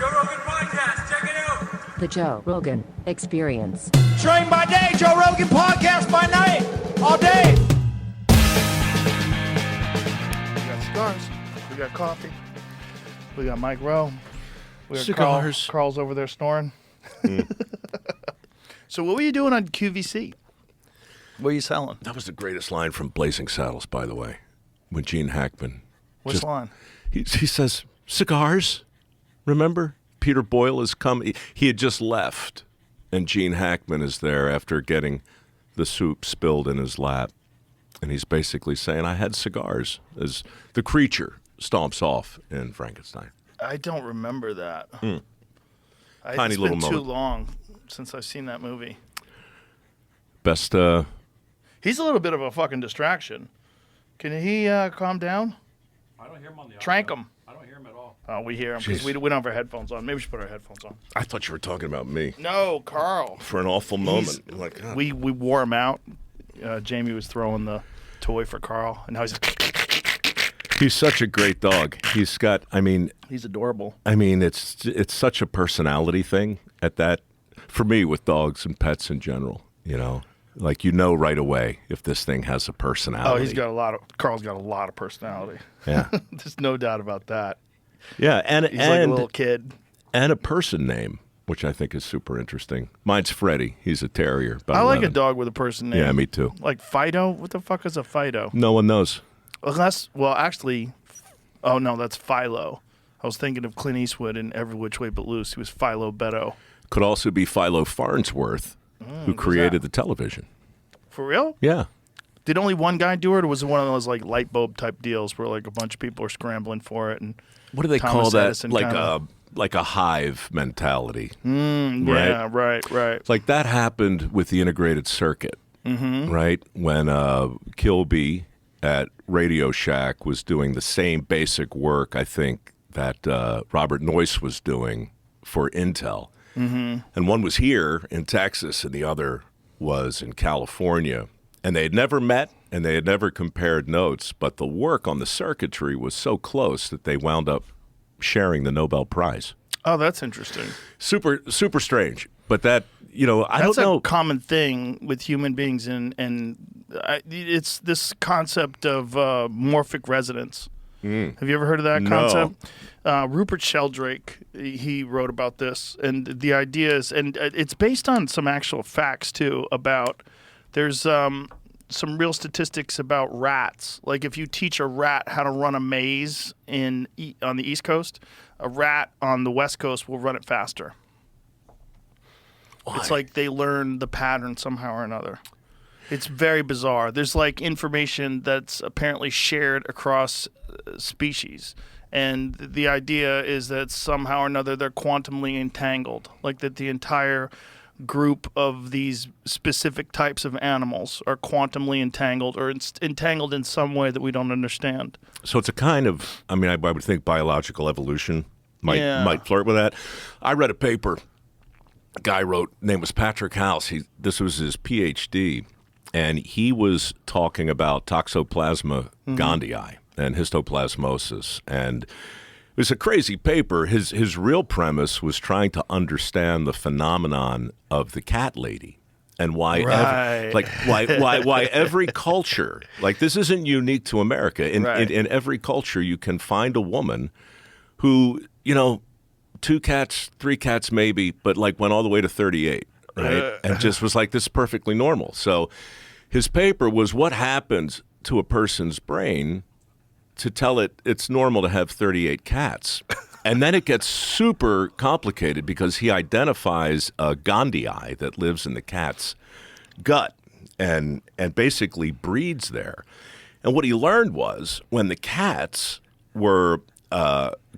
Joe Rogan Podcast. Check it out. The Joe Rogan Experience. Train by day, Joe Rogan Podcast by night, all day. We got cigars. We got coffee. We got Mike Rowe. We got Cigars. Carl's over there snoring. So what were you doing on QVC? What are you selling? That was the greatest line from Blazing Saddles, by the way, when Gene Hackman. What's the line? He says, cigars, remember? Peter Boyle has come. He had just left, and Gene Hackman is there after getting the soup spilled in his lap. And he's basically saying, I had cigars, as the creature stomps off in Frankenstein. I don't remember that. Tiny It's little been too moment. long since I've seen that movie. Best, He's a little bit of a fucking distraction. Can he calm down? I don't hear him on the Trank audio. him. I don't hear him at all. Oh, we hear him because Jeez. we don't have our headphones on. Maybe we should put our headphones on. I thought you were talking about me No, Carl. for an awful moment. I'm like, God. We wore him out. Jamie was throwing the toy for Carl, and now he's He's such a great dog. He's got, he's adorable. it's such a personality thing at that, for me, with dogs and pets in general, like, right away if this thing has a personality. Oh, Carl's got a lot of personality. Yeah. There's no doubt about that. Yeah, and He's like a little kid. and a person name, which I think is super interesting. Mine's Freddie. He's a terrier. About I like a 11. dog with a person name. Yeah, me too. Like Fido? What the fuck is a Fido? No one knows. That's Philo. I was thinking of Clint Eastwood in Every Which Way But Loose. He was Philo Beto. Could also be Philo Farnsworth, who created the television. For real? Yeah. Did only one guy do it, or was it one of those like light bulb type deals where like a bunch of people are scrambling for it? And What do they Thomas call that? Edison kinda- Like a hive mentality. yeah, right. Like that happened with the integrated circuit, right? When Kilby at Radio Shack was doing the same basic work, I think, that Robert Noyce was doing for Intel. And one was here in Texas and the other was in California. And they had never met and they had never compared notes, but the work on the circuitry was so close that they wound up sharing the Nobel Prize. Oh, that's interesting. Super, super strange. But that, I That's don't know. a common thing with human beings, and it's this concept of morphic resonance. Have you ever heard of that No. concept? Rupert Sheldrake, he wrote about this, and the idea is, and it's based on some actual facts too. There's some real statistics about rats. Like if you teach a rat how to run a maze on the East Coast, a rat on the West Coast will run it faster. Why? It's like they learn the pattern somehow or another. It's very bizarre. There's like information that's apparently shared across species. And the idea is that somehow or another they're quantumly entangled. Like that the entire group of these specific types of animals are quantumly entangled or entangled in some way that we don't understand. So it's a kind of, I would think biological evolution Yeah. might flirt with that. I read a paper a guy wrote, name was Patrick House. This was his PhD, and he was talking about Toxoplasma Gondii and histoplasmosis. And it was a crazy paper. His real premise was trying to understand the phenomenon of the cat lady. And why, why every culture, like this isn't unique to America. In every culture, you can find a woman who, 2 cats, 3 cats maybe, but like went all the way to 38, right? And just was like, this is perfectly normal. So his paper was what happens to a person's brain to tell it it's normal to have 38 cats. And then it gets super complicated because he identifies a Gondii that lives in the cat's gut and basically breeds there. And what he learned was when the cats were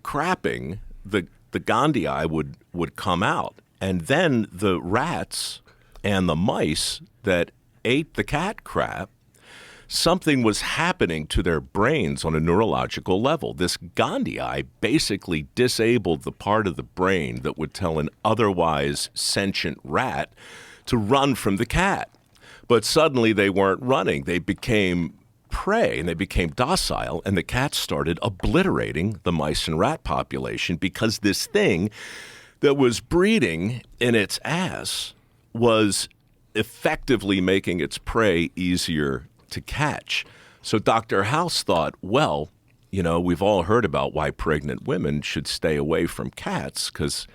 crapping, the Gondii would come out. And then the rats and the mice that ate the cat crap, something was happening to their brains on a neurological level. This Gondii basically disabled the part of the brain that would tell an otherwise sentient rat to run from the cat. But suddenly they weren't running. They became prey and they became docile, and the cats started obliterating the mice and rat population because this thing that was breeding in its ass was effectively making its prey easier to catch. So Dr. House thought, well, we've all heard about why pregnant women should stay away from cats because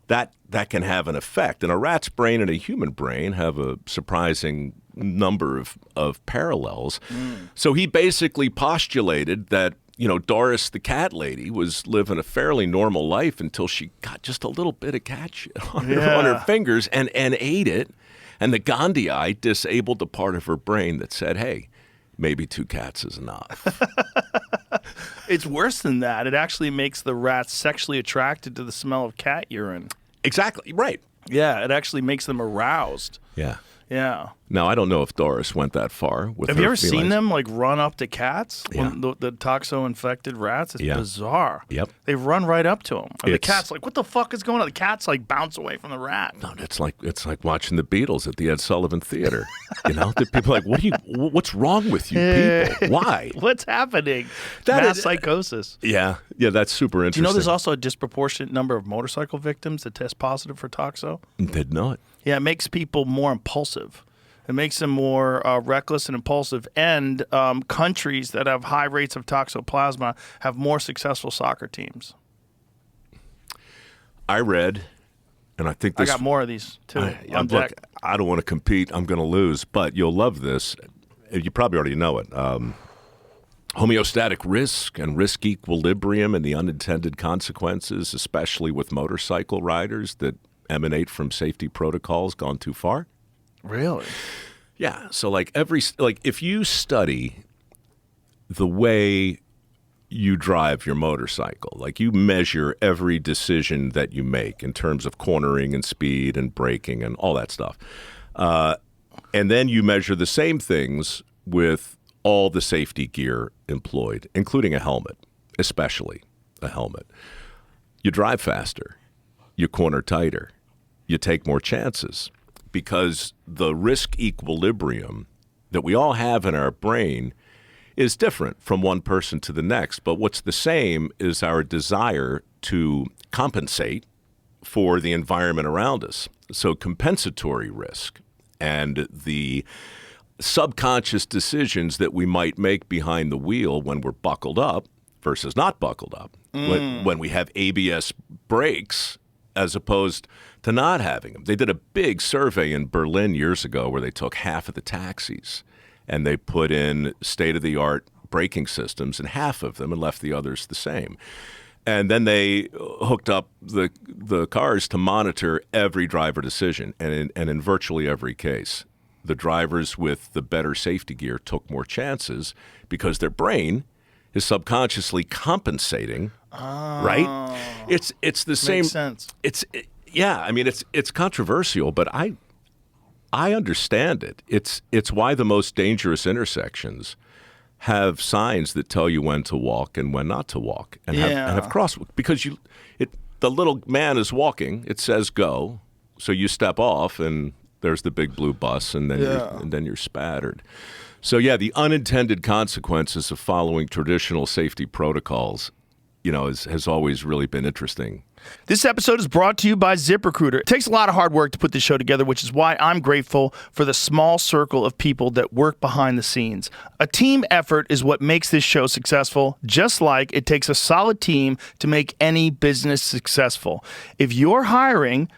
that can have an effect. And a rat's brain and a human brain have a surprising number of parallels. So he basically postulated that, Doris the cat lady was living a fairly normal life until she got just a little bit of cat shit on her fingers and ate it. And the Gondii disabled the part of her brain that said, hey, maybe 2 cats is enough. It's worse than that. It actually makes the rats sexually attracted to the smell of cat urine. Exactly, right. Yeah, it actually makes them aroused. Yeah. Yeah. Now, I don't know if Doris went that far with Have her you ever felines. seen them run up to cats? Yeah. When the toxo-infected rats? It's Yeah. bizarre. Yep. They run right up to them. And the It's- cat's like, what the fuck is going on? The cat's bounce away from the rat. No, it's like watching the Beatles at the Ed Sullivan Theater. The people are like, what's wrong with you people? Why? What's happening? That Mass is- psychosis. Yeah, that's super Do interesting. you know there's also a disproportionate number of motorcycle victims that test positive for toxo? Did not. Yeah, it makes people more impulsive. It makes them more reckless and impulsive. And countries that have high rates of toxoplasma have more successful soccer teams. I read, and I think this. I got more of these, too, on Look, deck. I don't want to compete. I'm going to lose, but you'll love this. You probably already know it. Homeostatic risk and risk equilibrium and the unintended consequences, especially with motorcycle riders that emanate from safety protocols gone too far. Really? Yeah. So if you study the way you drive your motorcycle, you measure every decision that you make in terms of cornering and speed and braking and all that stuff. And then you measure the same things with all the safety gear employed, including a helmet, especially a helmet. You drive faster, you corner tighter, you take more chances. Because the risk equilibrium that we all have in our brain is different from one person to the next. But what's the same is our desire to compensate for the environment around us. So compensatory risk and the subconscious decisions that we might make behind the wheel when we're buckled up versus not buckled up. When we have ABS brakes as opposed to not having them. They did a big survey in Berlin years ago where they took half of the taxis and they put in state-of-the-art braking systems in half of them and left the others the same. And then they hooked up the cars to monitor every driver decision. And in virtually every case, the drivers with the better safety gear took more chances because their brain is subconsciously compensating, right? It's the same. Makes sense. It's controversial, but I understand it. It's why the most dangerous intersections have signs that tell you when to walk and when not to walk, and have crosswalk because the little man is walking. It says go, so you step off, and there's the big blue bus, and then you're spattered. So the unintended consequences of following traditional safety protocols, has always really been interesting. This episode is brought to you by ZipRecruiter. It takes a lot of hard work to put this show together, which is why I'm grateful for the small circle of people that work behind the scenes. A team effort is what makes this show successful, just like it takes a solid team to make any business successful. If you're hiring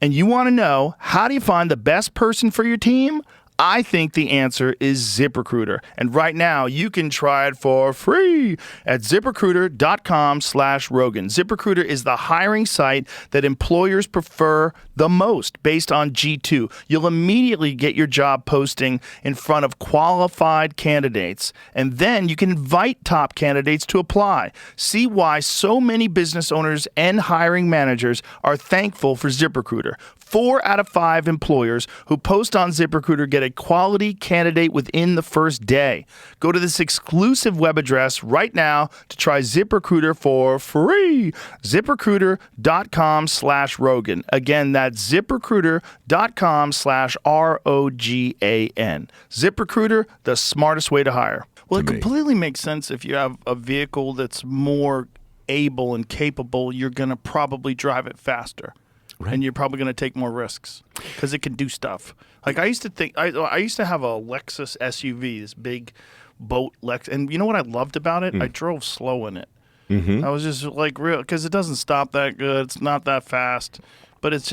and you want to know how do you find the best person for your team, I think the answer is ZipRecruiter. And right now, you can try it for free at ZipRecruiter.com/Rogan. ZipRecruiter is the hiring site that employers prefer the most based on G2. You'll immediately get your job posting in front of qualified candidates, and then you can invite top candidates to apply. See why so many business owners and hiring managers are thankful for ZipRecruiter. 4 out of 5 employers who post on ZipRecruiter get a quality candidate within the first day. Go to this exclusive web address right now to try ZipRecruiter for free. ZipRecruiter.com/Rogan. Again, that's ZipRecruiter.com/ROGAN. ZipRecruiter, the smartest way to hire. Well, to it me. completely makes sense if you have a vehicle that's more able and capable. You're going to probably drive it faster, Right. and you're probably going to take more risks because it can do stuff. Like I used to think, I used to have a Lexus SUV, this big boat Lex, and you know what I loved about it? I drove slow in it. I was just like real because it doesn't stop that good. It's not that fast, but it's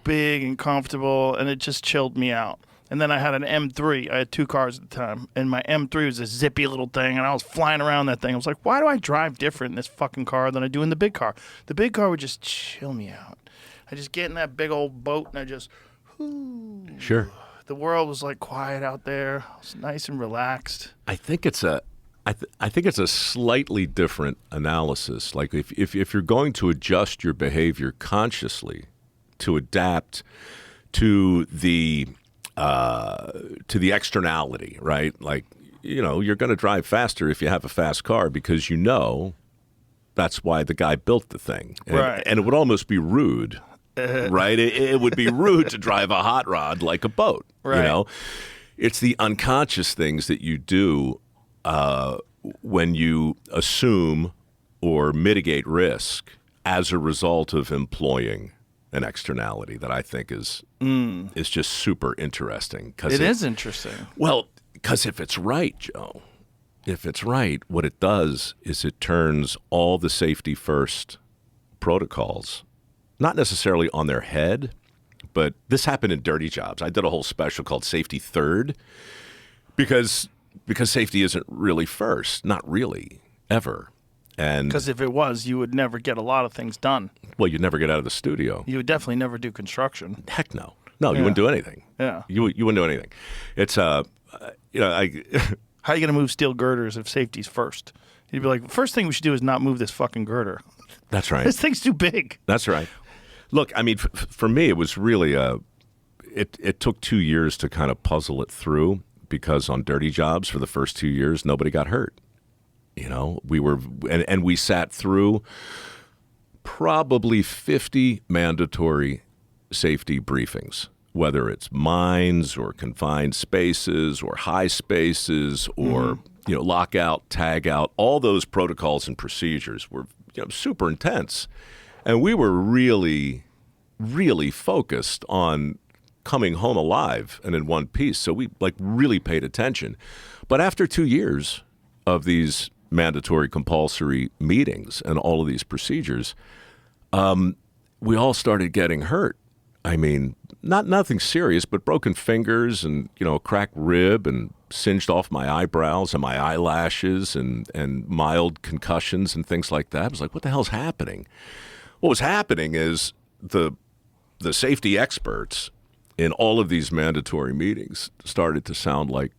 big and comfortable, and it just chilled me out. And then I had an M3. I had 2 cars at the time, and my M3 was a zippy little thing, and I was flying around that thing. I was like, why do I drive different in this fucking car than I do in the big car? The big car would just chill me out. I just get in that big old boat, and I just, Sure. the world was like quiet out there. It was nice and relaxed. I think it's a slightly different analysis. Like if you're going to adjust your behavior consciously to adapt to the externality, right? Like, you're going to drive faster if you have a fast car because that's why the guy built the thing. Right. And it would almost be rude, right? It would be rude to drive a hot rod like a boat, Right. It's the unconscious things that you do when you assume or mitigate risk as a result of employing an externality that I think is just super interesting. It is interesting. Well, because if it's right, Joe, what it does is it turns all the safety first protocols, not necessarily on their head, but this happened in Dirty Jobs. I did a whole special called Safety Third because safety isn't really first, not really, ever. And Because if it was, you would never get a lot of things done. well, you'd never get out of the studio. You would definitely never do construction. Heck no. No, you wouldn't do anything. Yeah. You wouldn't do anything. It's How are you going to move steel girders if safety's first? You'd be like, first thing we should do is not move this fucking girder. that's right. This thing's too big. That's right. Look, I mean, for me, it was really it took 2 years to kind of puzzle it through because on Dirty Jobs for the first 2 years, nobody got hurt. We were, and we sat through probably 50 mandatory safety briefings, whether it's mines or confined spaces or high spaces or, lockout, tag out, all those protocols and procedures were super intense. And we were really, really focused on coming home alive and in one piece. So we really paid attention. But after 2 years of these mandatory compulsory meetings and all of these procedures, we all started getting hurt. I mean, nothing serious, but broken fingers and, a cracked rib and singed off my eyebrows and my eyelashes and mild concussions and things like that. I was like, what the hell's happening? What was happening is the safety experts in all of these mandatory meetings started to sound like,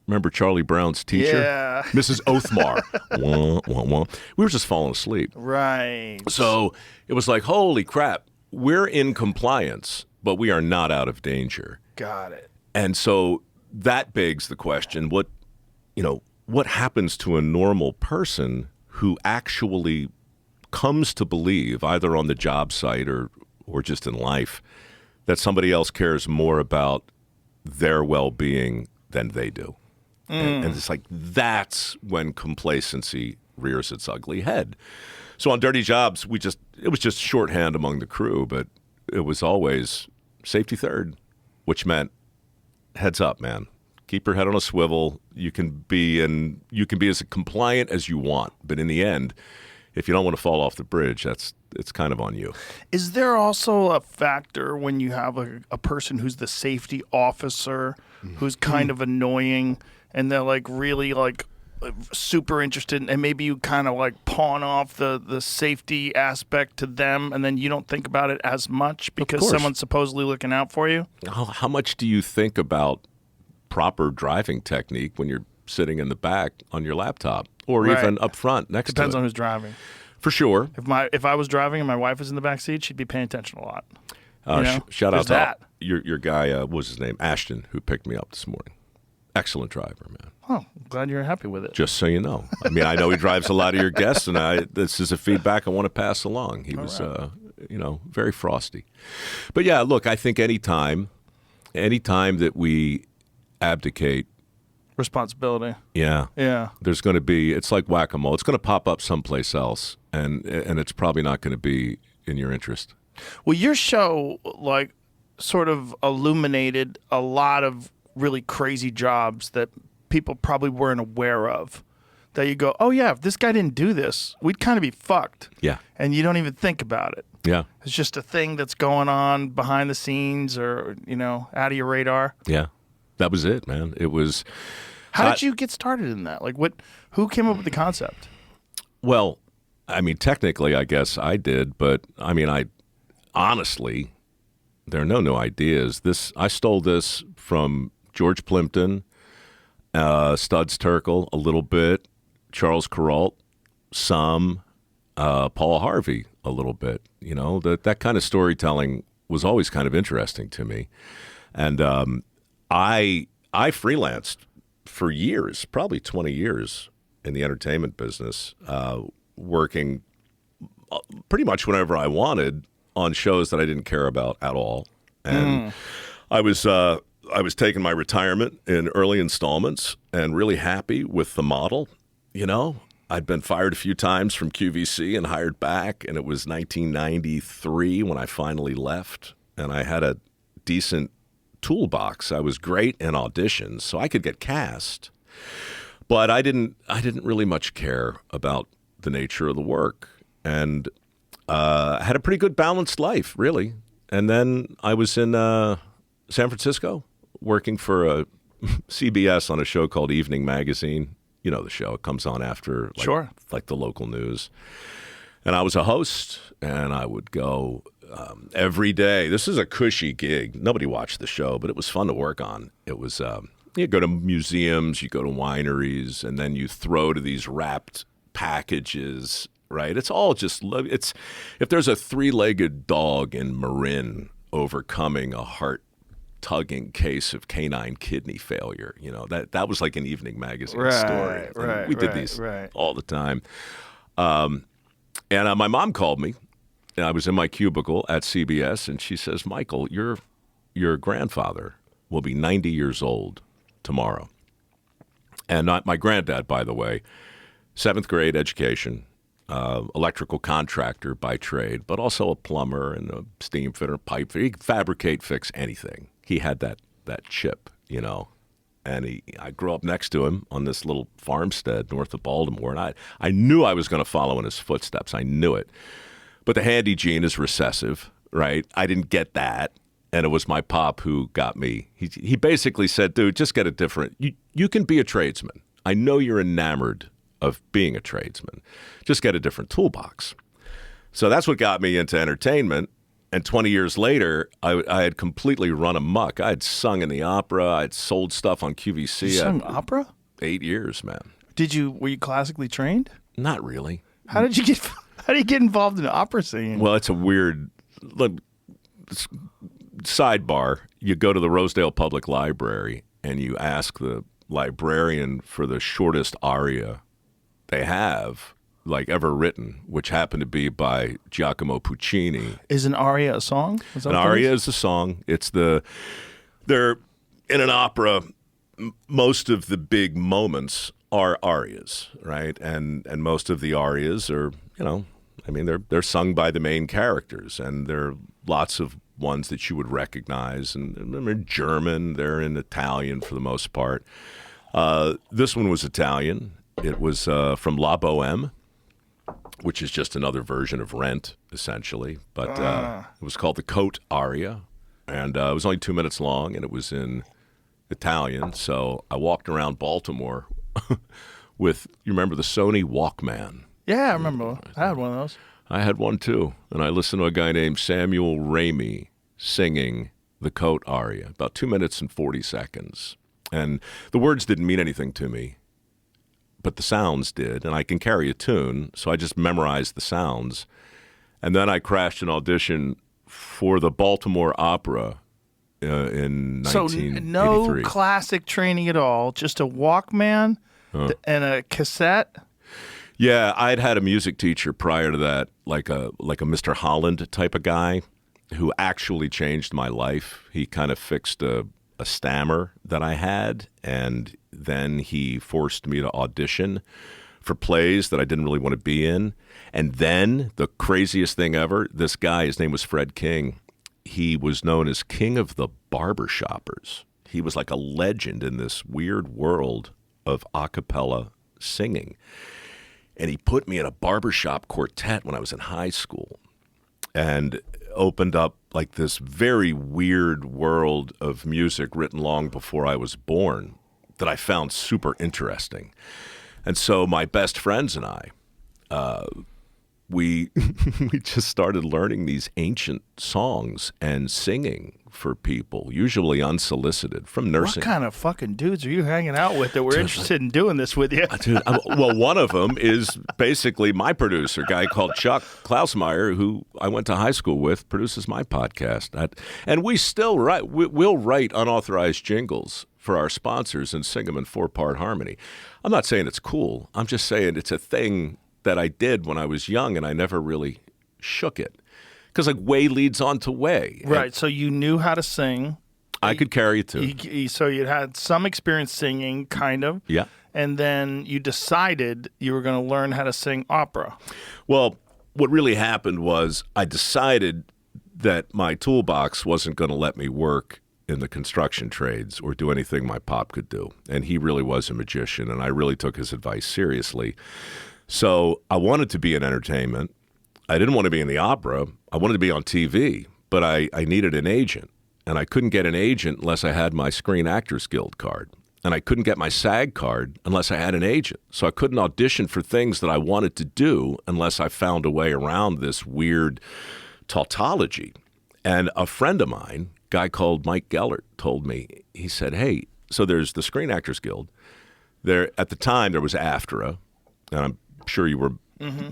remember Charlie Brown's teacher? Yeah. Mrs. Oathmar. Wah, wah, wah. We were just falling asleep. Right. So it was like, holy crap, we're in compliance, but we are not out of danger. Got it. And so that begs the question, what happens to a normal person who actually comes to believe, either on the job site or just in life, that somebody else cares more about their well-being than they do? And it's like, that's when complacency rears its ugly head. So on Dirty Jobs, it was just shorthand among the crew, but it was always safety third, which meant heads up, man. Keep your head on a swivel. You can be as compliant as you want, but in the end, if you don't want to fall off the bridge, it's kind of on you. Is there also a factor when you have a person who's the safety officer who's kind of annoying and they're really super interested and maybe you kind of pawn off the safety aspect to them and then you don't think about it as much because someone's supposedly looking out for you? How much do you think about proper driving technique when you're sitting in the back on your laptop or even up front next to it? Depends on who's driving. For sure. If I was driving and my wife was in the back seat, she'd be paying attention a lot. Shout out There's that. to your guy, what was his name? Ashton, who picked me up this morning. Excellent driver, man. Oh, I'm glad you're happy with it. Just so you know. I mean, I know he drives a lot of your guests, and this is a feedback I want to pass along. He was, very frosty. But yeah, look, I think anytime that we abdicate responsibility. Yeah. Yeah. There's going to be, it's like whack-a-mole. It's going to pop up someplace else, and it's probably not going to be in your interest. Well, your show, like, sort of illuminated a lot of really crazy jobs that people probably weren't aware of. That you go, oh, yeah, if this guy didn't do this, we'd kind of be fucked. Yeah. And you don't even think about it. Yeah. It's just a thing that's going on behind the scenes or, out of your radar. Yeah. That was it, man. It was... How did you get started in that? Like, who came up with the concept? Well, I mean, technically, I guess I did, but, I mean, honestly, there are no new ideas. I stole this from George Plimpton, Studs Terkel a little bit, Charles Kuralt, some, Paul Harvey a little bit. That kind of storytelling was always kind of interesting to me. And I freelanced for years, probably 20 years in the entertainment business, working pretty much whenever I wanted on shows that I didn't care about at all. And I was taking my retirement in early installments and really happy with the model. I'd been fired a few times from QVC and hired back, and it was 1993 when I finally left, and I had a decent toolbox. I was great in auditions, so I could get cast. But I didn't really much care about the nature of the work, and I had a pretty good balanced life, really. And then I was in San Francisco working for CBS on a show called Evening Magazine. You know the show. It comes on after like the local news. And I was a host, and I would go every day. This is a cushy gig. Nobody watched the show, but it was fun to work on. It was you go to museums, you go to wineries, and then you throw to these wrapped packages, right? It's all just if there's a three-legged dog in Marin overcoming a heart-tugging case of canine kidney failure, that was like an Evening Magazine story. And we did these all the time. And my mom called me, and I was in my cubicle at CBS, and she says, "Michael, your grandfather will be 90 years old tomorrow." And not my granddad, by the way, 7th grade education, electrical contractor by trade, but also a plumber and a steam fitter, pipe fitter. He could fabricate, fix anything. He had that chip, and I grew up next to him on this little farmstead north of Baltimore, and I knew I was going to follow in his footsteps. I knew it. But the handy gene is recessive, right? I didn't get that, and it was my pop who got me. He basically said, "Dude, just get a different. You can be a tradesman. I know you're enamored of being a tradesman. Just get a different toolbox." So that's what got me into entertainment. And 20 years later, I had completely run amok. I had sung in the opera. I'd sold stuff on QVC. You sung opera? 8 years, man. Were you classically trained? Not really. How do you get involved in opera singing? Well, it's a weird sidebar. You go to the Rosedale Public Library and you ask the librarian for the shortest aria they have, like ever written, which happened to be by Giacomo Puccini. Is an aria a song? An aria is a song. They're in an opera. Most of the big moments are arias, right? And most of the arias are, they're sung by the main characters, and there are lots of ones that you would recognize, and they're in German, they're in Italian for the most part. This one was Italian. It was from La Boheme, which is just another version of Rent, essentially. But it was called the Coat Aria, and it was only 2 minutes long, and it was in Italian. So I walked around Baltimore with, you remember the Sony Walkman? Yeah, I remember. I had one of those. I had one too, and I listened to a guy named Samuel Ramey singing the Coat Aria, about 2 minutes and 40 seconds. And the words didn't mean anything to me, but the sounds did, and I can carry a tune, so I just memorized the sounds. And then I crashed an audition for the Baltimore Opera in 1983. So no classic training at all, just a Walkman and a cassette? Yeah, I'd had a music teacher prior to that, like a Mr. Holland type of guy who actually changed my life. He kind of fixed a a stammer that I had, and then he forced me to audition for plays that I didn't really want to be in. And then the craziest thing ever, this guy, his name was Fred King. He was known as King of the Barbershoppers. He was like a legend in this weird world of a cappella singing. And he put me in a barbershop quartet when I was in high school and opened up like this very weird world of music written long before I was born that I found super interesting. And so my best friends and I, we just started learning these ancient songs and singing for people, usually unsolicited, from nursing. What kind of fucking dudes are you hanging out with that were interested in doing this with you? Dude, well, one of them is basically my producer, a guy called Chuck Klausmeyer, who I went to high school with, produces my podcast. And we still write, we'll write unauthorized jingles for our sponsors and sing them in 4-part harmony. I'm not saying it's cool. I'm just saying it's a thing that I did when I was young, and I never really shook it. Because like way leads on to way. Right, And so you knew how to sing. I could carry a tune. So you had some experience singing, kind of. Yeah. And then you decided you were going to learn how to sing opera. Well, what really happened was I decided that my toolbox wasn't going to let me work in the construction trades or do anything my pop could do. And he really was a magician, and I really took his advice seriously. So I wanted to be in entertainment. I didn't want to be in the opera. I wanted to be on TV, but I needed an agent. And I couldn't get an agent unless I had my Screen Actors Guild card. And I couldn't get my SAG card unless I had an agent. So I couldn't audition for things that I wanted to do unless I found a way around this weird tautology. And a friend of mine, a guy called Mike Gellert, told me, he said, hey, so there's the Screen Actors Guild. There, at the time, there was AFTRA, and I'm sure you were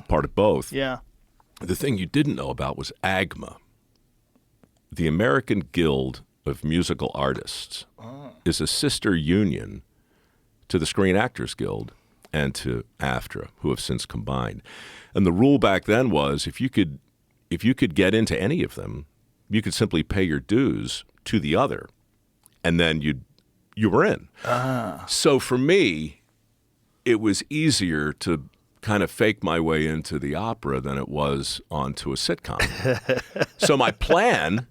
part of both. Yeah. The thing you didn't know about was AGMA. The American Guild of Musical Artists is a sister union to the Screen Actors Guild and to AFTRA, who have since combined. And the rule back then was if you could get into any of them, you could simply pay your dues to the other, and then you were in. So for me, it was easier to kind of fake my way into the opera than it was onto a sitcom. So my plan...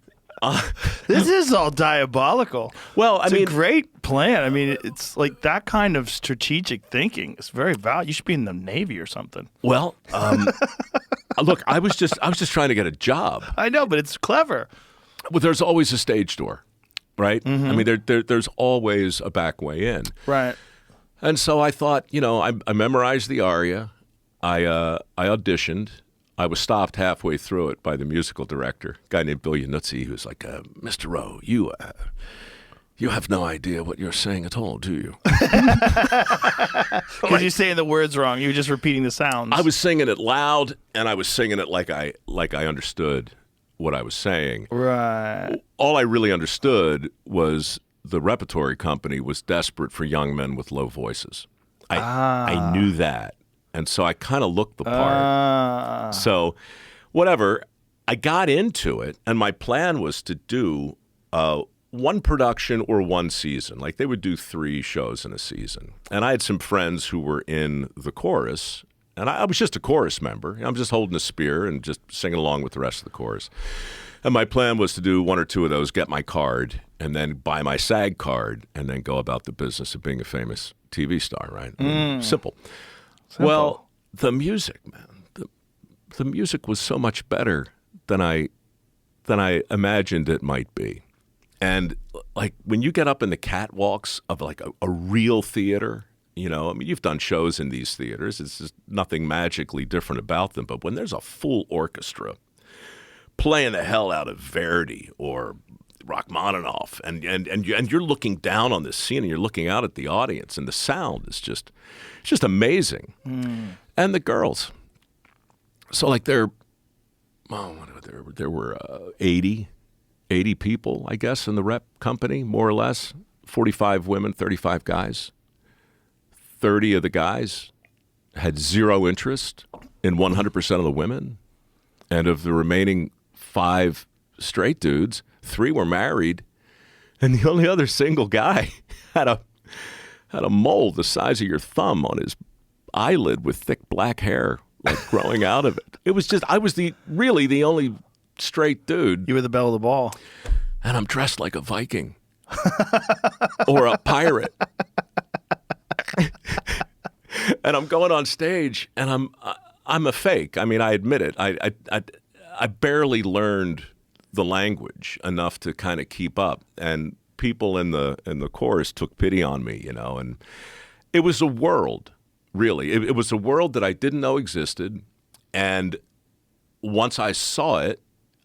This is all diabolical. Well, It's a great plan. I mean, it's like that kind of strategic thinking is very valuable. You should be in the Navy or something. Well, look, I was just trying to get a job. I know, but it's clever. Well, there's always a stage door, right? I mean, there's always a back way in. Right. And so I thought, I memorized the aria. I auditioned. I was stopped halfway through it by the musical director, a guy named Bill Yanutzi, who was like, Mr. Rowe, you have no idea what you're saying at all, do you? Because you're saying the words wrong. You were just repeating the sounds. I was singing it loud, and I was singing it like I understood what I was saying. Right. All I really understood was the repertory company was desperate for young men with low voices. I knew that. And so I kind of looked the part. So whatever, I got into it, and my plan was to do one production or one season. Like they would do 3 shows in a season. And I had some friends who were in the chorus, and I was just a chorus member. I'm just holding a spear and just singing along with the rest of the chorus. And my plan was to do 1 or 2 of those, get my card, and then buy my SAG card, and then go about the business of being a famous TV star, right? I mean, simple. Well, the music, man, the music was so much better than I imagined it might be. And like when you get up in the catwalks of like a real theater, I mean, you've done shows in these theaters. It's just nothing magically different about them. But when there's a full orchestra playing the hell out of Verdi or Rachmaninoff, and you're looking down on this scene and you're looking out at the audience, and the sound is just amazing. And the girls, so like there were 80 people, I guess, in the rep company, more or less. 45 women, 35 guys. 30 of the guys had zero interest in 100% of the women, and of the remaining 5 straight dudes, 3 were married, And the only other single guy had a mole the size of your thumb on his eyelid with thick black hair like growing out of it. It was just, I was really the only straight dude. You were the belle of the ball. And I'm dressed like a Viking or a pirate. And I'm going on stage, and I'm a fake. I mean, I admit it. I barely learned the language enough to kind of keep up, and people in the chorus took pity on me, you know. And it was a world, really. It was a world that I didn't know existed, and once I saw it,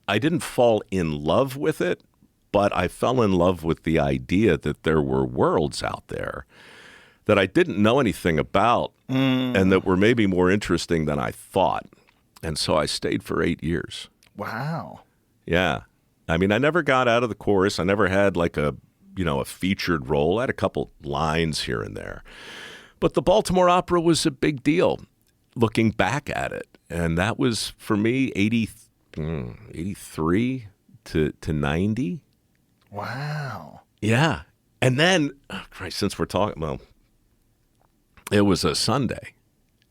I didn't fall in love with it, but I fell in love with the idea that there were worlds out there that I didn't know anything about and that were maybe more interesting than I thought. And so I stayed for 8 years. Wow. Yeah. I mean, I never got out of the chorus. I never had like a featured role. I had a couple lines here and there. But the Baltimore Opera was a big deal looking back at it. And that was, for me, 83 to 90. Wow. Yeah. And then, oh Christ, since we're talking, well, it was a Sunday.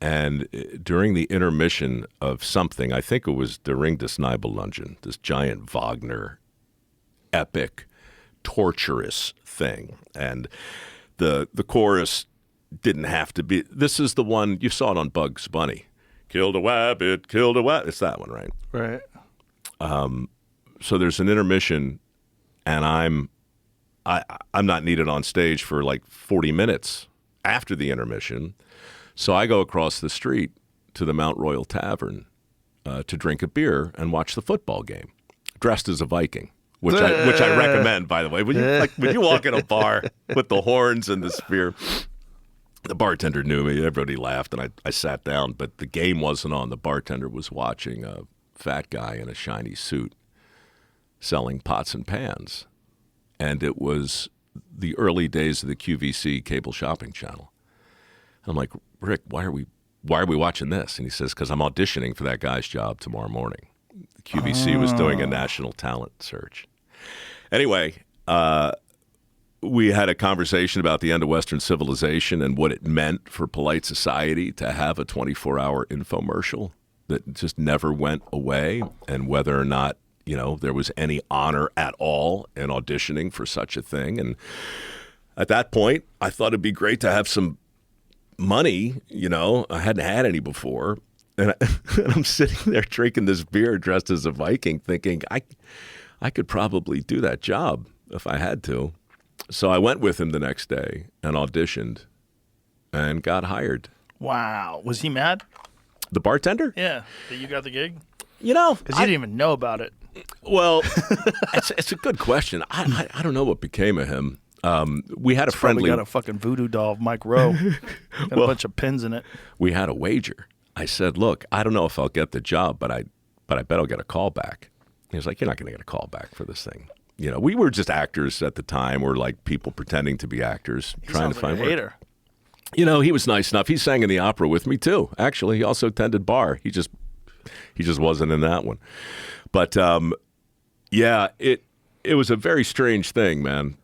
And during the intermission of something, I think it was Der Ring des Nibelungen, this giant Wagner epic, torturous thing. And the chorus didn't have to be, this is the one, you saw it on Bugs Bunny. Killed a wabbit, killed a wabbit. It's that one, right? Right. So there's an intermission, and I'm not needed on stage for like 40 minutes after the intermission. So I go across the street to the Mount Royal Tavern to drink a beer and watch the football game, dressed as a Viking, which I recommend, by the way. When you walk in a bar with the horns and the spear, the bartender knew me. Everybody laughed, and I sat down. But the game wasn't on. The bartender was watching a fat guy in a shiny suit selling pots and pans. And it was the early days of the QVC cable shopping channel. I'm like, Rick, why are we watching this? And he says, because I'm auditioning for that guy's job tomorrow morning. The QVC was doing a national talent search. Anyway, we had a conversation about the end of Western civilization and what it meant for polite society to have a 24-hour infomercial that just never went away, and whether or not, you know, there was any honor at all in auditioning for such a thing. And at that point, I thought it'd be great to have some money. You know, I hadn't had any before. And I'm sitting there drinking this beer dressed as a Viking thinking, I could probably do that job if I had to. So I went with him the next day and auditioned and got hired. Wow. Was he mad? The bartender? Yeah. That you got the gig? You know. Because you didn't even know about it. Well, it's a good question. I don't know what became of him. We had a friendly. Probably got a fucking voodoo doll of Mike Rowe. Got a bunch of pins in it. We had a wager. I said, look, I don't know if I'll get the job, but I bet I'll get a call back. He was like, you're not going to get a call back for this thing. You know, we were just actors at the time. We're like people pretending to be actors, trying to find like a hater. work. You know, he was nice enough. He sang in the opera with me too. Actually, he also tended bar. He just wasn't in that one. But yeah, it was a very strange thing, man.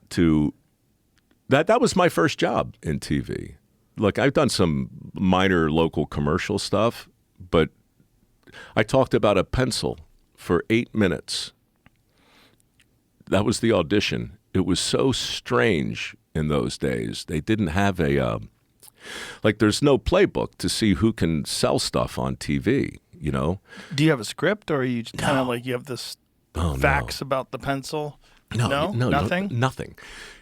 That was my first job in TV. Look, I've done some minor local commercial stuff, but I talked about a pencil for 8 minutes. That was the audition. It was so strange in those days. They didn't have there's no playbook to see who can sell stuff on TV, you know? Do you have a script, or are you kind of like you have this facts about the pencil? No, nothing? Nothing.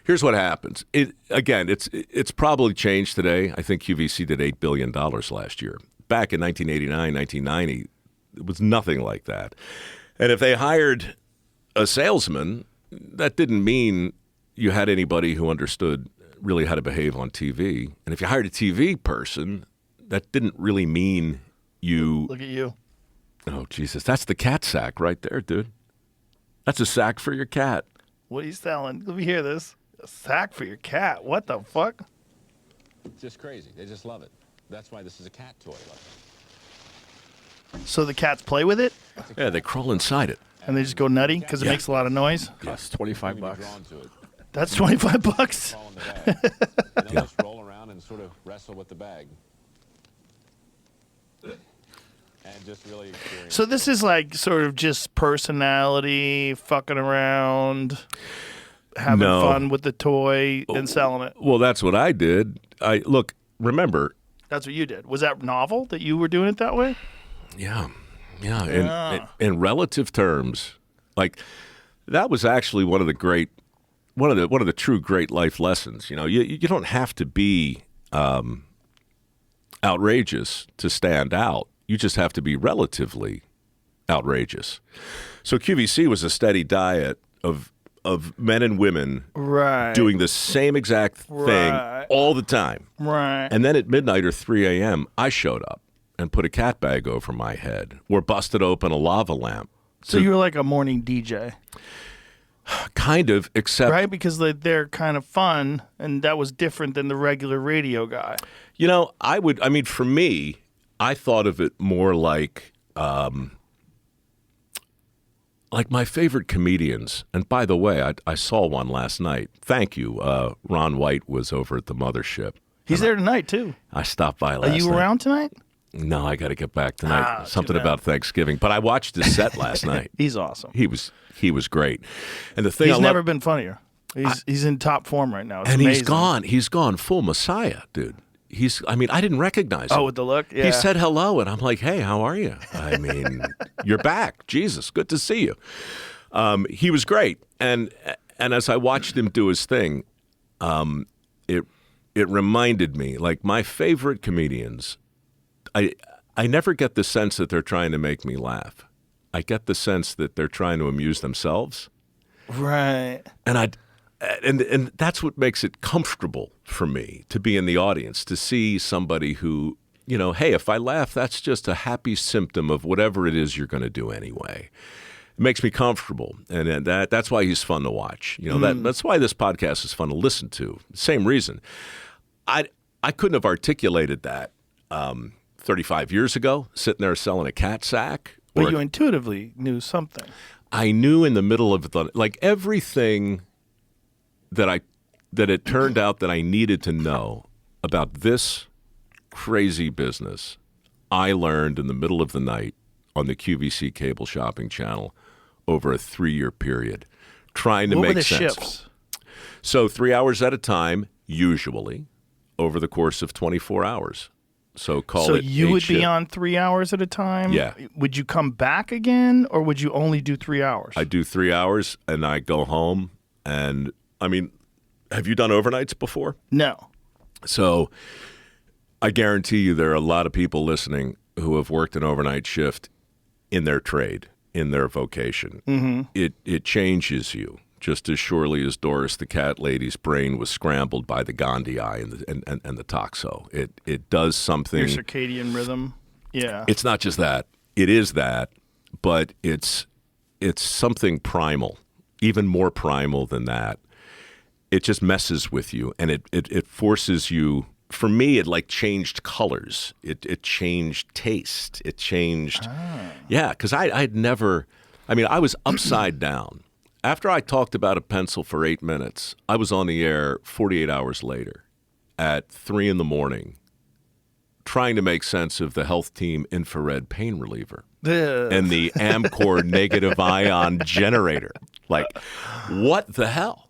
Here's what happens. It's probably changed today. I think QVC did $8 billion last year. Back in 1989, 1990, it was nothing like that. And if they hired a salesman, that didn't mean you had anybody who understood really how to behave on TV. And if you hired a TV person, that didn't really mean you... Look at you. Oh, Jesus. That's the cat sack right there, dude. That's a sack for your cat. What are you selling? Let me hear this. A sack for your cat. What the fuck? It's just crazy. They just love it. That's why this is a cat toy. So the cats play with it? Yeah, they crawl inside it. And they just go nutty because it makes a lot of noise? Costs $25. That's $25. Fall in the bag. And they'll just roll around and sort of wrestle with the bag. And just really experience. So this is like sort of just personality, fucking around, having No. fun with the toy and selling it. Well, that's what I did. Remember. That's what you did. Was that novel that you were doing it that way? Yeah. In relative terms, like that was actually one of the true great life lessons. You don't have to be outrageous to stand out. You just have to be relatively outrageous. So QVC was a steady diet of men and women Right. doing the same exact thing Right. all the time. Right. And then at midnight or 3 a.m., I showed up and put a cat bag over my head or busted open a lava lamp. So you were like a morning DJ, Kind of, except, right? Because they're kind of fun, and that was different than the regular radio guy. for me, I thought of it more like my favorite comedians. And by the way, I saw one last night. Thank you. Ron White was over at the Mothership. He's there tonight, too. I stopped by last Are night. you around tonight? No, I got to get back tonight. too Something bad. about Thanksgiving. But I watched his set last night. He's awesome. He was great. And the thing He's I never love, been funnier. He's in top form right now. It's and amazing. he's gone full Messiah, dude. I didn't recognize him. Oh, with the look? Yeah. He said hello, and I'm like, hey, how are you? I mean, you're back. Jesus, good to see you. He was great. And as I watched him do his thing, it reminded me, like my favorite comedians, I never get the sense that they're trying to make me laugh. I get the sense that they're trying to amuse themselves. Right. And that's what makes it comfortable for me to be in the audience, to see somebody who, hey, if I laugh, that's just a happy symptom of whatever it is you're going to do anyway. It makes me comfortable, and that's why he's fun to watch. That's why this podcast is fun to listen to. Same reason. I couldn't have articulated that 35 years ago, sitting there selling a cat sack. But you intuitively knew something. I knew in the middle of everything that it turned out that I needed to know about this crazy business, I learned in the middle of the night on the QVC cable shopping channel over a 3-year period, trying to What make were the sense. shifts? So 3 hours at a time, usually, over the course of 24 hours. So So it you 8 would be shift. on 3 hours at a time? Yeah. Would you come back again, or would you only do 3 hours? I do 3 hours, and I go home. And, have you done overnights before? No. So I guarantee you there are a lot of people listening who have worked an overnight shift in their trade, in their vocation. Mm-hmm. It changes you just as surely as Doris the cat lady's brain was scrambled by the Gondii and the Toxo. It does something. Your circadian rhythm. Yeah. It's not just that. It is that, but it's something primal, even more primal than that. It just messes with you, and it forces you. For me, it changed colors. It changed taste. It changed. Yeah, because I'd never. I was upside down. After I talked about a pencil for 8 minutes, I was on the air 48 hours later at 3 a.m. trying to make sense of the health team infrared pain reliever and the Amcor negative ion generator. What the hell?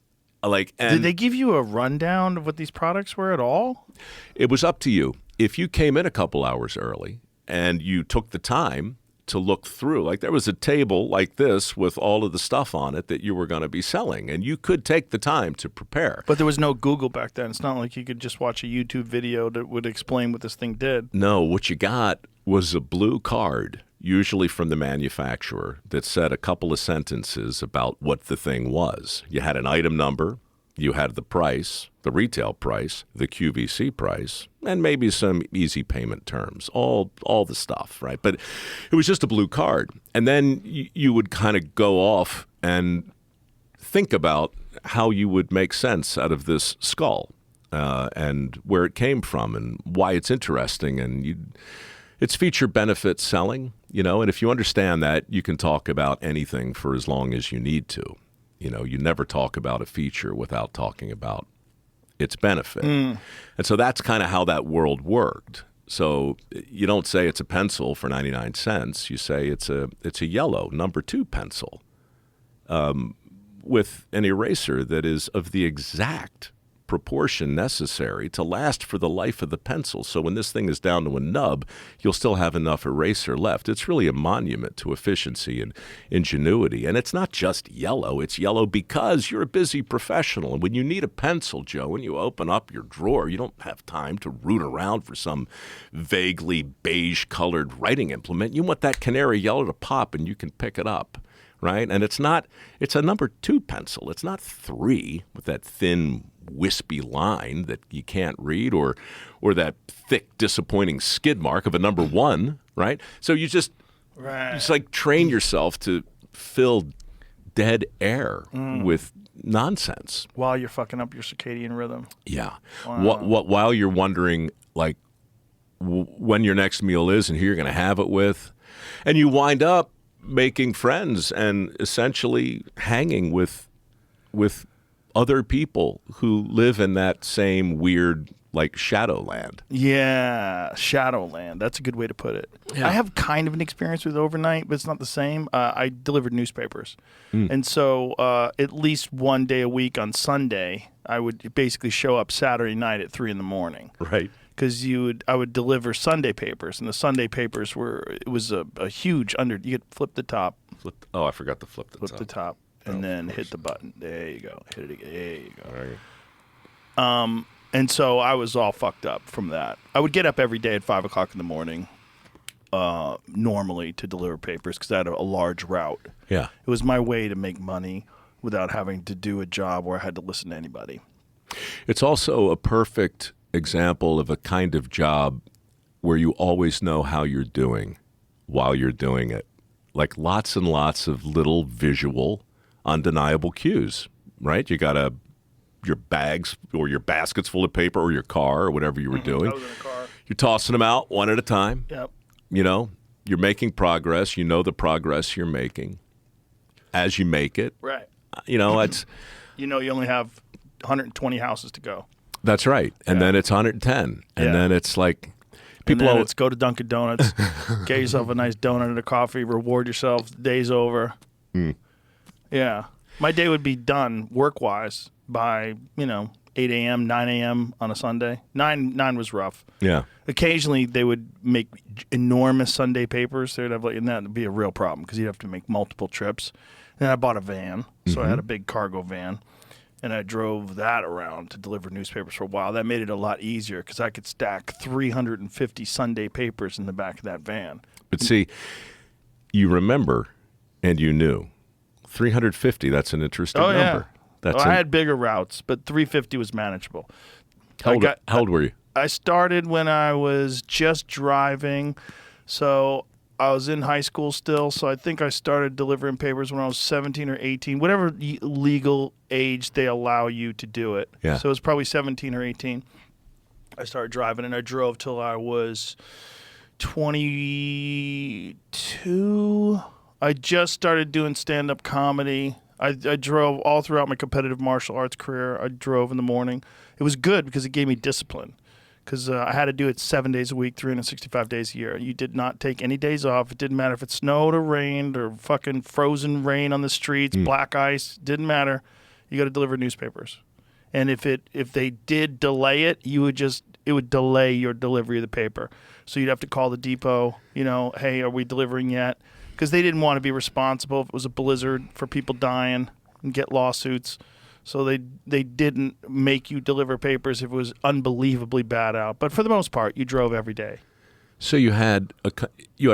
And Did they give you a rundown of what these products were at all? It was up to you. If you came in a couple hours early and you took the time to look through, there was a table like this with all of the stuff on it that you were going to be selling, and you could take the time to prepare. But there was no Google back then. It's not like you could just watch a YouTube video that would explain what this thing did. No, what you got was a blue card, usually from the manufacturer, that said a couple of sentences about what the thing was. You had an item number, you had the price, the retail price, the QVC price, and maybe some easy payment terms, all the stuff, right? But it was just a blue card. And then you would kind of go off and think about how you would make sense out of this skull and where it came from and why it's interesting. And it's feature benefit selling, and if you understand that, you can talk about anything for as long as you need to. You know, you never talk about a feature without talking about its benefit. And so that's kind of how that world worked. So you don't say it's a pencil for 99 cents. You say it's a yellow number 2 pencil with an eraser that is of the exact proportion necessary to last for the life of the pencil. So when this thing is down to a nub, you'll still have enough eraser left. It's really a monument to efficiency and ingenuity. And it's not just yellow. It's yellow because you're a busy professional. And when you need a pencil, Joe, when you open up your drawer, you don't have time to root around for some vaguely beige-colored writing implement. You want that canary yellow to pop and you can pick it up. Right? And it's a number 2 pencil. It's not 3 with that thin, wispy line that you can't read or that thick, disappointing skid mark of a number 1, right? So you just like train yourself to fill dead air with nonsense. While you're fucking up your circadian rhythm. Yeah. Wow. While you're wondering, like, when your next meal is and who you're going to have it with. And you wind up making friends and essentially hanging with other people who live in that same weird, like, shadowland. Yeah, shadowland. That's a good way to put it. Yeah. I have kind of an experience with overnight, but it's not the same. I delivered newspapers. And so at least one day a week on Sunday, I would basically show up Saturday night at 3 a.m. Right. Because I would deliver Sunday papers, and the Sunday papers was a huge you could flip the top. I forgot to flip the top. Flip the top, and then hit the button. There you go. Hit it again. There you go. All right. And so I was all fucked up from that. I would get up every day at 5 o'clock in the morning, normally to deliver papers because I had a large route. Yeah. It was my way to make money without having to do a job where I had to listen to anybody. It's also a perfect example of a kind of job where you always know how you're doing while you're doing it. Like lots and lots of little visual, undeniable cues, right? You got your bags or your baskets full of paper or your car or whatever you were doing. I was in a car. You're tossing them out one at a time. Yep. You know, you're making progress. You know the progress you're making as you make it. Right. You know, it's... You know you only have 120 houses to go. That's right. And then it's 110. And then it's like... People let's go to Dunkin' Donuts, get yourself a nice donut and a coffee, reward yourself. Day's over. Yeah. My day would be done work-wise by, 8 a.m., 9 a.m. on a Sunday. 9 was rough. Yeah. Occasionally, they would make enormous Sunday papers. They'd have and that would be a real problem because you'd have to make multiple trips. And I bought a van, so I had a big cargo van. And I drove that around to deliver newspapers for a while. That made it a lot easier because I could stack 350 Sunday papers in the back of that van. But see, you remember and you knew. 350, that's an interesting number. I had bigger routes, but 350 was manageable. How old were you? I started when I was just driving. So I was in high school still, so I think I started delivering papers when I was 17 or 18, whatever legal age they allow you to do it. Yeah. So it was probably 17 or 18. I started driving, and I drove till I was 22. I just started doing stand-up comedy. I drove all throughout my competitive martial arts career. I drove in the morning. It was good because it gave me discipline. Because I had to do it 7 days a week, 365 days a year. You did not take any days off. It didn't matter if it snowed or rained or fucking frozen rain on the streets, black ice. Didn't matter. You got to deliver newspapers. And if they did delay it, it would delay your delivery of the paper. So you'd have to call the depot, hey, are we delivering yet? Because they didn't want to be responsible if it was a blizzard for people dying and get lawsuits. So they didn't make you deliver papers if it was unbelievably bad out. But for the most part, you drove every day. So you had a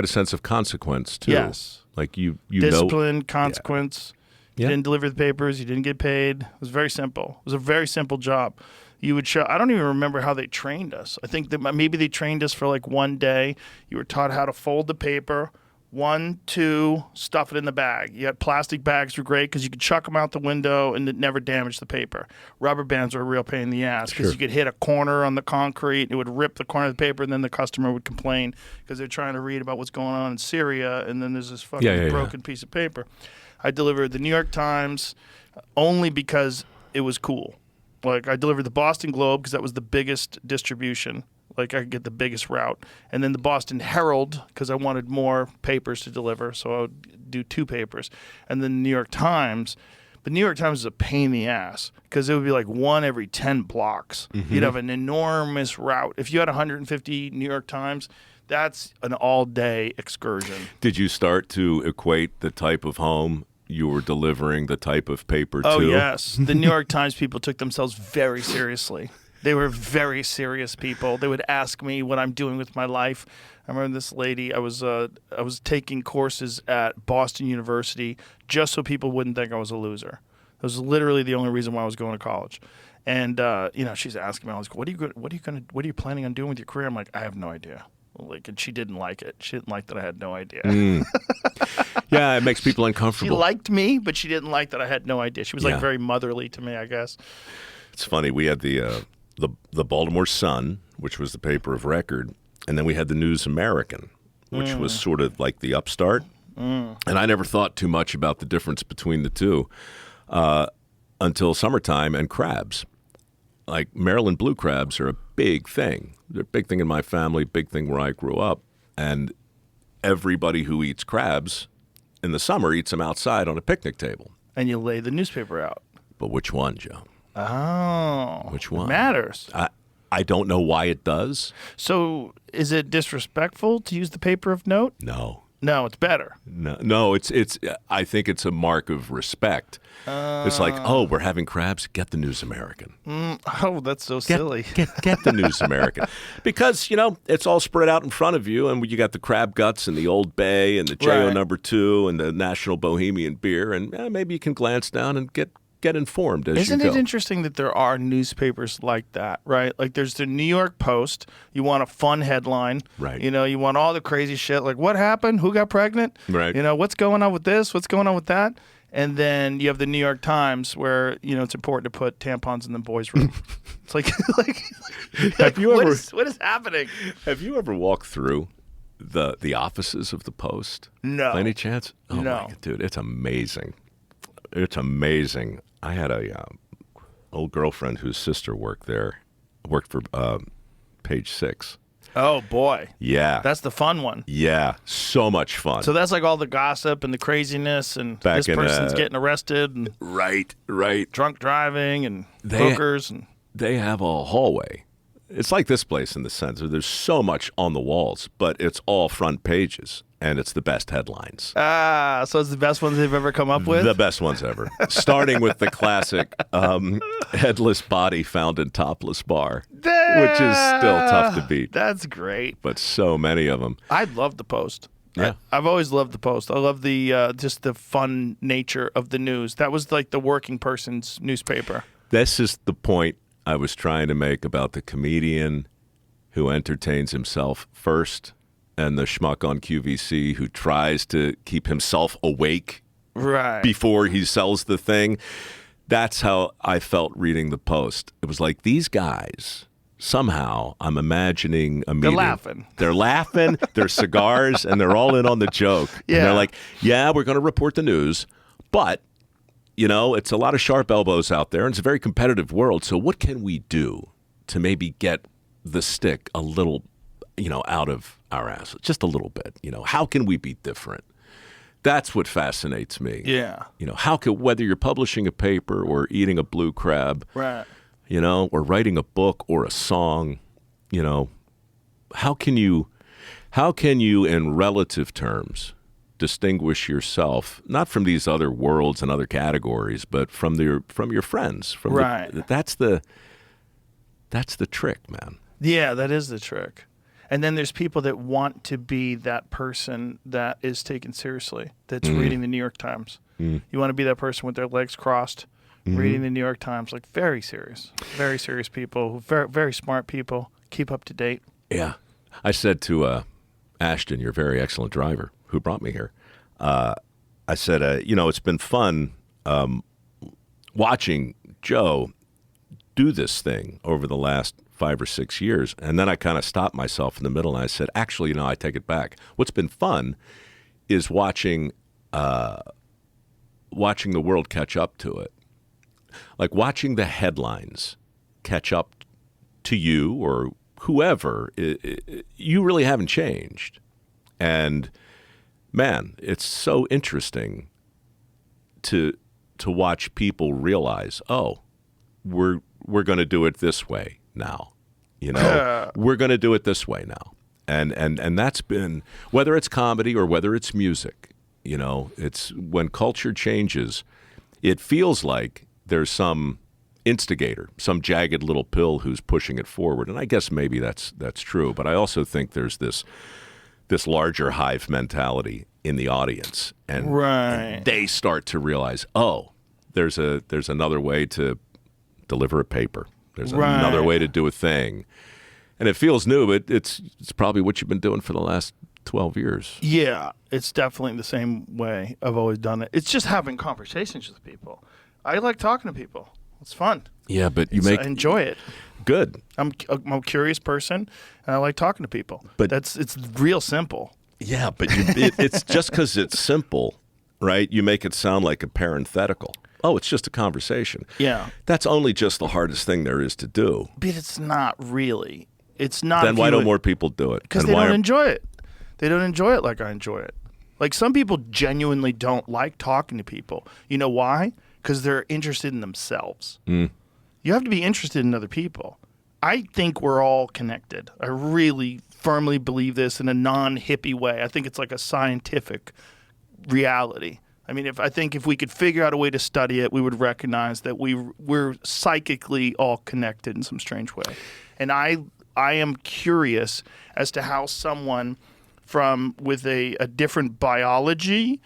sense of consequence too. Yes. Like you discipline, consequence. Yeah. You didn't deliver the papers. You didn't get paid. It was very simple. It was a very simple job. You would show. I don't even remember how they trained us. I think that maybe they trained us for like one day. You were taught how to fold the paper, 1, 2, stuff it in the bag. You had plastic bags were great because you could chuck them out the window and it never damaged the paper. Rubber bands were a real pain in the ass because you could hit a corner on the concrete, it would rip the corner of the paper, and then the customer would complain because they're trying to read about what's going on in Syria, and then there's this fucking broken piece of paper. I delivered the New York Times only because it was cool. Like, I delivered the Boston Globe because that was the biggest distribution. Like, I could get the biggest route. And then the Boston Herald because I wanted more papers to deliver, so I would do 2 papers. And then the New York Times. The New York Times is a pain in the ass because it would be like 1 every 10 blocks. You'd have an enormous route. If you had 150 New York Times, that's an all-day excursion. Did you start to equate the type of home you were delivering, the type of paper to? Oh, yes. The New York Times people took themselves very seriously. They were very serious people. They would ask me what I'm doing with my life. I remember this lady. I was taking courses at Boston University just so people wouldn't think I was a loser. That was literally the only reason why I was going to college. And she's asking me, I was like, what are you planning on doing with your career? I'm like, I have no idea. Like, and she didn't like it. She didn't like that I had no idea. Yeah, it makes people uncomfortable. She liked me, but she didn't like that I had no idea. She was like very motherly to me, I guess. It's funny. We had the Baltimore Sun, which was the paper of record, and then we had the News American, which was sort of like the upstart. And I never thought too much about the difference between the two until summertime and crabs. Like, Maryland blue crabs are a big thing. They're a big thing in my family, big thing where I grew up. And everybody who eats crabs in the summer eats them outside on a picnic table. And you lay the newspaper out. But which one, Joe? Oh. Which one? It matters. I don't know why it does. So is it disrespectful to use the paper of note? No. No, it's better. No, it's. I think it's a mark of respect. It's like, oh, we're having crabs. Get the News American. Oh, that's so silly. Get the News American, because it's all spread out in front of you, and you got the crab guts and the Old Bay and the Jo number 2 and the National Bohemian beer, and maybe you can glance down and get informed as Isn't you go. it interesting that there are newspapers like that, right? Like, there's the New York Post. You want a fun headline. Right. You want all the crazy shit, like what happened? Who got pregnant? Right. What's going on with this? What's going on with that? And then you have the New York Times where, it's important to put tampons in the boys' room. It's like Have you ever? What is happening? Have you ever walked through the offices of the Post? No. By any chance? Oh, No. my God, dude, it's amazing. It's amazing. I had a old girlfriend whose sister worked for Page 6. Oh, boy. Yeah. That's the fun one. Yeah, so much fun. So that's like all the gossip and the craziness and Back this in, person's getting arrested and right. drunk driving and hookers. And They have a hallway. It's like this place in the sense that there's so much on the walls, but it's all front pages, and it's the best headlines. so it's the best ones they've ever come up with? The best ones ever. Starting with the classic headless body found in topless bar, which is still tough to beat. That's great. But so many of them. I love the Post. Yeah. I've always loved the Post. I love the just the fun nature of the news. That was like the working person's newspaper. This is the point I was trying to make about the comedian who entertains himself first and the schmuck on QVC who tries to keep himself awake before he sells the thing. That's how I felt reading the Post. It was like, these guys, somehow I'm imagining a meeting. They're laughing, they're cigars, and they're all in on the joke. Yeah. And they're like, yeah, we're going to report the news, but it's a lot of sharp elbows out there, and it's a very competitive world. So what can we do to maybe get the stick a little, out of our ass? Just a little bit. How can we be different? That's what fascinates me. Yeah. Whether you're publishing a paper or eating a blue crab, Right. Or writing a book or a song, how can you, in relative terms, distinguish yourself not from these other worlds and other categories, but from your friends. That's the trick, man. Yeah, that is the trick. And then there's people that want to be that person that is taken seriously, that's reading the New York Times. You want to be that person with their legs crossed, reading the New York Times, like very serious people, very, very smart people, keep up to date. Yeah. I said to Ashton, your very excellent driver, who brought me here. I said, it's been fun watching Joe do this thing over the last 5 or 6 years. And then I kind of stopped myself in the middle and I said, actually, I take it back. What's been fun is watching the world catch up to it. Like watching the headlines catch up to you or whoever. You really haven't changed. And man, it's so interesting to watch people realize, oh, we're going to do it this way now. We're going to do it this way now. And that's been, whether it's comedy or whether it's music, it's when culture changes, it feels like there's some instigator, some jagged little pill who's pushing it forward. And I guess maybe that's true. But I also think there's this larger hive mentality in the audience. And they start to realize, oh, there's another way to deliver a paper. There's another way to do a thing. And it feels new, but it's probably what you've been doing for the last 12 years. Yeah, it's definitely the same way I've always done it. It's just having conversations with people. I like talking to people. It's fun. Yeah, but I enjoy it. Good. I'm a curious person, and I like talking to people. But it's real simple. Yeah, but it's just because it's simple, right? You make it sound like a parenthetical. Oh, it's just a conversation. Yeah. That's only just the hardest thing there is to do. But it's not really. It's not. Then why don't more people do it? Because they don't enjoy it. They don't enjoy it like I enjoy it. Like some people genuinely don't like talking to people. You know why? Because they're interested in themselves. You have to be interested in other people. I think we're all connected. I really firmly believe this in a non-hippie way. I think it's like a scientific reality. I mean, if we could figure out a way to study it, we would recognize that we're psychically all connected in some strange way. And I am curious as to how someone with a different biology,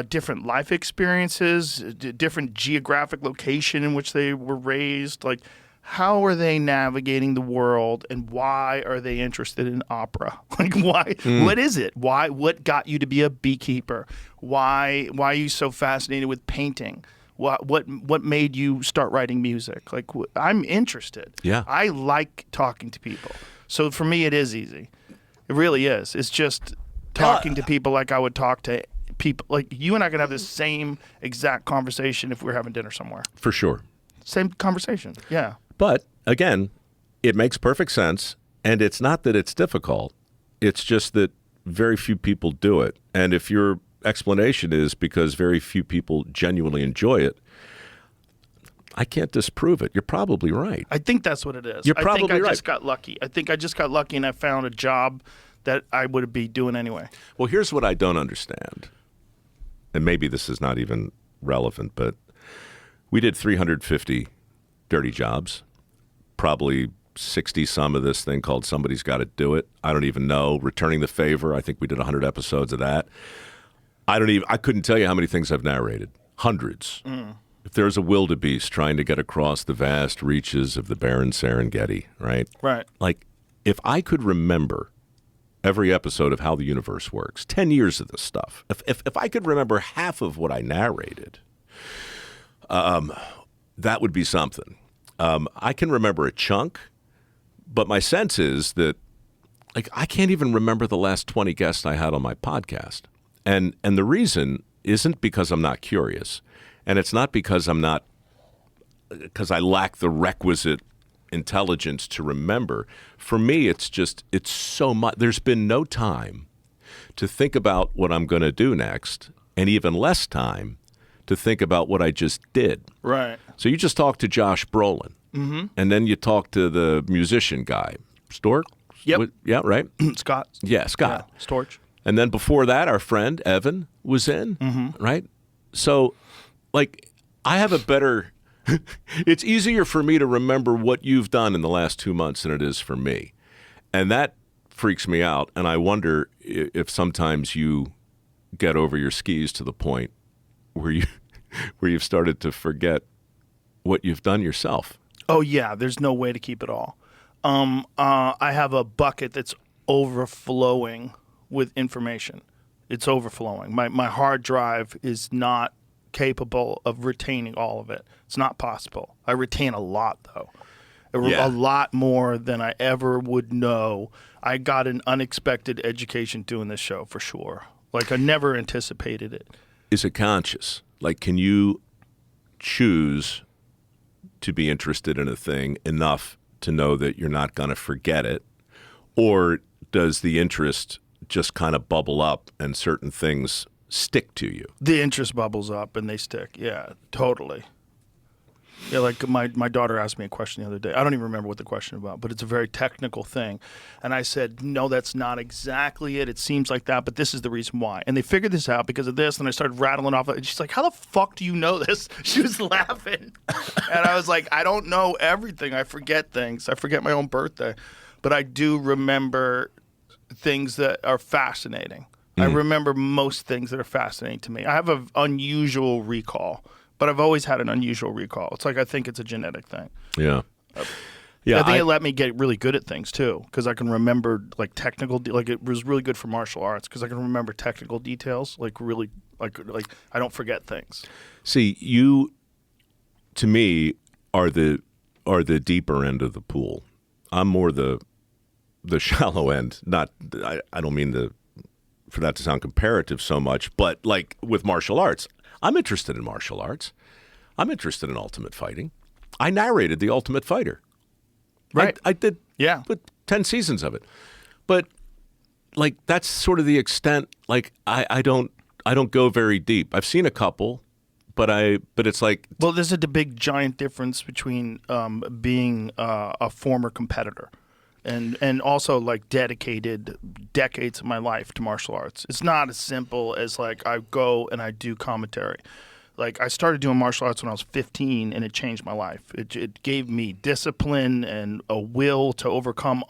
different life experiences, different geographic location in which they were raised, like how are they navigating the world and why are they interested in opera? Like why? What is it? Why? What got you to be a beekeeper? Why are you so fascinated with painting? What made you start writing music? Like I'm interested. Yeah. I like talking to people. So for me, it is easy. It really is. It's just talking to people like I would talk to people. Like you and I could have this same exact conversation if we were having dinner somewhere. For sure. Same conversation. Yeah. But again, it makes perfect sense. And it's not that it's difficult. It's just that very few people do it. And if your explanation is because very few people genuinely enjoy it, I can't disprove it. You're probably right. I think that's what it is. You're probably I think I right. just got lucky. I think I just got lucky and I found a job that I would be doing anyway. Well, here's what I don't understand. And maybe this is not even relevant, but we did 350 dirty jobs, probably 60 some of this thing called Somebody's Gotta Do It. I don't even know. Returning the Favor, I think we did 100 episodes of that. I couldn't tell you how many things I've narrated. Hundreds. If there's a wildebeest trying to get across the vast reaches of the barren Serengeti, right? Right. Like, if I could remember every episode of How the Universe Works, 10 years of this stuff, if I could remember half of what I narrated, that would be something. I can remember a chunk, but my sense is that, like, I can't even remember the last 20 guests I had on my podcast. And the reason isn't because I'm not curious. And it's not because I lack the requisite intelligence to remember. For me, it's so much. There's been no time to think about what I'm going to do next, and even less time to think about what I just did. Right. So you just talked to Josh Brolin, and then you talked to the musician guy, Stork? Yep. Yeah, right? Scott. Yeah, Scott. Yeah. Storch. And then before that, our friend Evan was in, right? So, like, I have a better it's easier for me to remember what you've done in the last 2 months than it is for me. And that freaks me out. And I wonder if sometimes you get over your skis to the point where you've started to forget what you've done yourself. Oh, yeah. There's no way to keep it all. I have a bucket that's overflowing with information. It's overflowing. My hard drive is not capable of retaining all of it. It's not possible. I retain a lot, though. Yeah. A lot more than I ever would know. I got an unexpected education doing this show, for sure. Like, I never anticipated it. Is it conscious? Like, can you choose to be interested in a thing enough to know that you're not going to forget it? Or does the interest just kind of bubble up and certain things stick to you? The interest bubbles up and they stick. Yeah, totally. Yeah, like my daughter asked me a question the other day. I don't even remember what the question about, but it's a very technical thing. And I said, no, that's not exactly it. It seems like that, but this is the reason why. And they figured this out because of this, and I started rattling off. And she's like, how the fuck do you know this? She was laughing. And I was like, I don't know everything. I forget things. I forget my own birthday. But I do remember things that are fascinating. I remember most things that are fascinating to me. I have an unusual recall, but I've always had an unusual recall. It's like I think it's a genetic thing. Yeah. Yeah. I think it let me get really good at things too, because I can remember like technical. Like it was really good for martial arts because I can remember technical details. Like really, like I don't forget things. See, you, to me, are the deeper end of the pool. I'm more the shallow end. Not, I don't mean for that to sound comparative so much, but like with martial arts, I'm interested in martial arts. I'm interested in Ultimate Fighting. I narrated The Ultimate Fighter. Right. I did. Yeah. But 10 seasons of it. But like that's sort of the extent. Like I don't go very deep. I've seen a couple, but it's like, well, there's a big giant difference between being a former competitor and also like dedicated decades of my life to martial arts. It's not as simple as like I go and I do commentary. Like I started doing martial arts when I was 15 and it changed my life. It gave me discipline and a will to overcome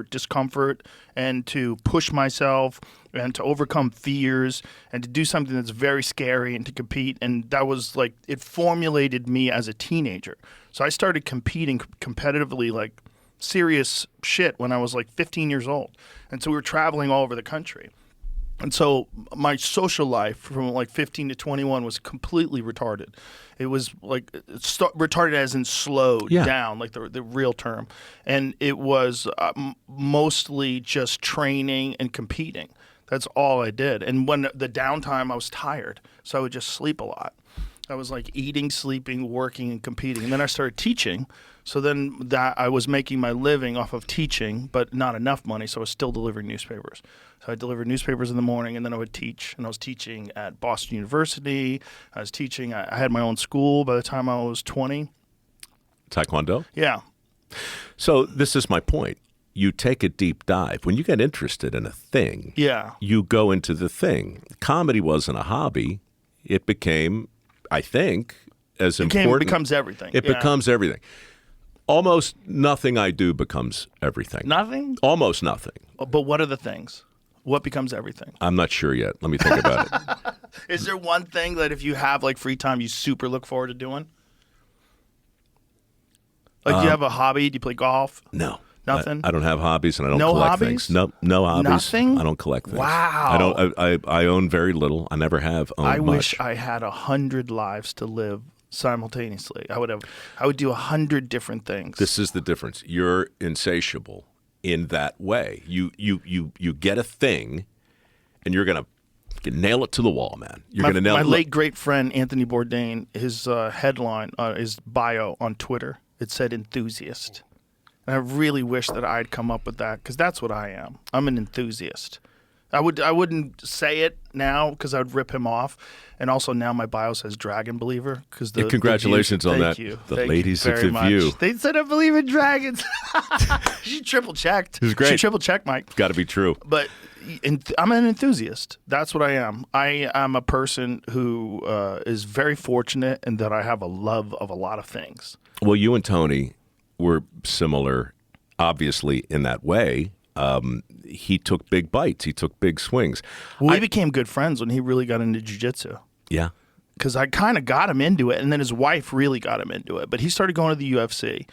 discomfort and to push myself and to overcome fears and to do something that's very scary and to compete. And that was like, it formulated me as a teenager. So I started competing competitively, like serious shit when I was like 15 years old. And so we were traveling all over the country. And so my social life from like 15 to 21 was completely retarded. It was like retarded as in slowed down, like the real term. And it was mostly just training and competing. That's all I did. And when the downtime, I was tired. So I would just sleep a lot. I was like eating, sleeping, working, and competing. And then I started teaching. So then that I was making my living off of teaching, but not enough money. So I was still delivering newspapers. So I delivered newspapers in the morning, and then I would teach. And I was teaching at Boston University. I was teaching. I had my own school by the time I was 20. Taekwondo? Yeah. So this is my point. You take a deep dive. When you get interested in a thing, you go into the thing. Comedy wasn't a hobby. It became, I think, as important. It becomes everything. It becomes everything. Almost nothing I do becomes everything. Nothing? Almost nothing. But what are the things? What becomes everything? I'm not sure yet. Let me think about it. Is there one thing that if you have like free time, you super look forward to doing? Like, do you have a hobby? Do you play golf? No. Nothing? I don't have hobbies, and I don't No collect hobbies? things. No hobbies. Nothing? I don't collect things. Wow. I own very little. I never have owned I much. wish I had 100 lives to live simultaneously. I would do 100 different things. This is the difference. You're insatiable in that way. You get a thing, and you're gonna nail it to the wall, man. You're gonna nail it. My late great friend Anthony Bourdain, his headline, his bio on Twitter, it said enthusiast. And I really wish that I'd come up with that because that's what I am. I'm an enthusiast. I wouldn't say it now because I would rip him off. And also now my bio says dragon believer because congratulations on that. You. The Thank ladies you of very the much. view. They said I believe in dragons. She triple checked. It was great. She triple checked, Mike. Got to be true. But I'm an enthusiast. That's what I am. I am a person who is very fortunate in that I have a love of a lot of things. Well, you and Tony were similar, obviously, in that way. He took big bites. He took big swings. We became good friends when he really got into jiu-jitsu. Yeah. Because I kind of got him into it, and then his wife really got him into it. But he started going to the UFC.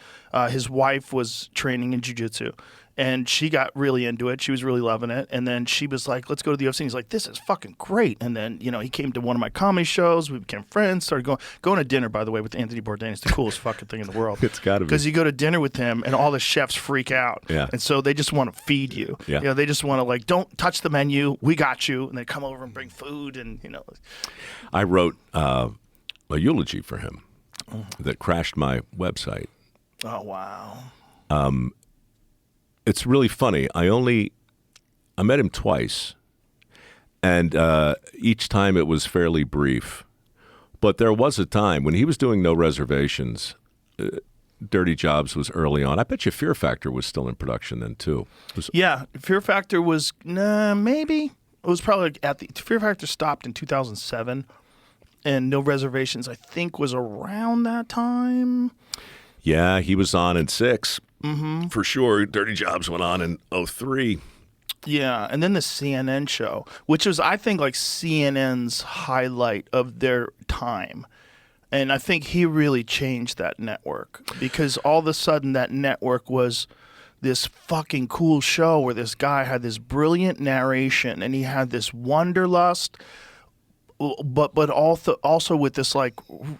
His wife was training in jiu-jitsu. And she got really into it. She was really loving it. And then she was like, let's go to the UFC. And he's like, this is fucking great. And then, he came to one of my comedy shows. We became friends, started going to dinner, by the way, with Anthony Bourdain. It's the coolest fucking thing in the world. It's got to be. Because you go to dinner with him and all the chefs freak out. Yeah. And so they just want to feed you. Yeah. They just want to don't touch the menu. We got you. And they come over and bring food and, I wrote a eulogy for him that crashed my website. Oh, wow. It's really funny. I met him twice, and each time it was fairly brief. But there was a time when he was doing No Reservations. Dirty Jobs was early on. I bet you Fear Factor was still in production then too. Yeah, Fear Factor was maybe it was probably Fear Factor stopped in 2007, and No Reservations I think was around that time. Yeah, he was on in 6. Mm-hmm. For sure. Dirty Jobs went on in 03. Yeah, and then the CNN show, which was, I think, like CNN's highlight of their time. And I think he really changed that network because all of a sudden that network was this fucking cool show where this guy had this brilliant narration and he had this wanderlust, but also with this like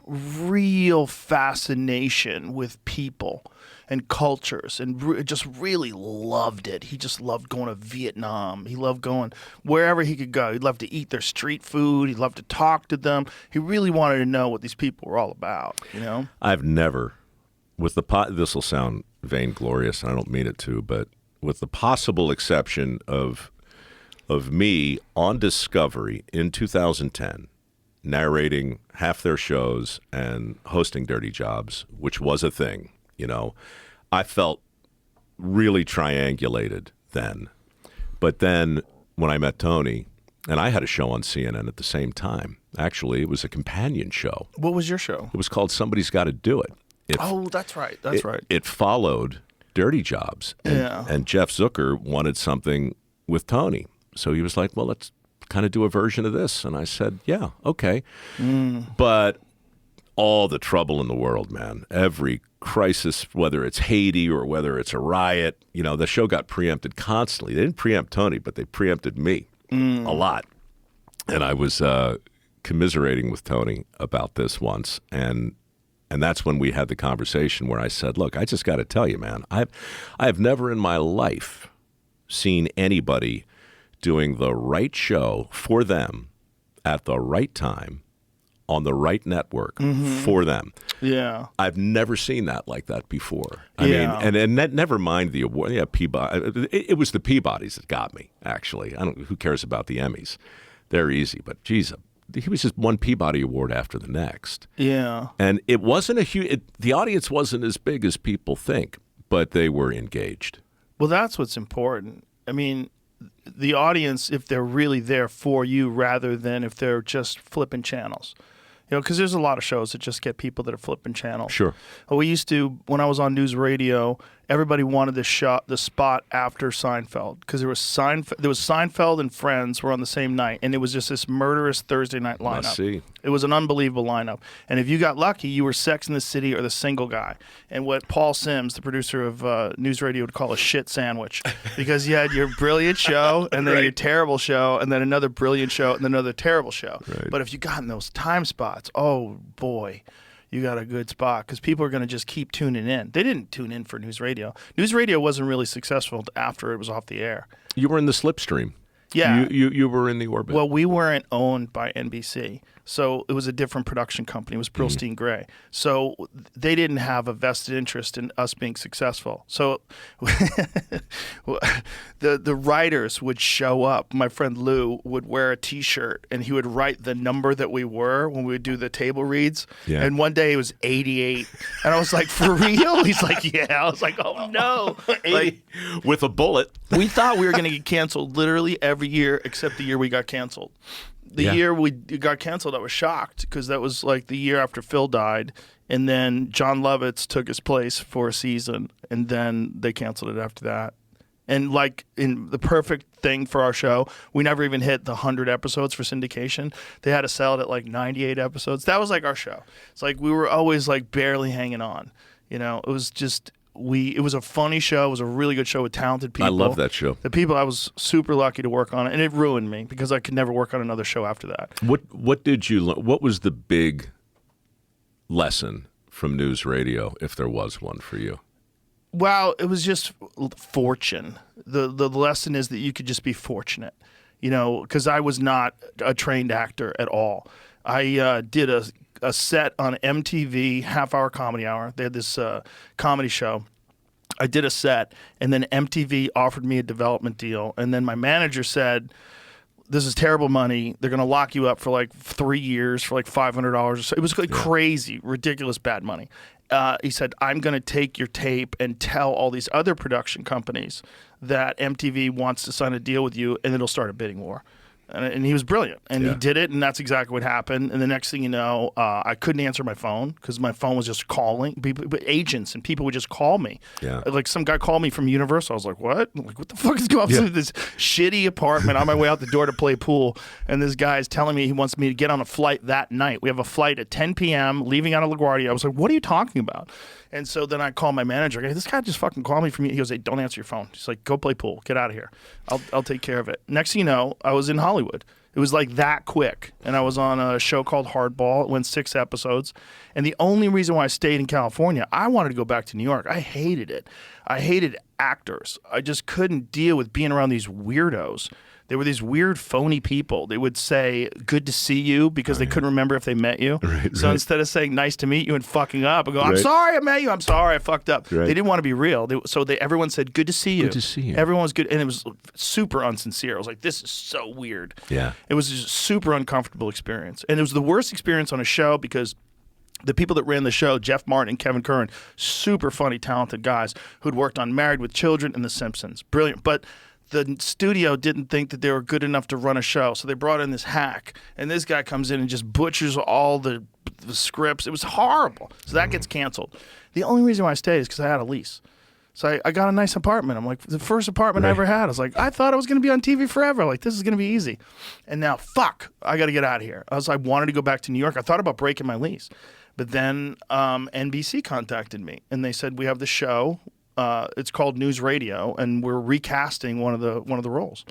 real fascination with people and cultures, and just really loved it. He just loved going to Vietnam. He loved going wherever he could go. He'd love to eat their street food. He'd love to talk to them. He really wanted to know what these people were all about, I've never, this will sound vainglorious, and I don't mean it to, but with the possible exception of me on Discovery in 2010, narrating half their shows and hosting Dirty Jobs, which was a thing, I felt really triangulated then. But then when I met Tony, and I had a show on CNN at the same time. Actually, it was a companion show. What was your show? It was called Somebody's Gotta Do It. That's right. That's right. It followed Dirty Jobs. And Jeff Zucker wanted something with Tony. So he was like, well, let's kind of do a version of this. And I said, yeah, okay. But all the trouble in the world, man. Every crisis, whether it's Haiti or whether it's a riot, the show got preempted constantly. They didn't preempt Tony, but they preempted me a lot. And I was commiserating with Tony about this once. And that's when we had the conversation where I said, look, I just got to tell you, man, I have never in my life seen anybody doing the right show for them at the right time on the right network for them. Yeah. I've never seen that like that before. I mean, and never mind the award. Yeah, Peabody. It was the Peabodys that got me, actually. Who cares about the Emmys? They're easy, but geez, he was just one Peabody Award after the next. Yeah. And it wasn't the audience wasn't as big as people think, but they were engaged. Well, that's what's important. I mean, the audience, if they're really there for you rather than if they're just flipping channels. Because there's a lot of shows that just get people that are flipping channels. Sure. We used to, when I was on news radio, everybody wanted the spot after Seinfeld because there was Seinfeld and Friends were on the same night, and it was just this murderous Thursday night lineup. Must see. It was an unbelievable lineup, and if you got lucky, you were Sex in the City or the single guy, and what Paul Sims, the producer of news radio, would call a shit sandwich, because you had your brilliant show and then your terrible show and then another brilliant show and then another terrible show. Right. But if you got in those time spots, oh boy, you got a good spot because people are going to just keep tuning in. They didn't tune in for news radio. News radio wasn't really successful after it was off the air. You were in the slipstream. Yeah. You were in the orbit. Well, we weren't owned by NBC, so it was a different production company. It was Brillstein Gray. So they didn't have a vested interest in us being successful. So the writers would show up. My friend Lou would wear a T-shirt, and he would write the number that we were when we would do the table reads. Yeah. And one day it was 88. And I was like, for real? He's like, yeah. I was like, oh, no. Like, with a bullet. we thought we were going to get canceled literally every year except the year we got canceled. The year we got canceled, I was shocked because that was like the year after Phil died, and then John Lovitz took his place for a season, and then they canceled it after that. And like in the perfect thing for our show, we never even hit the 100 episodes for syndication. They had to sell it at like 98 episodes. That was like our show. It's like we were always like barely hanging on. It was just it was a funny show. It was a really good show with talented people. I love that show. The people, I was super lucky to work on it, and it ruined me because I could never work on another show after that. What did you learn? What was the big lesson from news radio, if there was one for you? Well, it was just fortune. The lesson is that you could just be fortunate, because I was not a trained actor at all. I did a set on MTV, half-hour comedy hour. They had this comedy show. I did a set, and then MTV offered me a development deal, and then my manager said, this is terrible money. They're going to lock you up for like 3 years for like $500 or so. It was like crazy, ridiculous bad money. He said, I'm going to take your tape and tell all these other production companies that MTV wants to sign a deal with you, and it'll start a bidding war. And he was brilliant, and he did it, and that's exactly what happened. And the next thing you know, I couldn't answer my phone because my phone was just calling. Agents and people would just call me. Yeah. Like some guy called me from Universal. I was like, what? Like, what the fuck is going on with this shitty apartment on my way out the door to play pool? And this guy is telling me he wants me to get on a flight that night. We have a flight at 10 p.m. leaving out of LaGuardia. I was like, what are you talking about? And so then I call my manager. Hey, this guy just fucking called me from you. He goes, hey, don't answer your phone. He's like, go play pool. Get out of here. I'll take care of it. Next thing you know, I was in Hollywood. It was like that quick. And I was on a show called Hardball. It went 6 episodes. And the only reason why I stayed in California, I wanted to go back to New York. I hated it. I hated actors. I just couldn't deal with being around these weirdos. They were these weird, phony people. They would say, good to see you, because they couldn't remember if they met you. So instead of saying, nice to meet you and fucking up, I go, I'm sorry I met you. I'm sorry I fucked up. They didn't want to be real. Everyone said, good to see you. Good to see you. Everyone was good. And it was super unsincere. I was like, this is so weird. Yeah. It was just a super uncomfortable experience. And it was the worst experience on a show because the people that ran the show, Jeff Martin and Kevin Curran, super funny, talented guys who'd worked on Married with Children and The Simpsons. Brilliant. But the studio didn't think that they were good enough to run a show, so they brought in this hack, and this guy comes in and just butchers all the scripts. It was horrible. So that gets canceled. The only reason why I stayed is because I had a lease. So I got a nice apartment. I'm like, the first apartment I ever had. I was like, I thought I was going to be on TV forever. Like, this is going to be easy. And now, fuck, I got to get out of here. I wanted to go back to New York. I thought about breaking my lease. But then NBC contacted me, and they said, we have the show. It's called News Radio, and we're recasting one of the roles.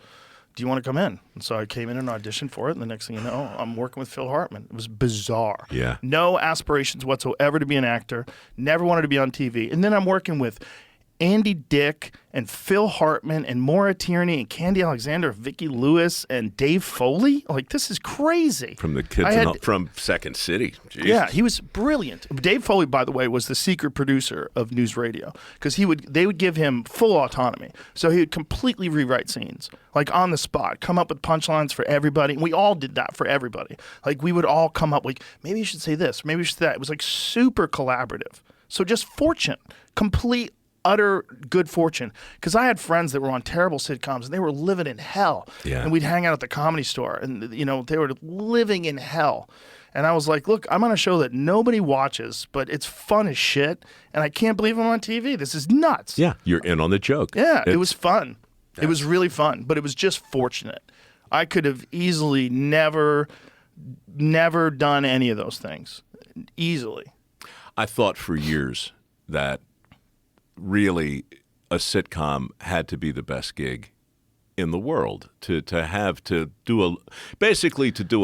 Do you want to come in? And so I came in and auditioned for it, and the next thing you know, I'm working with Phil Hartman. It was bizarre. Yeah. No aspirations whatsoever to be an actor. Never wanted to be on TV. And then I'm working with Andy Dick and Phil Hartman and Maura Tierney and Candy Alexander, Vicki Lewis and Dave Foley. Like, this is crazy. From the kids from Second City. Jesus. Yeah, he was brilliant. Dave Foley, by the way, was the secret producer of News Radio because they would give him full autonomy. So he would completely rewrite scenes, like on the spot, come up with punchlines for everybody. And we all did that for everybody. Like, we would all come up like, maybe you should say this, maybe you should say that. It was like super collaborative. So just fortune, complete utter good fortune, because I had friends that were on terrible sitcoms and they were living in hell. Yeah. And we'd hang out at the Comedy Store, and they were living in hell. And I was like, look, I'm on a show that nobody watches, but it's fun as shit, and I can't believe I'm on TV. This is nuts. Yeah, you're in on the joke. Yeah, it was fun. It was really fun, but it was just fortunate. I could have easily never done any of those things. Easily. I thought for years that really a sitcom had to be the best gig in the world to do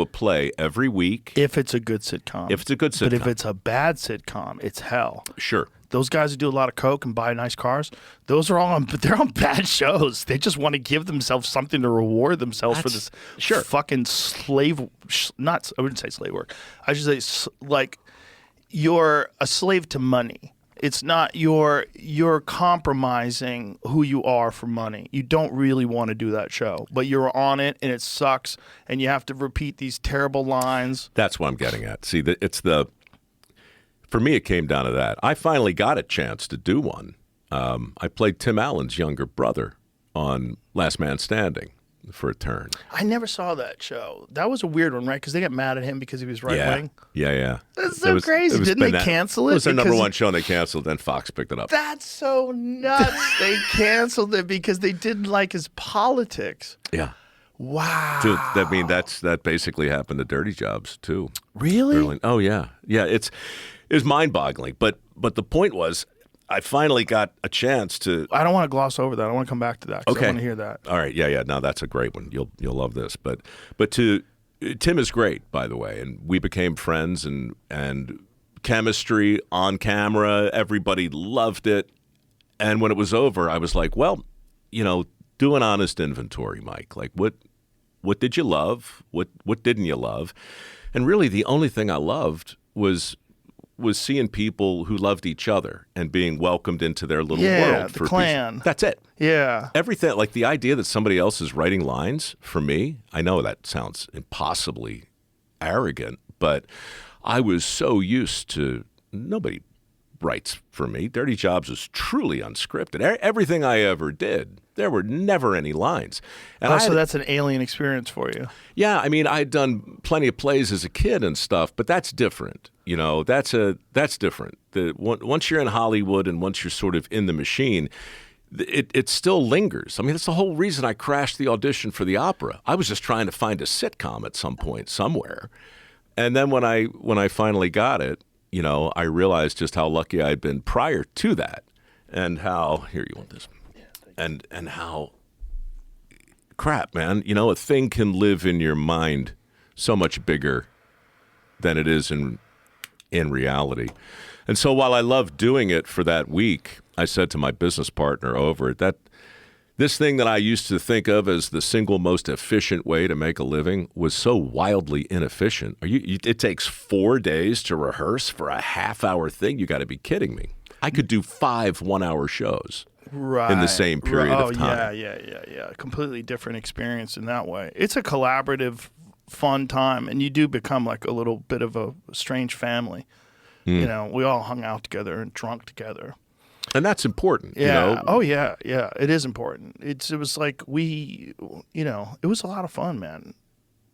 a play every week. If it's a good sitcom. If it's a good sitcom. But if it's a bad sitcom, it's hell. Sure. Those guys who do a lot of coke and buy nice cars, they're on bad shows. They just want to give themselves something to reward themselves for this fucking slave, I wouldn't say slave work. I should say like you're a slave to money. It's not you're compromising who you are for money. You don't really want to do that show, but you're on it and it sucks, and you have to repeat these terrible lines. That's what I'm getting at. See, for me, it came down to that. I finally got a chance to do one. I played Tim Allen's younger brother on Last Man Standing for a turn. I never saw that show. That was a weird one, right? Because they got mad at him because he was right-wing. Yeah. That's so crazy. Didn't they cancel it? It was their number one show, and they canceled, then Fox picked it up. That's so nuts. They canceled it because they didn't like his politics. Yeah. Wow. Dude, that basically happened to Dirty Jobs, too. Really? Oh, yeah. Yeah, it was mind-boggling. But the point was, I finally got a chance to. I don't want to gloss over that. I want to come back to that. 'Cause Okay. I want to hear that. All right, yeah. No, that's a great one. You'll love this. But Tim is great, by the way, and we became friends and chemistry on camera. Everybody loved it. And when it was over, I was like, well, do an honest inventory, Mike. Like, what did you love? What didn't you love? And really, the only thing I loved was seeing people who loved each other and being welcomed into their little world. The clan. That's it. Yeah. Everything, like the idea that somebody else is writing lines for me, I know that sounds impossibly arrogant, but I was so used to nobody writes for me. Dirty Jobs was truly unscripted. Everything I ever did, there were never any lines. And So that's an alien experience for you. Yeah, I mean, I had done plenty of plays as a kid and stuff, but that's different. That's different. Once you're in Hollywood and once you're sort of in the machine, it still lingers. I mean, that's the whole reason I crashed the audition for the opera. I was just trying to find a sitcom at some point somewhere. And then when I finally got it, I realized just how lucky I'd been prior to that, and how here you want this, and how crap, man. A thing can live in your mind so much bigger than it is in reality. And so while I loved doing it for that week, I said to my business partner over it that this thing that I used to think of as the single most efficient way to make a living was so wildly inefficient. It takes 4 days to rehearse for a half-hour thing? You got to be kidding me. I could do 5 one-hour shows in the same period of time. Yeah. Completely different experience in that way. It's a collaborative, fun time, and you do become like a little bit of a strange family. We all hung out together and drunk together. And that's important. Yeah. Oh, yeah. It is important. It was like it was a lot of fun, man.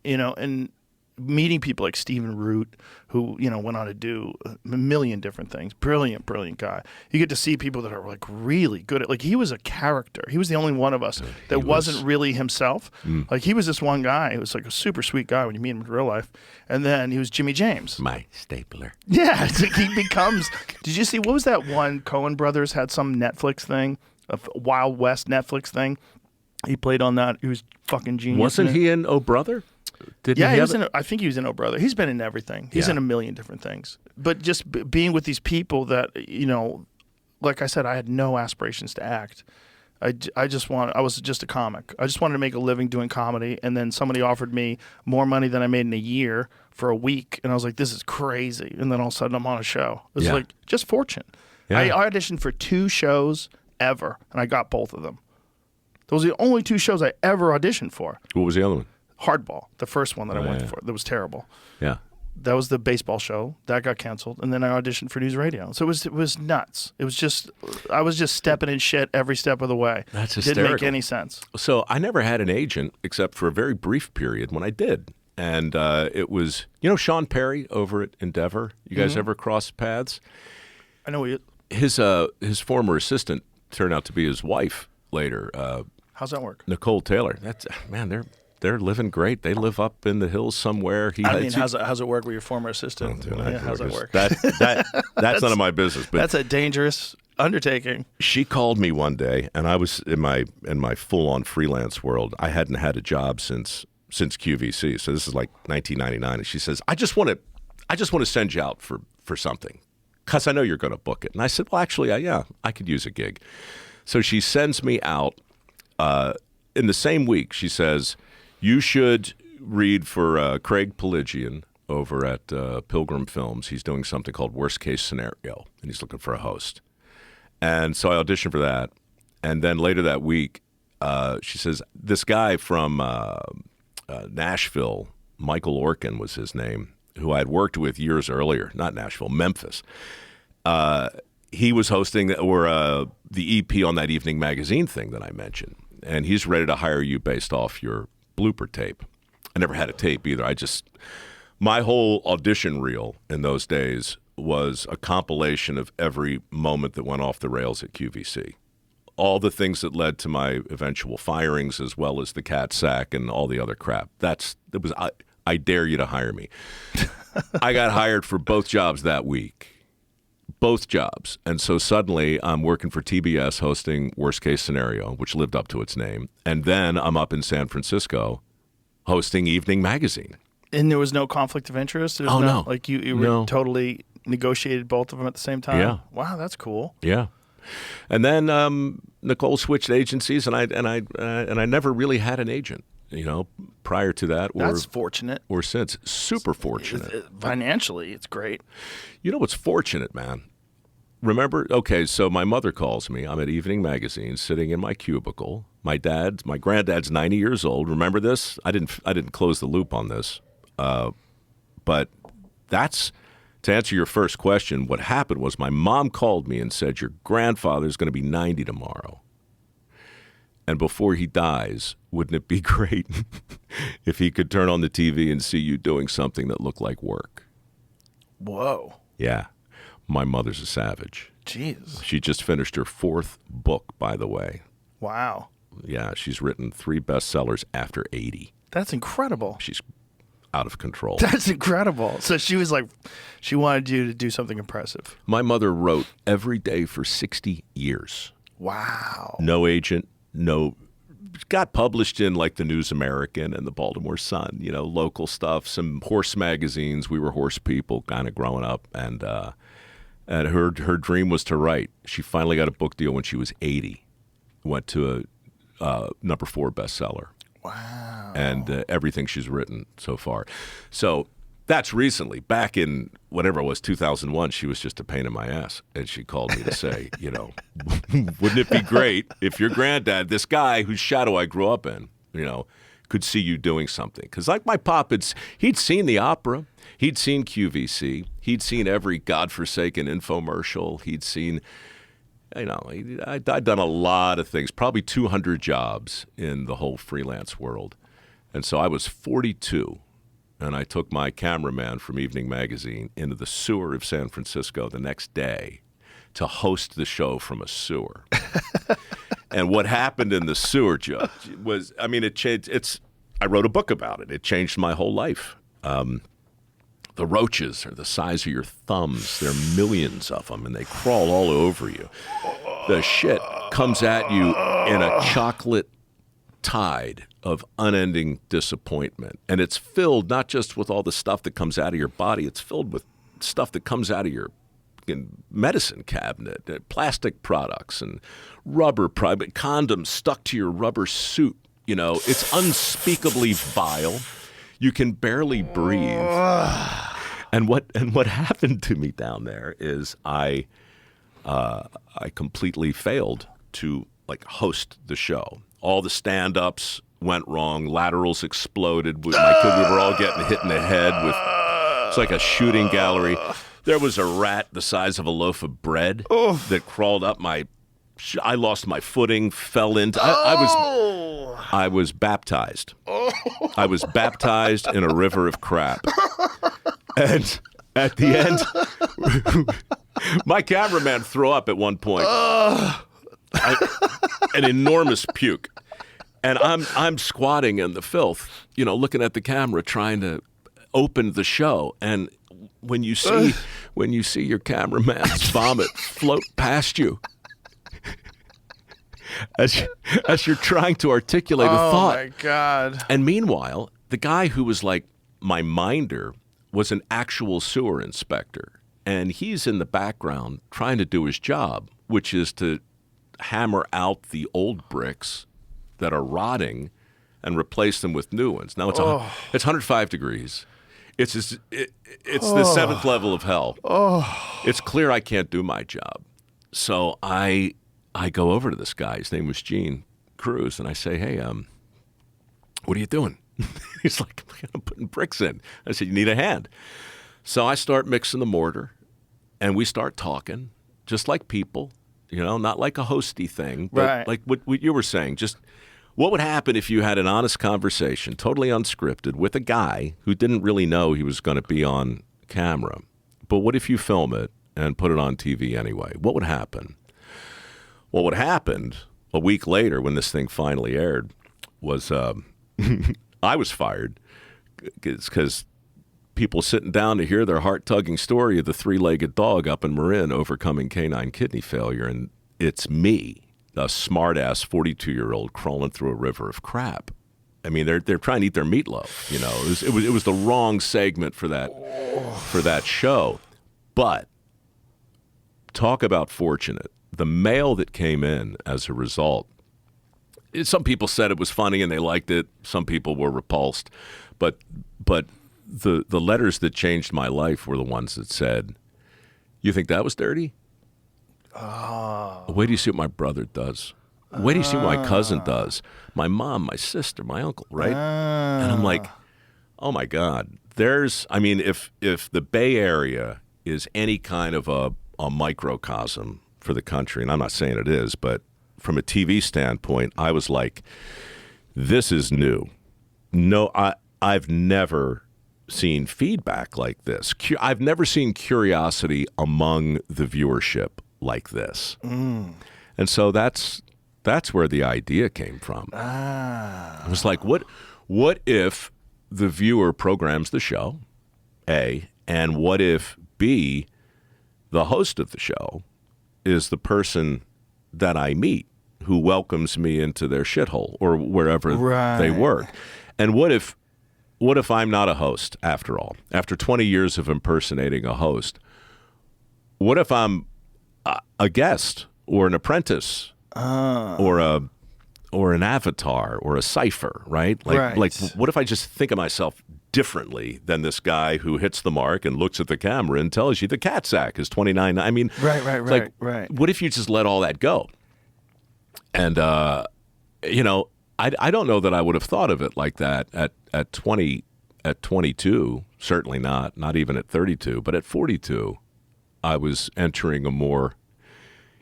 And meeting people like Stephen Root, who, went on to do a million different things. Brilliant guy. You get to see people that are like really good at, like, he was a character. He was the only one of us that wasn't really himself. Like, he was this one guy who was like a super sweet guy when you meet him in real life. And then he was Jimmy James. My stapler. Yeah. It's like he becomes, did you see, what was that one Coen Brothers had some Netflix thing, a Wild West Netflix thing? He played on that. He was fucking genius. Wasn't he in Oh Brother? He was in. I think he was in Oh Brother. He's been in everything. He's in a million different things. But just being with these people that, like I said, I had no aspirations to act. I was just a comic. I just wanted to make a living doing comedy, and then somebody offered me more money than I made in a year for a week, and I was like, this is crazy. And then all of a sudden I'm on a show. It was like just fortune. Yeah. I auditioned for 2 shows ever, and I got both of them. Those are the only 2 shows I ever auditioned for. What was the other one? Hardball, the first one that I went for. That was terrible. Yeah. That was the baseball show. That got canceled. And then I auditioned for News Radio. So it was nuts. It was just, I was just stepping in shit every step of the way. That's hysterical. Didn't make any sense. So I never had an agent except for a very brief period when I did. And it was, Sean Perry over at Endeavor. You guys ever cross paths? I know his former assistant turned out to be his wife later. How's that work? Nicole Taylor. They're living great. They live up in the hills somewhere. How's it work with your former assistant? How's that work? That's none of my business. But that's a dangerous undertaking. She called me one day, and I was in my full-on freelance world. I hadn't had a job since QVC, so this is like 1999. And she says, "I just want to send you out for something, because I know you're going to book it." And I said, "Well, actually, I could use a gig." So she sends me out. In the same week, she says, "You should read for Craig Pelagian over at Pilgrim Films. He's doing something called Worst Case Scenario, and he's looking for a host." And so I auditioned for that. And then later that week, she says, this guy from Nashville, Michael Orkin was his name, who I had worked with years earlier, not Nashville, Memphis. He was hosting the EP on that Evening Magazine thing that I mentioned. And he's ready to hire you based off your blooper tape. I never had a tape either. My whole audition reel in those days was a compilation of every moment that went off the rails at QVC. All the things that led to my eventual firings, as well as the cat sack and all the other crap. I dare you to hire me. I got hired for both jobs that week. both jobs. And so suddenly I'm working for TBS hosting Worst Case Scenario, which lived up to its name. And then I'm up in San Francisco hosting Evening Magazine. And there was no conflict of interest? There was no. Like you were No. totally negotiated both of them at the same time? Yeah. Wow, that's cool. Yeah. And then Nicole switched agencies, and I never really had an agent, prior to that. That's fortunate. Or since. Super fortunate. Financially, it's great. You know what's fortunate, man? Remember, okay, so my mother calls me. I'm at Evening Magazine, sitting in my cubicle. My granddad's 90 years old. Remember this? I didn't close the loop on this. But that's, to answer your first question, what happened was my mom called me and said, your grandfather's going to be 90 tomorrow. And before he dies, wouldn't it be great if he could turn on the TV and see you doing something that looked like work? Whoa. Yeah. My mother's a savage. Jeez. She just finished her 4th book, by the way. Wow. Yeah, she's written 3 bestsellers after 80. That's incredible. She's out of control. That's incredible. So she was like, she wanted you to do something impressive. My mother wrote every day for 60 years. Wow. No agent, got published in like the News American and the Baltimore Sun, local stuff, some horse magazines. We were horse people kind of growing up. And her dream was to write. She finally got a book deal when she was 80. Went to a number 4 bestseller. Wow. And everything she's written so far. So that's recently. Back in whatever it was, 2001, she was just a pain in my ass. And she called me to say, wouldn't it be great if your granddad, this guy whose shadow I grew up in, could see you doing something? Because like my pop, he'd seen the opera. He'd seen QVC. He'd seen every godforsaken infomercial. He'd seen... I'd done a lot of things, probably 200 jobs in the whole freelance world. And so I was 42, and I took my cameraman from Evening Magazine into the sewer of San Francisco the next day to host the show from a sewer. And what happened in the sewer, Joe, was, it changed. I wrote a book about it. It changed my whole life. The roaches are the size of your thumbs. There are millions of them, and they crawl all over you. The shit comes at you in a chocolate tide of unending disappointment. And it's filled not just with all the stuff that comes out of your body, it's filled with stuff that comes out of your medicine cabinet, plastic products and rubber, private condoms stuck to your rubber suit. It's unspeakably vile. You can barely breathe. And what happened to me down there is I completely failed to host the show. All the stand-ups went wrong. Laterals exploded. We were all getting hit in the head with. It's like a shooting gallery. There was a rat the size of a loaf of bread that crawled up my. I lost my footing, fell into. I was baptized. I was baptized in a river of crap. And at the end, my cameraman threw up at one point. An enormous puke. And I'm squatting in the filth, looking at the camera, trying to open the show. And when you see your cameraman's vomit float past you, as you're trying to articulate a thought. Oh, my God. And meanwhile, the guy who was like my minder was an actual sewer inspector. And he's in the background trying to do his job, which is to hammer out the old bricks that are rotting and replace them with new ones. Now, it's 105 degrees. It's the 7th level of hell. It's clear I can't do my job. So I go over to this guy. His name was Gene Cruz, and I say, "Hey, what are you doing?" He's like, "I'm putting bricks in." I said, "You need a hand." So I start mixing the mortar, and we start talking, just like people, not like a hosty thing, but right. Like what you were saying. Just what would happen if you had an honest conversation, totally unscripted, with a guy who didn't really know he was going to be on camera, but what if you film it and put it on TV anyway? What would happen? Well, what happened a week later when this thing finally aired was I was fired because people sitting down to hear their heart-tugging story of the three-legged dog up in Marin overcoming canine kidney failure, and it's me, a smart-ass 42-year-old crawling through a river of crap. I mean, they're trying to eat their meatloaf. You know, it was the wrong segment for that show. But talk about fortunate. The mail that came in as a result. Some people said it was funny and they liked it. Some people were repulsed. But the letters that changed my life were the ones that said, "You think that was dirty? Oh. Wait till you see what my brother does. Wait till you see what my cousin does. My mom, my sister, my uncle, right?" And I'm like, oh my God. If the Bay Area is any kind of a microcosm for the country, and I'm not saying it is, but from a TV standpoint, I was like, this is new. No, I've never seen feedback like this. I've never seen curiosity among the viewership like this. And so that's where the idea came from. I was like, what if the viewer programs the show, A, and what if, B, the host of the show is the person that I meet who welcomes me into their shithole or wherever they work? And what if I'm not a host after all? After 20 years of impersonating a host, what if I'm a guest or an apprentice or an avatar or a cipher, right? Like what if I just think of myself differently than this guy who hits the mark and looks at the camera and tells you the cat sack is 29? I mean, right. What if you just let all that go? And I don't know that I would have thought of it like that at 22, certainly not even at 32, but at 42, I was entering a more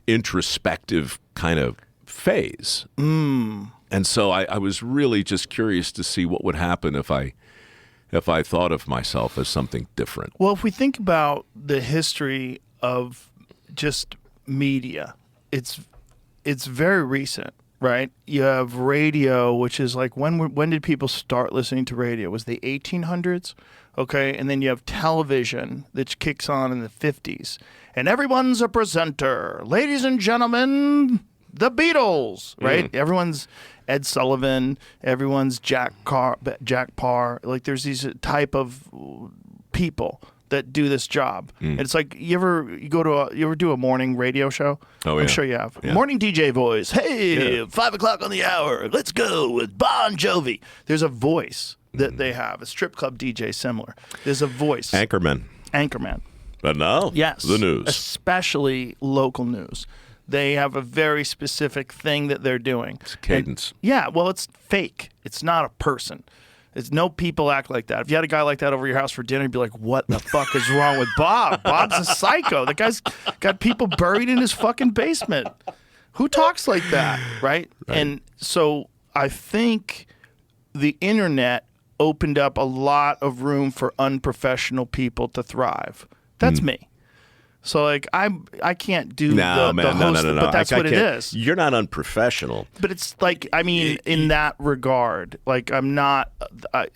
introspective kind of phase. And so I was really just curious to see what would happen if I thought of myself as something different. Well, if we think about the history of just media, it's very recent, right? You have radio, which is like, when did people start listening to radio? It was the 1800s, okay? And then you have television that kicks on in the 50s. And everyone's a presenter. Ladies and gentlemen, the Beatles, right? Everyone's Ed Sullivan, everyone's Jack Parr. Like, there's these type of people that do this job. And it's like, you ever do a morning radio show? Oh, yeah. I'm sure you have. Yeah. Morning DJ voice. Hey, 5 o'clock on the hour. Let's go with Bon Jovi. There's a voice that they have. A strip club DJ similar. There's a voice. Anchorman. But no, Yes. the news. Especially local news. They have a very specific thing that they're doing. It's a cadence. It's fake. It's not a person. It's no people act like that. If you had a guy like that over your house for dinner, you'd be like, what the fuck is wrong with Bob? Bob's a psycho. The guy's got people buried in his fucking basement. Who talks like that, right? And so I think the internet opened up a lot of room for unprofessional people to thrive. That's me. So, like, I can't do the host, but that's what it is. You're not unprofessional. But it's like, I mean, in that regard, like, I'm not,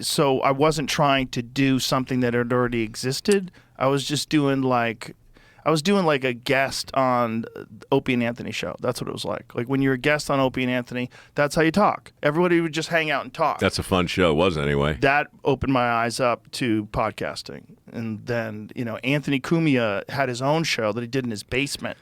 so I wasn't trying to do something that had already existed. I was just doing like a guest on Opie and Anthony show. That's what it was like. Like, when you're a guest on Opie and Anthony, that's how you talk. Everybody would just hang out and talk. That's a fun show, was it, anyway? That opened my eyes up to podcasting. And then, Anthony Cumia had his own show that he did in his basement,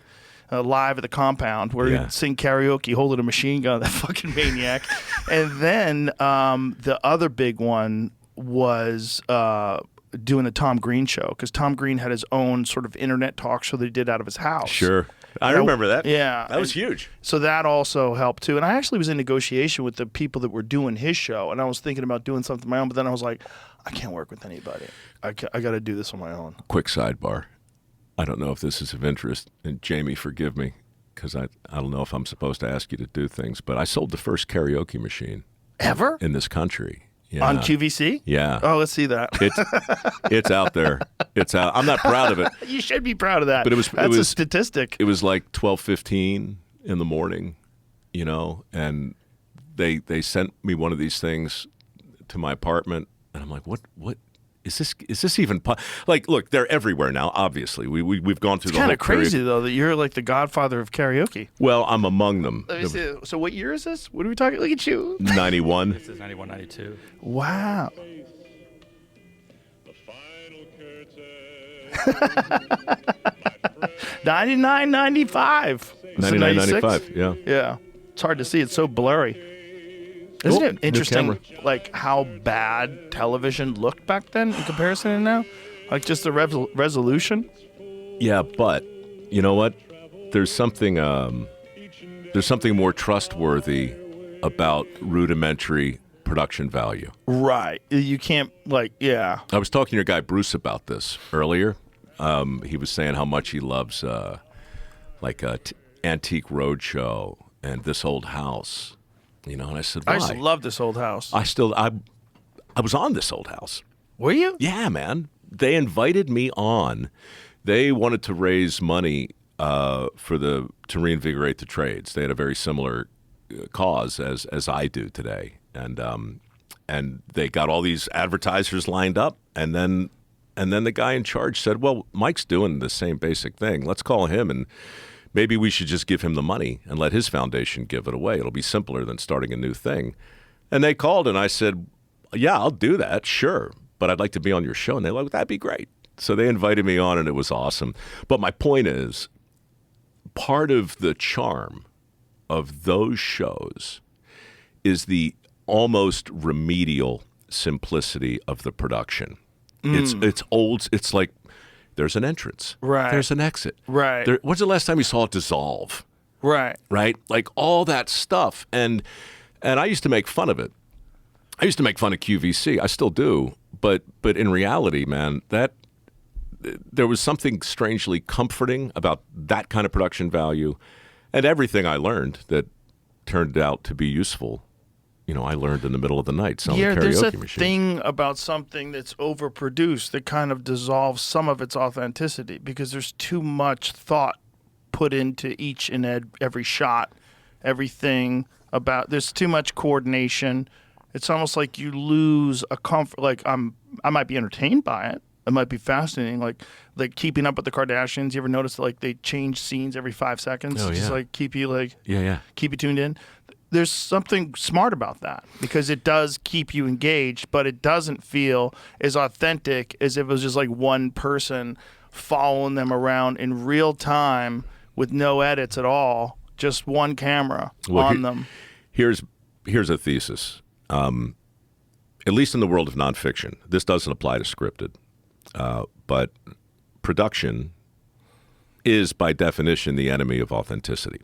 live at the compound, where he'd sing karaoke, holding a machine gun, that fucking maniac. And then the other big one was doing the Tom Green show, because Tom Green had his own sort of internet talk show that he did out of his house. Sure. I remember that. Yeah. That was huge. So that also helped too. And I actually was in negotiation with the people that were doing his show, and I was thinking about doing something of my own, but then I was like, I can't work with anybody. I got to do this on my own. Quick sidebar. I don't know if this is of interest, and Jamie, forgive me, because I don't know if I'm supposed to ask you to do things, but I sold the first karaoke machine. Ever? In this country. Yeah. On QVC? Yeah. Oh, let's see that. It's out there. It's out. I'm not proud of it. You should be proud of that. But That's a statistic. It was like 12:15 in the morning, and they sent me one of these things to my apartment, and I'm like, what is this even like? Look, they're everywhere now. Obviously, we've gone through It's the whole kind of crazy period. though that you're like the godfather of karaoke. Well, I'm among them. Let me see. So what year is this? What are we talking? Look at you. 91. This is 91, 92. Wow. The final curtain. 99, 95. 99, 95. Yeah. Yeah. It's hard to see. It's so blurry. Isn't Cool. it New interesting, camera. like, how bad television looked back then in comparison to now? Like, just the resolution? Yeah, but you know what? There's something more trustworthy about rudimentary production value. Right. You can't, like, yeah. I was talking to your guy Bruce about this earlier. He was saying how much he loves Antique Roadshow and This Old House. You know, and I said, why? I used to love This Old House. I was on This Old House. Were you? Yeah, man. They invited me on. They wanted to raise money to reinvigorate the trades. They had a very similar cause as I do today, and they got all these advertisers lined up, and then the guy in charge said, "Well, Mike's doing the same basic thing. Let's call him and." Maybe we should just give him the money and let his foundation give it away. It'll be simpler than starting a new thing. And they called and I said, yeah, I'll do that, sure. But I'd like to be on your show. And they're like, that'd be great. So they invited me on and it was awesome. But my point is, part of the charm of those shows is the almost remedial simplicity of the production. It's old. It's like, there's an entrance. Right. There's an exit. Right. When's the last time you saw it dissolve? Right. Right? Like all that stuff. And I used to make fun of it. I used to make fun of QVC. I still do. But in reality, man, there was something strangely comforting about that kind of production value. And everything I learned that turned out to be useful, you know, I learned in the middle of the night selling karaoke there's a machines. thing about something that's overproduced that kind of dissolves some of its authenticity because there's too much thought put into each and every shot, everything about. There's too much coordination. It's almost like you lose a comfort. Like I might be entertained by it. It might be fascinating. Like Keeping Up with the Kardashians. You ever notice that, like, they change scenes every 5 seconds? Oh, yeah. Just like keep you keep you tuned in. There's something smart about that because it does keep you engaged, but it doesn't feel as authentic as if it was just like one person following them around in real time with no edits at all, just one camera on them. Here's a thesis. At least in the world of nonfiction, this doesn't apply to scripted, but production is by definition the enemy of authenticity,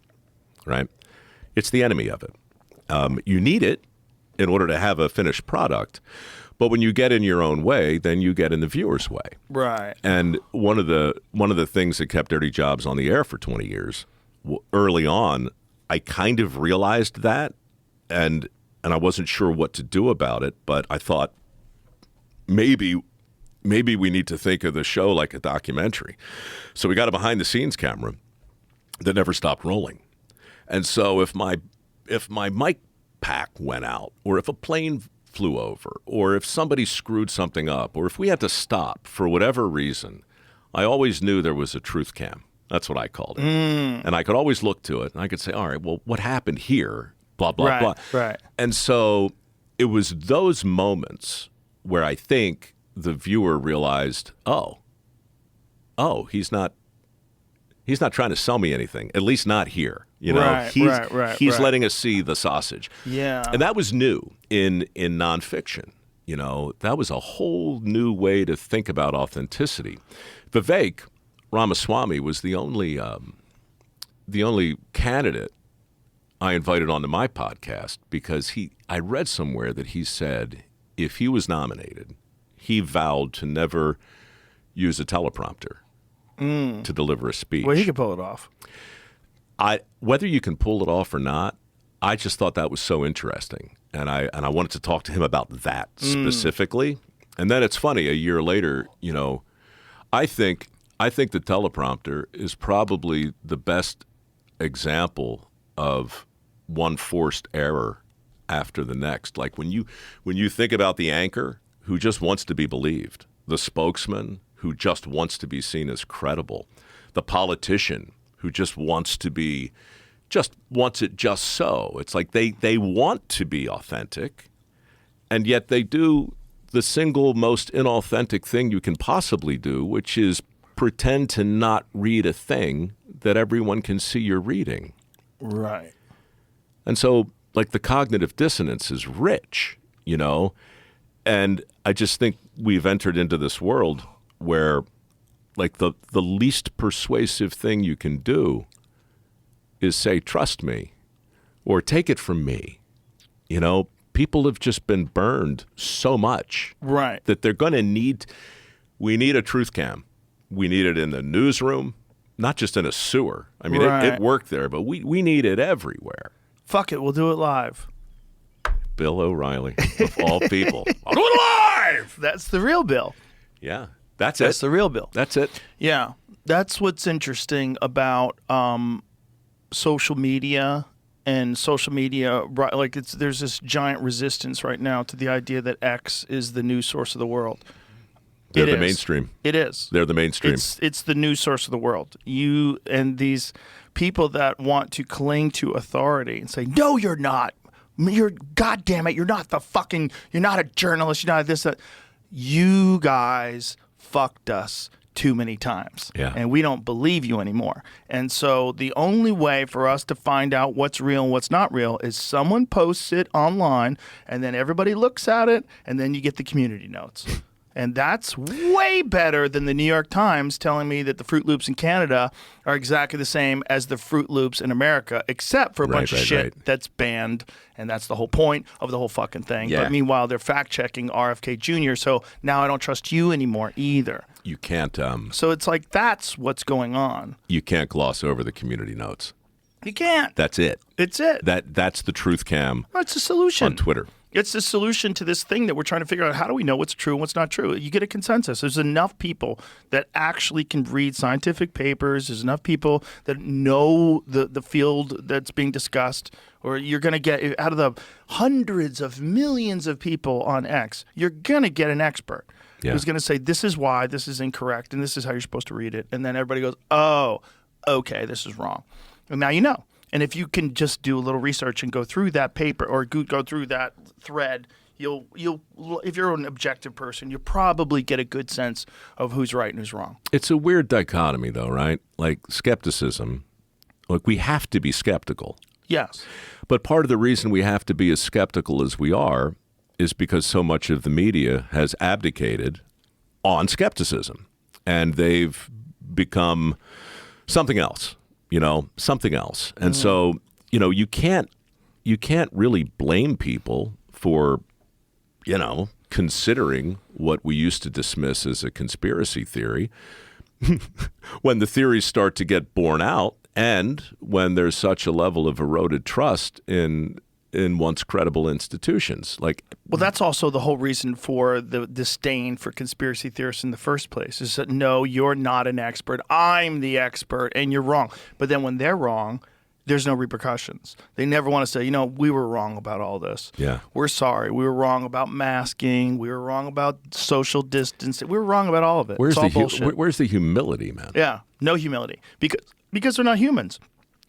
right? It's the enemy of it. You need it in order to have a finished product, but when you get in your own way, then you get in the viewer's way. Right. And one of the things that kept Dirty Jobs on the air for 20 years, early on, I kind of realized that, and I wasn't sure what to do about it, but I thought maybe we need to think of the show like a documentary. So we got a behind-the-scenes camera that never stopped rolling. And so if my mic pack went out, or if a plane flew over, or if somebody screwed something up, or if we had to stop for whatever reason, I always knew there was a truth cam. That's what I called it. And I could always look to it, and I could say, all right, well, what happened here? Blah, blah, blah. Right. And so it was those moments where I think the viewer realized, oh, he's not trying to sell me anything, at least not here. You know, he's letting us see the sausage. Yeah. And that was new in nonfiction. You know, that was a whole new way to think about authenticity. Vivek Ramaswamy was the only candidate I invited onto my podcast because I read somewhere that he said if he was nominated, he vowed to never use a teleprompter to deliver a speech. Well, he could pull it off. Whether you can pull it off or not, I just thought that was so interesting, and I wanted to talk to him about that specifically. And then it's funny, a year later, you know, I think the teleprompter is probably the best example of one forced error after the next. Like when you think about the anchor who just wants to be believed, the spokesman who just wants to be seen as credible, the politician who just wants it just so. It's like they want to be authentic, and yet they do the single most inauthentic thing you can possibly do, which is pretend to not read a thing that everyone can see you're reading. Right. And so, like, the cognitive dissonance is rich, and I just think we've entered into this world where, like, the least persuasive thing you can do is say, trust me, or take it from me. People have just been burned so much Right. that they're going to we need a truth cam. We need it in the newsroom, not just in a sewer. I mean, Right. it worked there, but we need it everywhere. Fuck it, we'll do it live. Bill O'Reilly, of all people. I'll do it live! That's the real Bill. Yeah, that's That's it. the real Bill. That's it. Yeah, that's what's interesting about social media and social media. Like, there's this giant resistance right now to the idea that X is the news source of the world. They're It the is. mainstream. It is. They're the mainstream. It's the news source of the world. You and these people that want to cling to authority and say, no, you're not. You're, God damn it, you're not you're not a journalist. You're not this, that. You guys fucked us too many times. Yeah. And we don't believe you anymore. And so the only way for us to find out what's real and what's not real is someone posts it online, and then everybody looks at it, and then you get the community notes. And that's way better than the New York Times telling me that the Fruit Loops in Canada are exactly the same as the Fruit Loops in America, except for a bunch of shit that's banned. And that's the whole point of the whole fucking thing. Yeah. But meanwhile, they're fact-checking RFK Jr., so now I don't trust you anymore either. You can't So it's like that's what's going on. you can't gloss over the community notes. You can't. That's it. It's it. That's the truth cam That's the solution. on Twitter. It's the solution to this thing that we're trying to figure out. How do we know what's true and what's not true? You get a consensus. There's enough people that actually can read scientific papers. There's enough people that know the field that's being discussed. Or you're going to get, out of the hundreds of millions of people on X, you're going to get an expert who's going to say, this is why this is incorrect and this is how you're supposed to read it. And then everybody goes, oh, okay, this is wrong. And now you know. And if you can just do a little research and go through that paper or go through that thread, you'll if you're an objective person, you'll probably get a good sense of who's right and who's wrong. It's a weird dichotomy, though, right? Like, skepticism. Look, we have to be skeptical. Yes. But part of the reason we have to be as skeptical as we are is because so much of the media has abdicated on skepticism. And they've become something else. Something else. And so, you can't really blame people for, considering what we used to dismiss as a conspiracy theory when the theories start to get borne out and when there's such a level of eroded trust in once credible institutions. Well, that's also the whole reason for the disdain for conspiracy theorists in the first place, is that, no, you're not an expert. I'm the expert, and you're wrong. But then when they're wrong, there's no repercussions. They never want to say, we were wrong about all this. Yeah. We're sorry. We were wrong about masking. We were wrong about social distancing. We were wrong about all of it. It's all bullshit. Where's the humility, man? Yeah, no humility. Because they're not humans.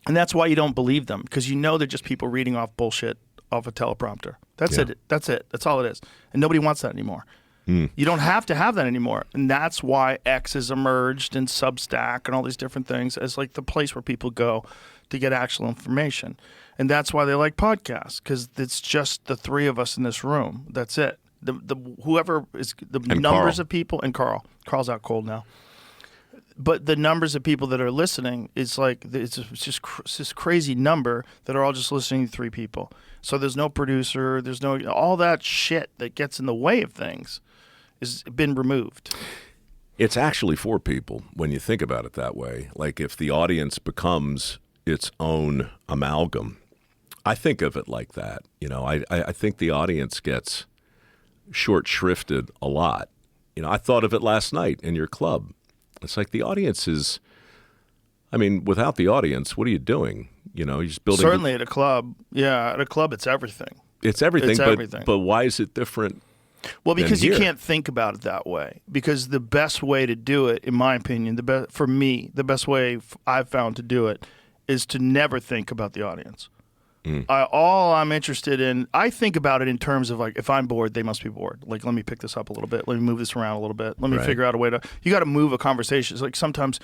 And that's why you don't believe them, because they're just people reading off bullshit off a teleprompter. That's it. That's it. That's all it is. And nobody wants that anymore. You don't have to have that anymore. And that's why X has emerged and Substack and all these different things as like the place where people go to get actual information. And that's why they like podcasts, because it's just the three of us in this room. That's it. The whoever is the and numbers Carl. of people, and Carl's out cold now. But the numbers of people that are listening is like, it's just this crazy number that are all just listening to three people. So there's no producer, there's no, all that shit that gets in the way of things has been removed. It's actually for people when you think about it that way. Like, if the audience becomes its own amalgam, I think of it like that. I think the audience gets short shrifted a lot. I thought of it last night in your club. It's like the audience is, without the audience, what are you doing? You're just building. Certainly at a club. Yeah, at a club, it's everything. It's everything. It's but, everything. But why is it different Well, because you here. can't think about it that way. Because the best way to do it, in my opinion, for me, the best way I've found to do it is to never think about the audience. All I'm interested in, I think about it in terms of like, if I'm bored, they must be bored. Like, let me pick this up a little bit. Let me move this around a little bit. Let me figure out a way to. You got to move a conversation. It's like sometimes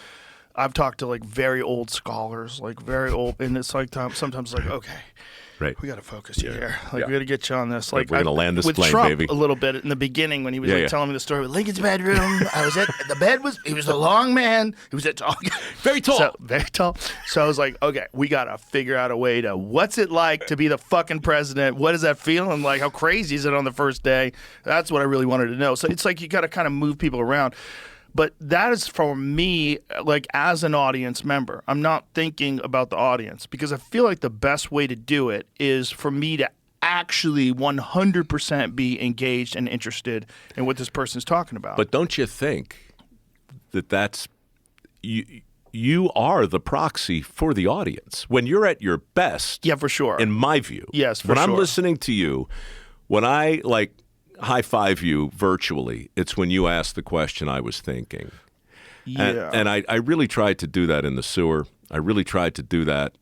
I've talked to like very old scholars, like very old, and it's like sometimes like, okay. Right. We got to focus you here. Like, we got to get you on this. Like, we're going to land this with plane, Trump, baby. a little bit in the beginning when he was telling me the story with Lincoln's bedroom. I was at the bed he was a long man. He was tall. Very tall. So, very tall. So I was like, okay, we got to figure out a way to, what's it like to be the fucking president? What is that feeling like? How crazy is it on the first day? That's what I really wanted to know. So it's like you got to kind of move people around. But that is for me, like as an audience member. I'm not thinking about the audience because I feel like the best way to do it is for me to actually 100% be engaged and interested in what this person's talking about. But don't you think that that's you are the proxy for the audience when you're at your best? Yeah, for sure. In my view, yes, for when sure. I'm listening to you, when I like high five you virtually, it's when you ask the question I was thinking. Yeah. And I really tried to do that in the sewer. I really tried to do that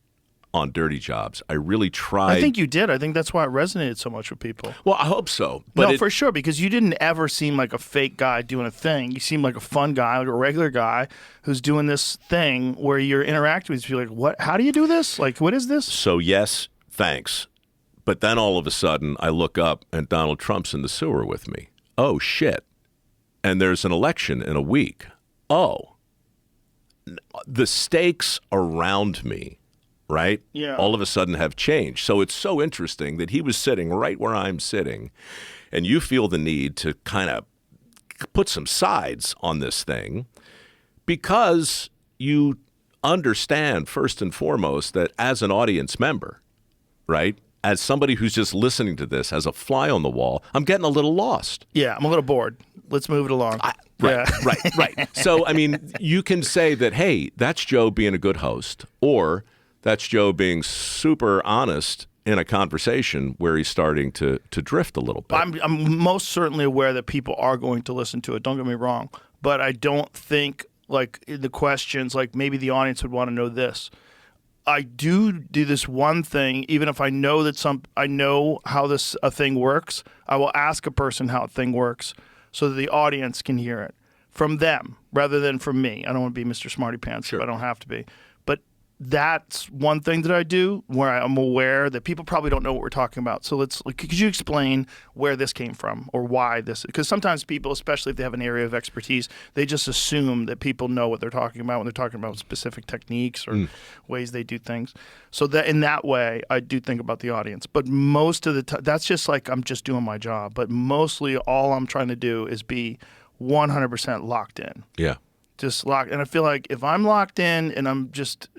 on Dirty Jobs. I really tried. I think you did. I think that's why it resonated so much with people. Well, I hope so. But no, for sure, because you didn't ever seem like a fake guy doing a thing. You seemed like a fun guy, like a regular guy who's doing this thing where you're interacting with people. Like, what? How do you do this? Like, what is this? So, yes, thanks. But then all of a sudden, I look up and Donald Trump's in the sewer with me. Oh, shit. And there's an election in a week. Oh. The stakes around me, right? Yeah. All of a sudden have changed. So it's so interesting that he was sitting right where I'm sitting, and you feel the need to kind of put some sides on this thing because you understand, first and foremost, that as an audience member, right? As somebody who's just listening to this as a fly on the wall, I'm getting a little lost. Yeah, I'm a little bored. Let's move it along. Right. So, I mean, you can say that, hey, that's Joe being a good host, or that's Joe being super honest in a conversation where he's starting to drift a little bit. I'm most certainly aware that people are going to listen to it. Don't get me wrong. But I don't think, like, the questions, like, maybe the audience would want to know this. I do this one thing, even if I know that I know how a thing works. I will ask a person how a thing works, so that the audience can hear it from them rather than from me. I don't want to be Mr. Smarty Pants. Sure. If I don't have to be. But that's one thing that I do where I'm aware that people probably don't know what we're talking about. So could you explain where this came from or why this? Because sometimes people, especially if they have an area of expertise, they just assume that people know what they're talking about when they're talking about specific techniques or ways they do things. So that in that way, I do think about the audience. But most of the time, that's just like I'm just doing my job. But mostly all I'm trying to do is be 100% locked in. Yeah. Just locked. And I feel like if I'm locked in and I'm just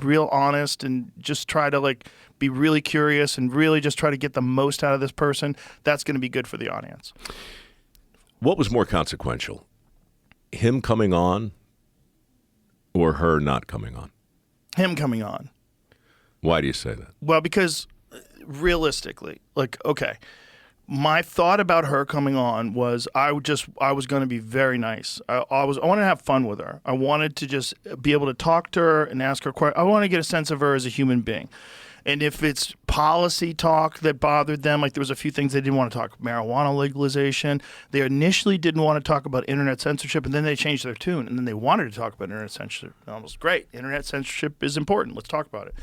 real honest and just try to like be really curious and really just try to get the most out of this person, that's going to be good for the audience. What was more consequential? Him coming on or her not coming on? Him coming on. Why do you say that? Well, because realistically, like, okay, my thought about her coming on was I was going to be very nice. I wanted to have fun with her. I wanted to just be able to talk to her and ask her questions. I want to get a sense of her as a human being. And if it's policy talk that bothered them, like there was a few things they didn't want to talk, marijuana legalization. They initially didn't want to talk about internet censorship, and then they changed their tune, and then they wanted to talk about internet censorship. And I was great. Internet censorship is important. Let's talk about it.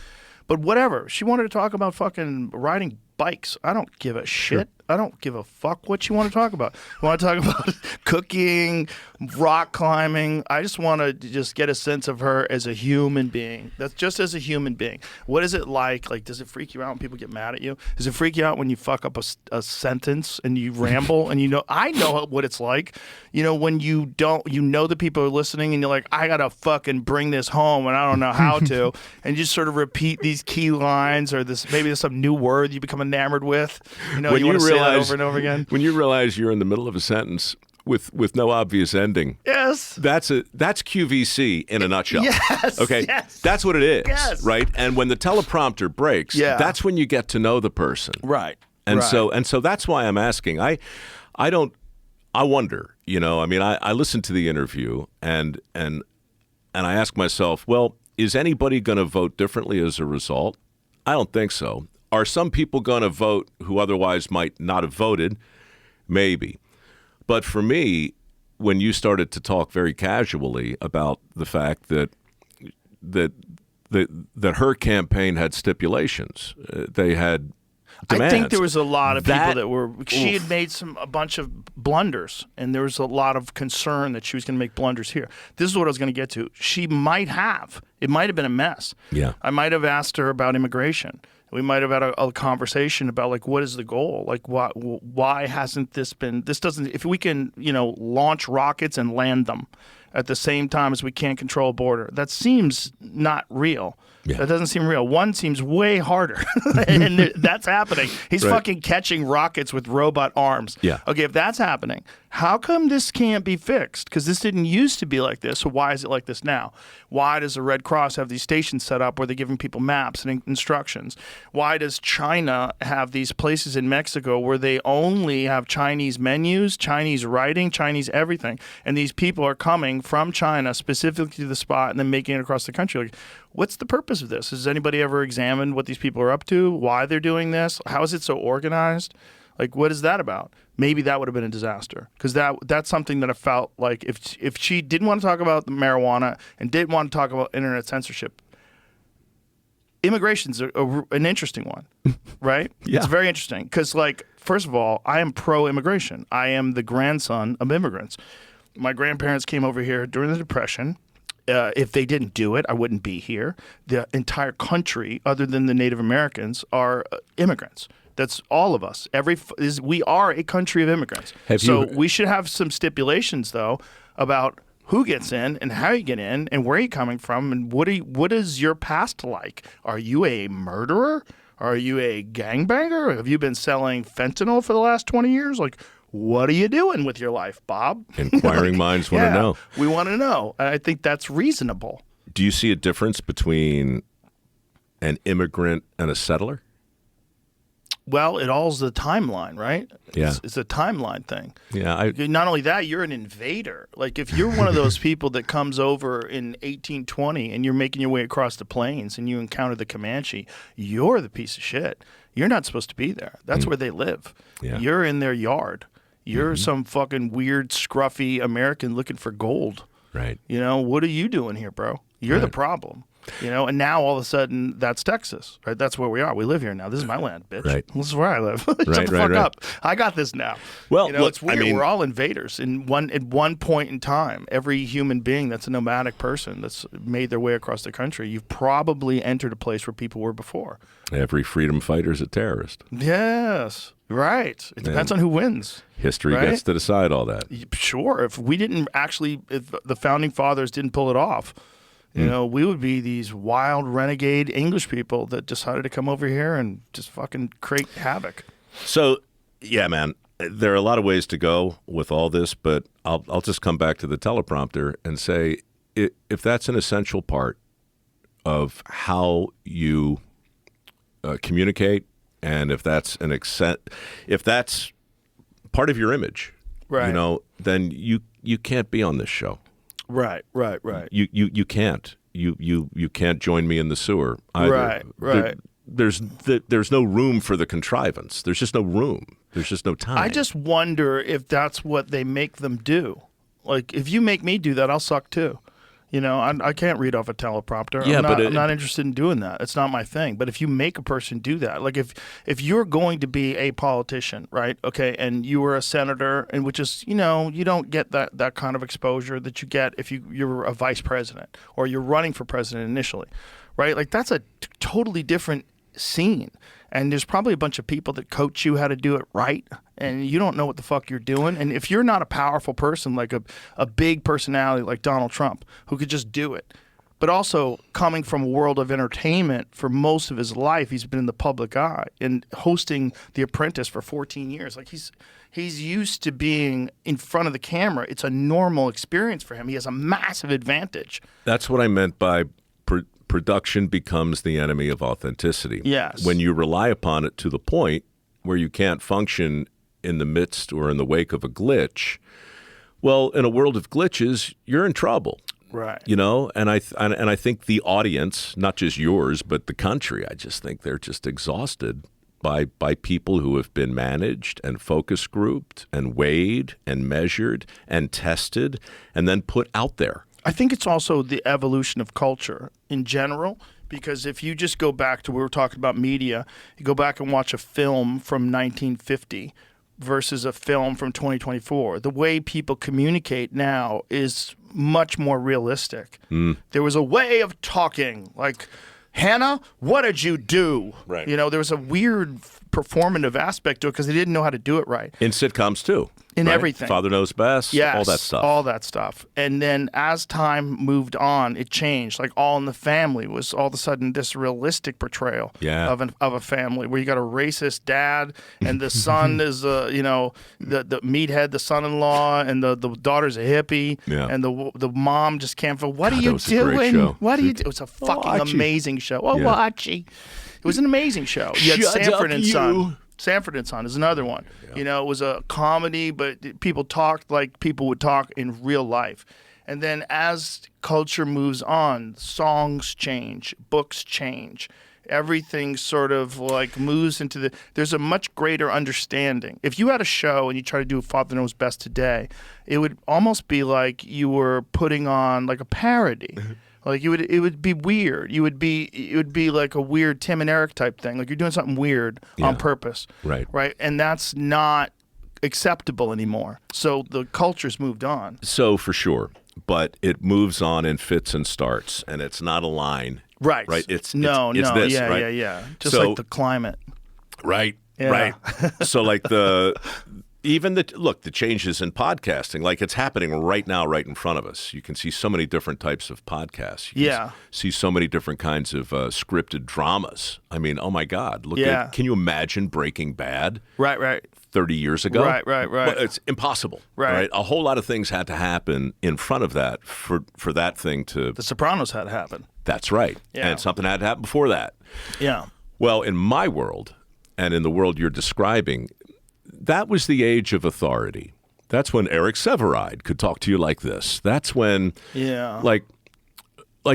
But whatever. She wanted to talk about fucking riding bikes. I don't give a shit. Sure. I don't give a fuck what you want to talk about. You want to talk about cooking, rock climbing. I just want to just get a sense of her as a human being. That's just as a human being. What is it like? Like, does it freak you out when people get mad at you? Does it freak you out when you fuck up a sentence and you ramble and I know what it's like. When you don't, the people are listening and you're like, I got to fucking bring this home and I don't know how to. And you just sort of repeat these key lines or maybe there's some new word you become enamored with. You want to say that over and over again. When you realize you're in the middle of a sentence with no obvious ending. Yes. That's QVC in a nutshell. Yes. Okay. Yes. That's what it is. Yes. Right. And when the teleprompter breaks, that's when you get to know the person. Right. And so that's why I'm asking. I wonder, I mean, I listened to the interview and I ask myself, well, is anybody going to vote differently as a result? I don't think so. Are some people going to vote who otherwise might not have voted? Maybe. But for me, when you started to talk very casually about the fact that her campaign had stipulations, they had demands. I think there was a lot of people that were. She had made a bunch of blunders, and there was a lot of concern that she was going to make blunders here. This is what I was going to get to. She might have. It might have been a mess. Yeah. I might have asked her about immigration. We might have had a conversation about like what is the goal? Like why hasn't this been? This doesn't. If we can, launch rockets and land them at the same time as we can't control a border, that seems not real. Yeah. That doesn't seem real. One seems way harder, and that's happening. He's fucking catching rockets with robot arms. Yeah. Okay, if that's happening, how come this can't be fixed? Because this didn't used to be like this, so why is it like this now? Why does the Red Cross have these stations set up where they're giving people maps and instructions? Why does China have these places in Mexico where they only have Chinese menus, Chinese writing, Chinese everything, and these people are coming from China specifically to the spot and then making it across the country? Like, what's the purpose of this? Has anybody ever examined what these people are up to? Why they're doing this? How is it so organized? Like, what is that about? Maybe that would have been a disaster, because that's something that I felt like if she didn't want to talk about the marijuana and didn't want to talk about internet censorship, immigration's an interesting one, right? Yeah. It's very interesting because, like, first of all, I am pro-immigration. I am the grandson of immigrants. My grandparents came over here during the Depression. If they didn't do it, I wouldn't be here. The entire country, other than the Native Americans, are immigrants. That's all of us. We are a country of immigrants. We should have some stipulations, though, about who gets in and how you get in and where you're coming from and what is your past like? Are you a murderer? Are you a gangbanger? Have you been selling fentanyl for the last 20 years? Like, what are you doing with your life, Bob? Inquiring minds want to know. We want to know. I think that's reasonable. Do you see a difference between an immigrant and a settler? Well, it all's the timeline, right? Yeah. It's a timeline thing. Yeah. Not only that, you're an invader. Like, if you're one of those people that comes over in 1820 and you're making your way across the plains and you encounter the Comanche, you're the piece of shit. You're not supposed to be there. That's where they live. Yeah. You're in their yard. You're some fucking weird, scruffy American looking for gold. Right. What are you doing here, bro? You're the problem. And now all of a sudden that's Texas, right? That's where we are. We live here now. This is my land, bitch. Right. This is where I live. Shut the fuck up. I got this now. Well, look, it's weird. We're all invaders. At one point in time, every human being that's a nomadic person that's made their way across the country, you've probably entered a place where people were before. Every freedom fighter is a terrorist. Yes. Right. It depends on who wins. History gets to decide all that. Sure. If the founding fathers didn't pull it off, we would be these wild renegade English people that decided to come over here and just fucking create havoc. So, yeah, man, there are a lot of ways to go with all this, but I'll just come back to the teleprompter and say, if that's an essential part of how you communicate, and if that's if that's part of your image, right, then you can't be on this show. Right. You can't. You can't join me in the sewer either. Right. There's no room for the contrivance. There's just no room. There's just no time. I just wonder if that's what they make them do. Like, if you make me do that, I'll suck too. I can't read off a teleprompter. Yeah, I'm not interested in doing that. It's not my thing. But if you make a person do that, like if you're going to be a politician, right? Okay, and you were a senator, and which is, you don't get that kind of exposure that you get if you're a vice president or you're running for president initially, right? Like, that's a totally different scene. And there's probably a bunch of people that coach you how to do it right, and you don't know what the fuck you're doing. And if you're not a powerful person, like a big personality like Donald Trump, who could just do it, but also coming from a world of entertainment for most of his life, he's been in the public eye and hosting The Apprentice for 14 years. Like, he's used to being in front of the camera. It's a normal experience for him. He has a massive advantage. That's what I meant by production becomes the enemy of authenticity. Yes. When you rely upon it to the point where you can't function in the midst or in the wake of a glitch, well, in a world of glitches, you're in trouble. Right. You know, and I think the audience, not just yours, but the country, I just think they're just exhausted by people who have been managed and focus grouped and weighed and measured and tested and then put out there. I think it's also the evolution of culture in general, because if you just go back to, we were talking about media, you go back and watch a film from 1950 versus a film from 2024, the way people communicate now is much more realistic. There was a way of talking, like, Hannah, what did you do? Right. You know, there was a weird performative aspect to it because they didn't know how to do it right. In sitcoms, too. In right? everything. Father Knows Best, Yes, all that stuff. all that stuff. And then as time moved on, it changed. Like All in the Family was all of a sudden this realistic portrayal of a family where you got a racist dad and the son is, the meathead, the son-in-law, and the daughter's a hippie, and the mom just can't feel, what are you doing? What are you doing? It was a fucking amazing show. Oh, Watchy. It was an amazing show. You had Sanford and Son. Sanford and Son is another one. Yeah. You know, it was a comedy, but people talked like people would talk in real life. And then as culture moves on, songs change, books change. Everything sort of like moves into there's a much greater understanding. If you had a show and you try to do Father Knows Best today, it would almost be like you were putting on like a parody. Like it would be weird. It would be like a weird Tim and Eric type thing. Like you're doing something weird on purpose. Right. And that's not acceptable anymore. So the culture's moved on. So for sure. But it moves on in fits and starts, and it's not a line. Right. It's this, right? Yeah. Just like the climate. Right. Yeah. Right. So like the changes in podcasting, like it's happening right now, right in front of us. You can see so many different types of podcasts. You can see so many different kinds of scripted dramas. I mean, oh my God, can you imagine Breaking Bad? Right. 30 years ago? Right. Well, it's impossible. Right. A whole lot of things had to happen in front of that for that thing to... The Sopranos had to happen. That's right. Yeah. And something had to happen before that. Yeah. Well, in my world, and in the world you're describing, that was the age of authority. That's when Eric Severide could talk to you like this. That's when, like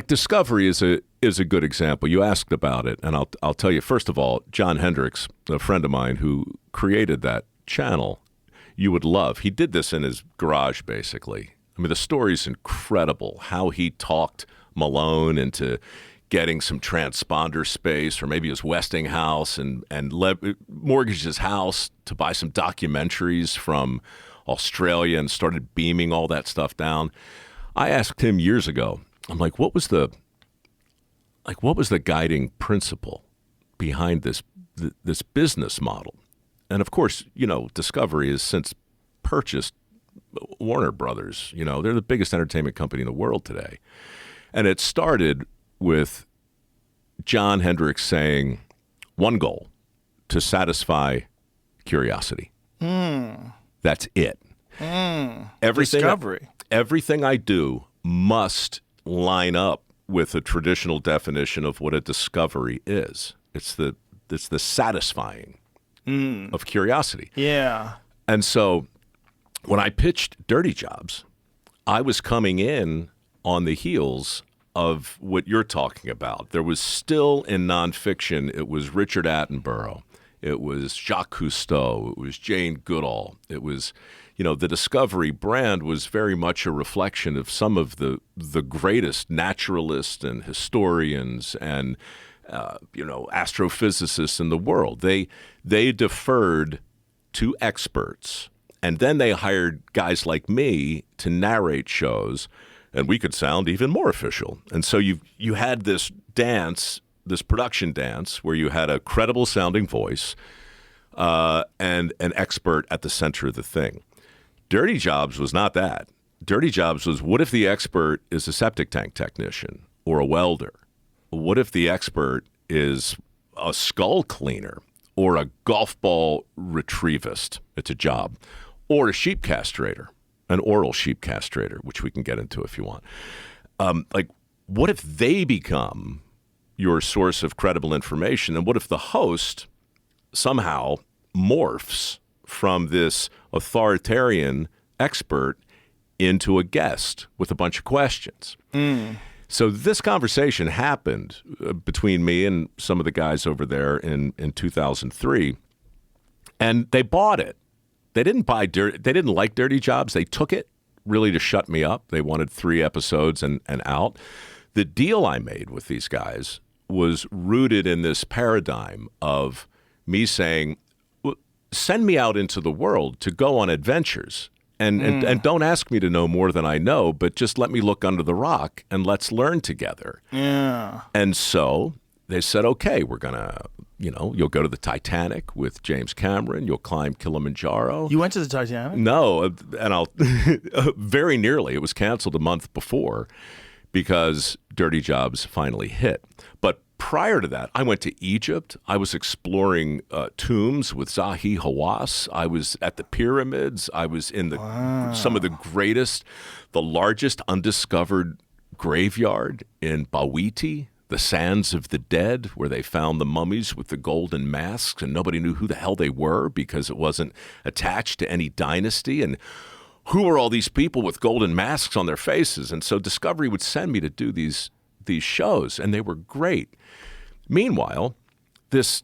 Discovery is a good example. You asked about it, and I'll tell you. First of all, John Hendricks, a friend of mine who created that channel, you would love. He did this in his garage, basically. I mean, the story's incredible. How he talked Malone into getting some transponder space, or maybe his Westinghouse, and mortgaged his house to buy some documentaries from Australia and started beaming all that stuff down. I asked him years ago, I'm like, what was the guiding principle behind this business model? And of course, Discovery has since purchased Warner Brothers. They're the biggest entertainment company in the world today. And it started with John Hendricks saying one goal: to satisfy curiosity. That's it. Discovery. Everything I do must line up with a traditional definition of what a discovery is. It's the satisfying of curiosity. Yeah. And so when I pitched Dirty Jobs, I was coming in on the heels of what you're talking about. There was still in nonfiction, it was Richard Attenborough, it was Jacques Cousteau, it was Jane Goodall. It was, the Discovery brand was very much a reflection of some of the greatest naturalists and historians and astrophysicists in the world. They deferred to experts, and then they hired guys like me to narrate shows, and we could sound even more official. And so you had this dance, this production dance, where you had a credible sounding voice and an expert at the center of the thing. Dirty Jobs was not that. Dirty Jobs was, what if the expert is a septic tank technician or a welder? What if the expert is a skull cleaner or a golf ball retrievist? It's a job. Or a sheep castrator, an oral sheep castrator, which we can get into if you want. What if they become your source of credible information? And what if the host somehow morphs from this authoritarian expert into a guest with a bunch of questions. So this conversation happened between me and some of the guys over there in 2003, and they bought it. They didn't like Dirty Jobs. They took it really to shut me up. They wanted 3 episodes and out. The deal I made with these guys was rooted in this paradigm of me saying, well, send me out into the world to go on adventures. And don't ask me to know more than I know, but just let me look under the rock and let's learn together. Yeah. And so they said, okay, we're going to, you'll go to the Titanic with James Cameron. You'll climb Kilimanjaro. You went to the Titanic? No, and I'll very nearly. It was canceled a month before because Dirty Jobs finally hit. But prior to that, I went to Egypt. I was exploring tombs with Zahi Hawass. I was at the pyramids. I was in some of the largest undiscovered graveyard in Bawiti, the Sands of the Dead, where they found the mummies with the golden masks, and nobody knew who the hell they were because it wasn't attached to any dynasty. And who are all these people with golden masks on their faces? And so Discovery would send me to do these shows, and they were great. Meanwhile, this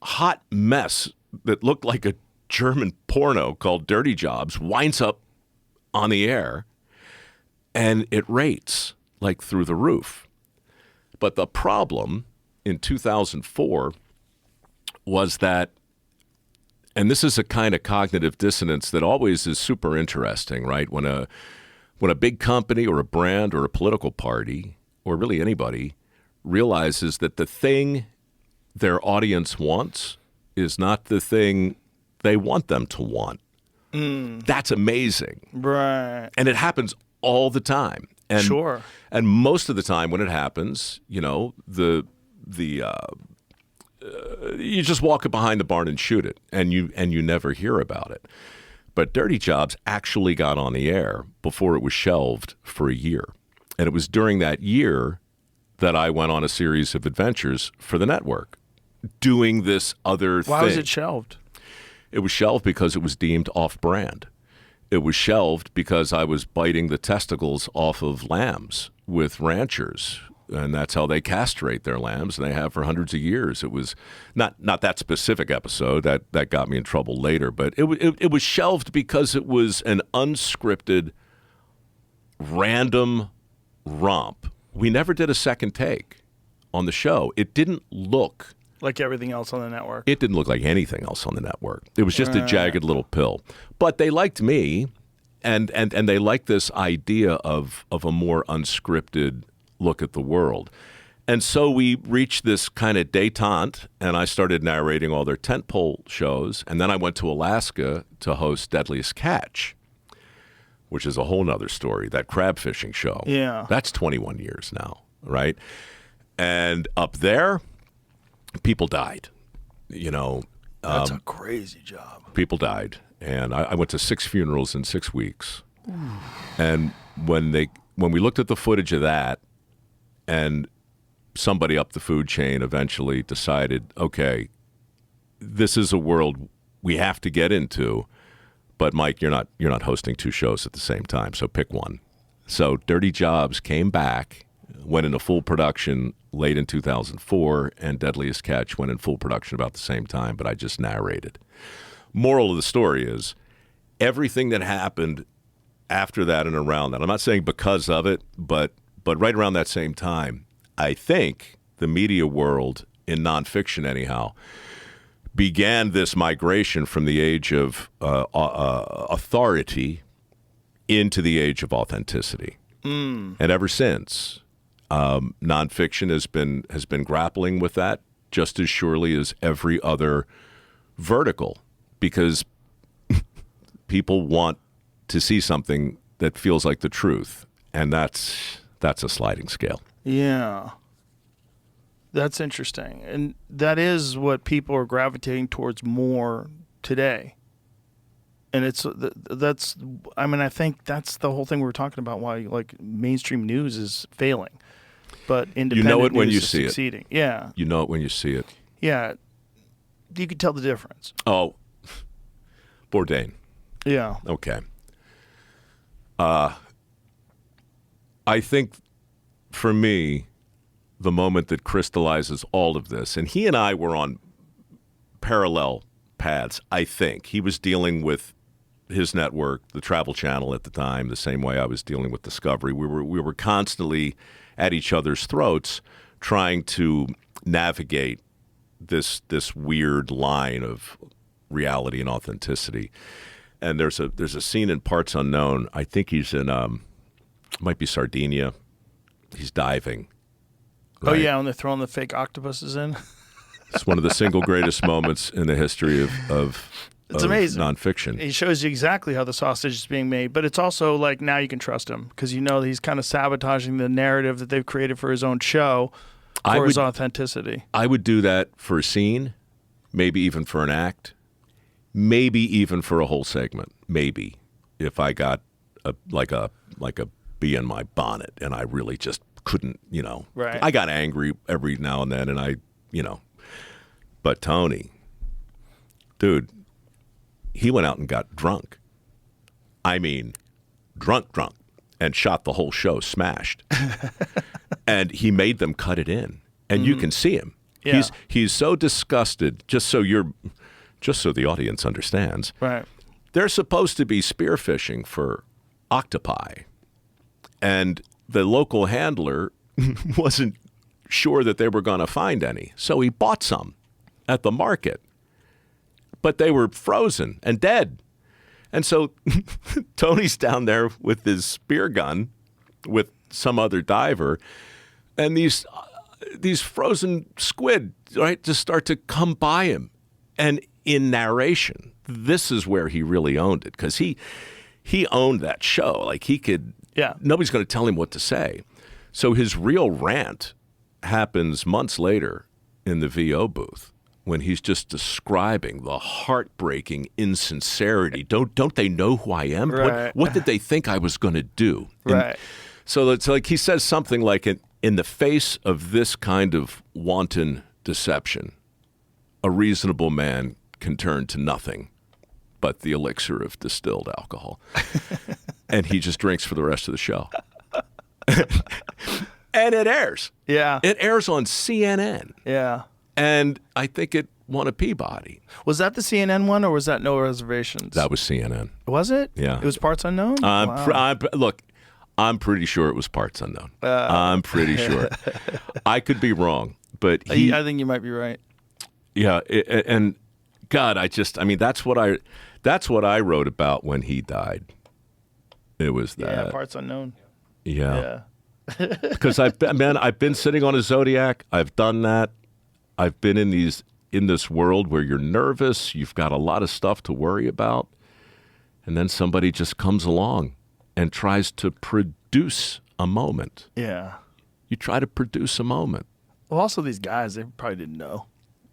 hot mess that looked like a German porno called Dirty Jobs winds up on the air, and it rates like through the roof. But the problem in 2004 was that, and this is a kind of cognitive dissonance that always is super interesting, right? When a big company or a brand or a political party or really anybody realizes that the thing their audience wants is not the thing they want them to want. That's amazing. Right. And it happens all the time. And, Sure. And most of the time when it happens, you just walk it behind the barn and shoot it, and you never hear about it. But Dirty Jobs actually got on the air before it was shelved for a year. And it was during that year that I went on a series of adventures for the network, doing this other thing. Why was it shelved? It was shelved because it was deemed off-brand. It was shelved because I was biting the testicles off of lambs with ranchers, and that's how they castrate their lambs, and they have for hundreds of years. It was not that specific episode that got me in trouble later, but it was shelved because it was an unscripted, random romp. We never did a second take on the show. It didn't look Like everything else on the network. It didn't look like anything else on the network. It was just a jagged little pill. But they liked me, and they liked this idea of a more unscripted look at the world. And so we reached this kind of détente, and I started narrating all their tentpole shows. And then I went to Alaska to host Deadliest Catch, which is a whole nother story, that crab fishing show. Yeah. That's 21 years now, right? And up there, people died, That's a crazy job. people died. And I went to 6 funerals in 6 weeks. And when we looked at the footage of that, and somebody up the food chain eventually decided, okay, this is a world we have to get into, but Mike, you're not hosting 2 shows at the same time, so pick one. So Dirty Jobs came back, went into full production late in 2004, and Deadliest Catch went in full production about the same time, but I just narrated. Moral of the story is everything that happened after that and around that, I'm not saying because of it, but right around that same time, I think the media world, in nonfiction anyhow, began this migration from the age of authority into the age of authenticity. And ever since, nonfiction has been grappling with that just as surely as every other vertical, because people want to see something that feels like the truth, and that's a sliding scale. Yeah. That's interesting. And that is what people are gravitating towards more today. And I think that's the whole thing we were talking about, why like mainstream news is failing. But independent when news you is see it. succeeding. Yeah. You know it when you see it. Yeah. You can tell the difference. Oh, Bourdain. Yeah. Okay. I think for me, the moment that crystallizes all of this, and he and I were on parallel paths, I think. He was dealing with his network, the Travel Channel at the time, the same way I was dealing with Discovery. We were constantly at each other's throats trying to navigate this weird line of reality and authenticity. And there's a scene in Parts Unknown. I think he's in might be Sardinia. He's diving. Oh right? yeah, when they're throwing the fake octopuses in. It's one of the single greatest moments in the history of It's amazing. nonfiction. He shows you exactly how the sausage is being made, but it's also like now you can trust him because you know that he's kind of sabotaging the narrative that they've created for his own show for his authenticity. I would do that for a scene, maybe even for an act, maybe even for a whole segment. Maybe if I got a bee in my bonnet and I really just couldn't, Right. I got angry every now and then, and but Tony, dude, he went out and got drunk. I mean, drunk, and shot the whole show smashed. And he made them cut it in, and you can see him. Yeah. He's so disgusted. Just so the audience understands. Right. They're supposed to be spearfishing for octopi, and the local handler wasn't sure that they were going to find any, so he bought some at the market. But they were frozen and dead. And so Tony's down there with his spear gun with some other diver, and these frozen squid, right, just start to come by him. And in narration, this is where he really owned it, because he owned that show. Like he could, nobody's going to tell him what to say. So his real rant happens months later in the VO booth, when he's just describing the heartbreaking insincerity. Don't they know who I am? Right. What did they think I was going to do? Right. So it's like he says something like, in the face of this kind of wanton deception, a reasonable man can turn to nothing but the elixir of distilled alcohol. And he just drinks for the rest of the show. And it airs. Yeah. It airs on CNN. Yeah. And I think it won a Peabody. Was that the CNN one, or was that No Reservations? That was CNN. Was it? Yeah. It was Parts Unknown? Wow. Look, I'm pretty sure it was Parts Unknown. I'm pretty sure. I could be wrong, but I think you might be right. Yeah, and God, that's what I wrote about when he died. It was that. Yeah, Parts Unknown. Yeah. Because I've been sitting on a Zodiac. I've done that. I've been in this world where you're nervous, you've got a lot of stuff to worry about, and then somebody just comes along and tries to produce a moment. Yeah. You try to produce a moment. Well, also these guys, they probably didn't know.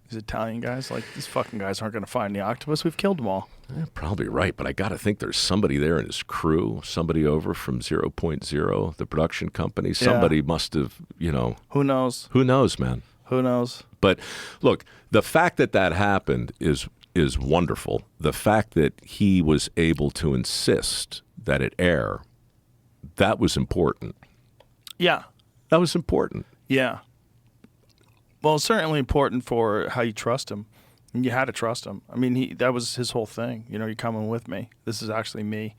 These Italian guys, like, these fucking guys aren't going to find the octopus. We've killed them all. Probably right, but I got to think there's somebody there in his crew, somebody over from 0.0, the production company. Somebody must have, Who knows? Who knows, man? Who knows? But look, the fact that happened is wonderful. The fact that he was able to insist that it air, that was important. Yeah. That was important. Yeah. Well, it's certainly important for how you trust him. And you had to trust him. I mean, that was his whole thing. You're coming with me. This is actually me.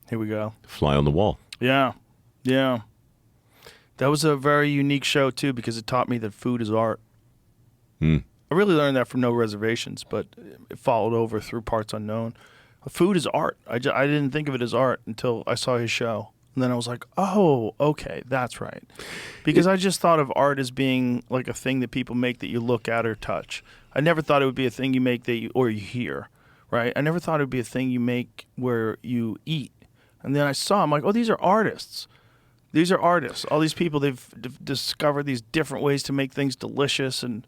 Here we go. Fly on the wall. Yeah. Yeah. That was a very unique show, too, because it taught me that food is art. I really learned that from No Reservations, but it followed over through Parts Unknown. Food is art. I didn't think of it as art until I saw his show. And then I was like, oh, okay, that's right. Because I just thought of art as being like a thing that people make that you look at or touch. I never thought it would be a thing you make or you hear, right? I never thought it would be a thing you make where you eat. And then I saw, I'm like, oh, these are artists. These are artists. All these people, they've discovered these different ways to make things delicious. And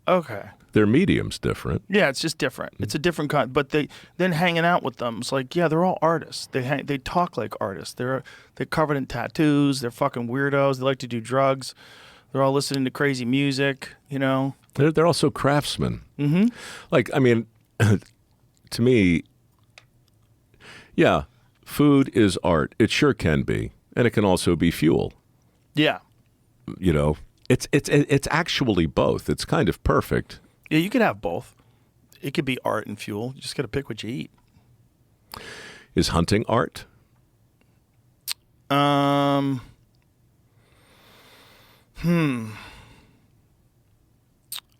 okay. Their medium's different. Yeah, it's just different. It's a different kind. But then hanging out with them, it's like, yeah, they're all artists. They talk like artists. They're covered in tattoos. They're fucking weirdos. They like to do drugs. They're all listening to crazy music. They're also craftsmen. Mm-hmm. Like, I mean, to me, Yeah, food is art. It sure can be, and it can also be fuel. Yeah. You know, it's actually both. It's kind of perfect. Yeah, you could have both. It could be art and fuel. You just got to pick what you eat. Is hunting art?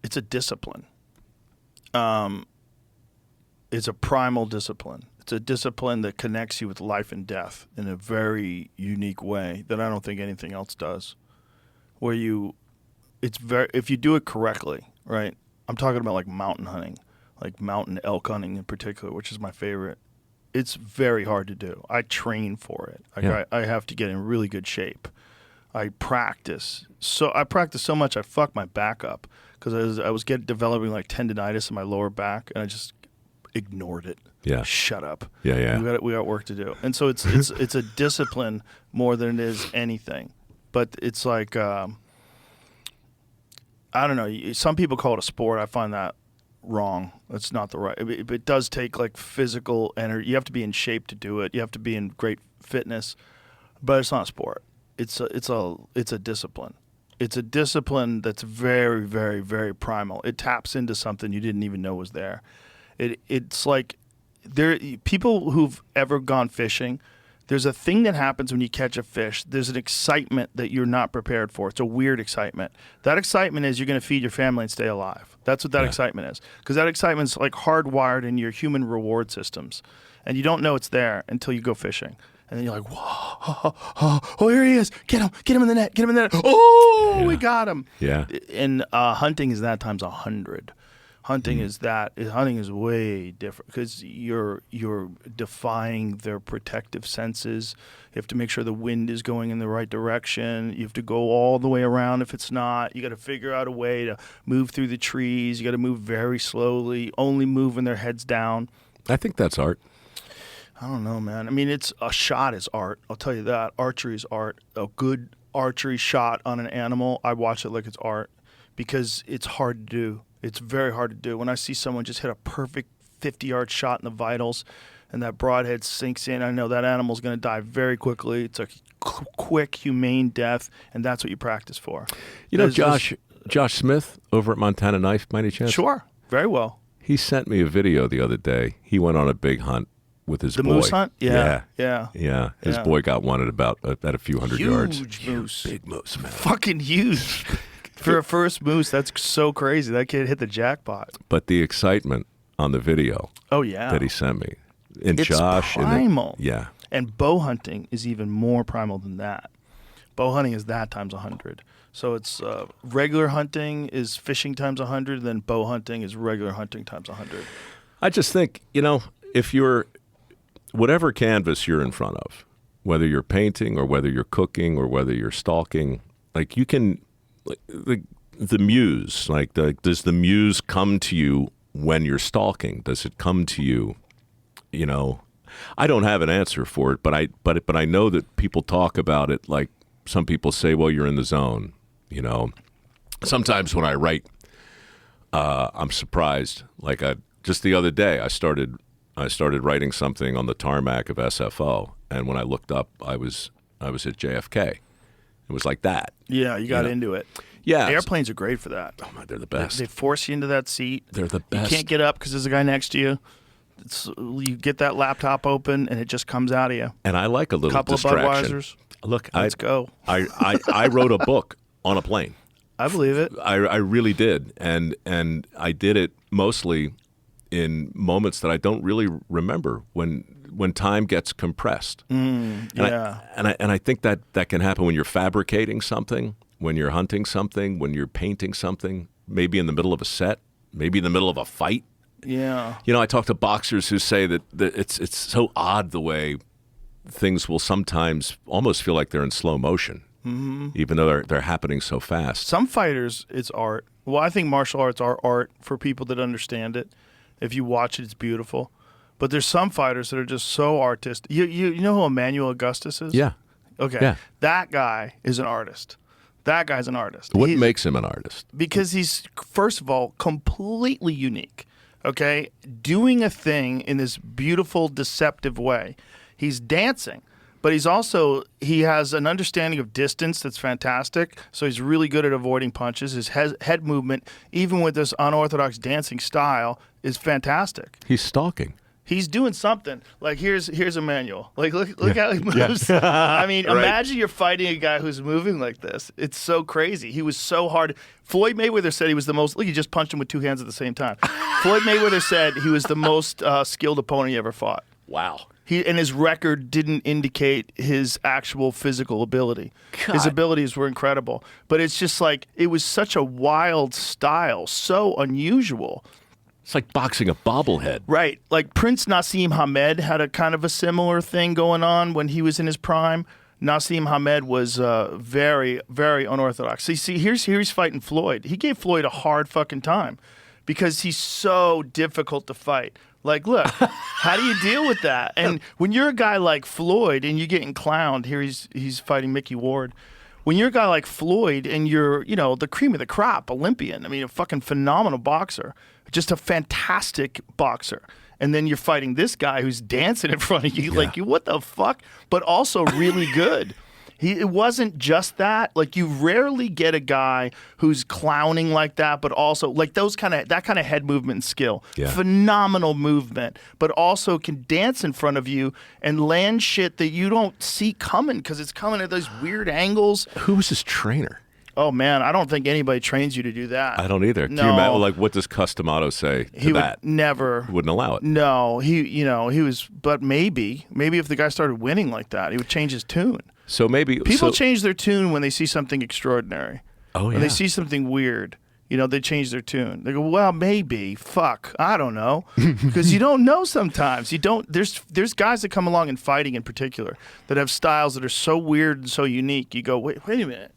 It's a discipline. It's a primal discipline. It's a discipline that connects you with life and death in a very unique way that I don't think anything else does. Where if you do it correctly, right? I'm talking about like mountain hunting, like mountain elk hunting in particular, which is my favorite. It's very hard to do. I train for it. I have to get in really good shape. I practice. I practice so much I fucked my back up because I was developing like tendonitis in my lower back, and I just ignored it. Yeah. Shut up. Yeah. We got work to do. And so it's a discipline more than it is anything. But it's like I don't know. Some people call it a sport. I find that wrong. That's not the right. It does take like physical energy. You have to be in shape to do it. You have to be in great fitness. But it's not a sport. It's a discipline. It's a discipline that's very, very, very primal. It taps into something you didn't even know was there. It's like people who've ever gone fishing, there's a thing that happens when you catch a fish. There's an excitement that you're not prepared for. It's a weird excitement. That excitement is you're going to feed your family and stay alive. That's what that excitement is. Because that excitement's like hardwired in your human reward systems. And you don't know it's there until you go fishing. And then you're like, whoa, oh, here he is. Get him in the net, get him in the net. Oh, we got him. Yeah. And hunting is that times 100. Hunting is way different because you're defying their protective senses. You have to make sure the wind is going in the right direction. You have to go all the way around if it's not. You got to figure out a way to move through the trees. You got to move very slowly, only move when their head's down. I think that's art. I don't know, man. I mean, a shot is art. I'll tell you that. Archery is art. A good archery shot on an animal, I watch it like it's art because it's hard to do. It's very hard to do. When I see someone just hit a perfect 50-yard shot in the vitals and that broadhead sinks in, I know that animal's going to die very quickly. It's a quick, humane death, and that's what you practice for. You know, Josh Smith over at Montana Knife, by any chance? Sure. Very well. He sent me a video the other day. He went on a big hunt with his boy. The moose hunt? Yeah. His boy got one at a few hundred yards. Huge moose. Big moose, man. Fucking huge. For a first moose, that's so crazy. That kid hit the jackpot. But the excitement on the video that he sent me. And it's Josh. primal. Yeah. And bow hunting is even more primal than that. Bow hunting is that times 100. So it's regular hunting is fishing times 100, then bow hunting is regular hunting times 100. I just think, if you're, whatever canvas you're in front of, whether you're painting or whether you're cooking or whether you're stalking, like you can, the muse, does the muse come to you when you're stalking? Does it come to you, I don't have an answer for it, but I know that people talk about it like some people say, well, you're in the zone, Sometimes when I write, I'm surprised. Just the other day, I started writing something on the tarmac of SFO, and when I looked up, I was at JFK. It was like that. Yeah, you got into it. Yeah. Airplanes are great for that. Oh, my, they're the best. They force you into that seat. They're the best. You can't get up because there's a guy next to you. You get that laptop open, and it just comes out of you. And I like a little distraction. Couple of Budweisers. Look, let's go. I wrote a book on a plane. I believe it. I really did. And I did it mostly in moments that I don't really remember when time gets compressed. And I think that can happen when you're fabricating something, when you're hunting something, when you're painting something, maybe in the middle of a set, maybe in the middle of a fight. Yeah. I talk to boxers who say that it's so odd the way things will sometimes almost feel like they're in slow motion, even though they're happening so fast. Some fighters, it's art. Well, I think martial arts are art for people that understand it. If you watch it, it's beautiful. But there's some fighters that are just so artistic. You know who Emmanuel Augustus is? Yeah. Okay. Yeah. That guy is an artist. That guy's an artist. What makes him an artist? Because he's, first of all, completely unique. okay, doing a thing in this beautiful, deceptive way. He's dancing, but he has an understanding of distance that's fantastic, so he's really good at avoiding punches. His head movement, even with this unorthodox dancing style, is fantastic. He's stalking. He's doing something. Like, here's a manual. Like, look how he moves. I mean, Right. imagine you're fighting a guy who's moving like this. It's so crazy. He was so hard. Floyd Mayweather said he was the most. Look, he just punched him with two hands at the same time. Floyd Mayweather said he was the most skilled opponent he ever fought. Wow. And his record didn't indicate his actual physical ability. God. His abilities were incredible. But it's just like, it was such a wild style, so unusual. It's like boxing a bobblehead. Right. Like Prince Nassim Hamed had a kind of a similar thing going on when he was in his prime. Nassim Hamed was very, very unorthodox. See, here he's fighting Floyd. He gave Floyd a hard fucking time because he's so difficult to fight. Like, look, how do you deal with that? And when you're a guy like Floyd and you're getting clowned, here he's fighting Mickey Ward. When you're a guy like Floyd and you're, the cream of the crop, Olympian, I mean, a fucking phenomenal boxer, just a fantastic boxer. And then you're fighting this guy who's dancing in front of you, like, what the fuck? But also really good. It wasn't just that. Like, you rarely get a guy who's clowning like that, but also like that kind of head movement and skill. Yeah. Phenomenal movement, but also can dance in front of you and land shit that you don't see coming because it's coming at those weird angles. Who was his trainer? Oh man, I don't think anybody trains you to do that. I don't either. No. Can you imagine, like, what does Customato say to He that? would never. Wouldn't allow it. No, he was, but maybe if the guy started winning like that, he would change his tune. So maybe People change their tune when they see something extraordinary. Oh, When yeah. they see something weird, they change their tune. They go, well, maybe. Fuck, I don't know, because you don't know sometimes. You don't. There's guys that come along in fighting in particular that have styles that are so weird and so unique. You go, wait a minute.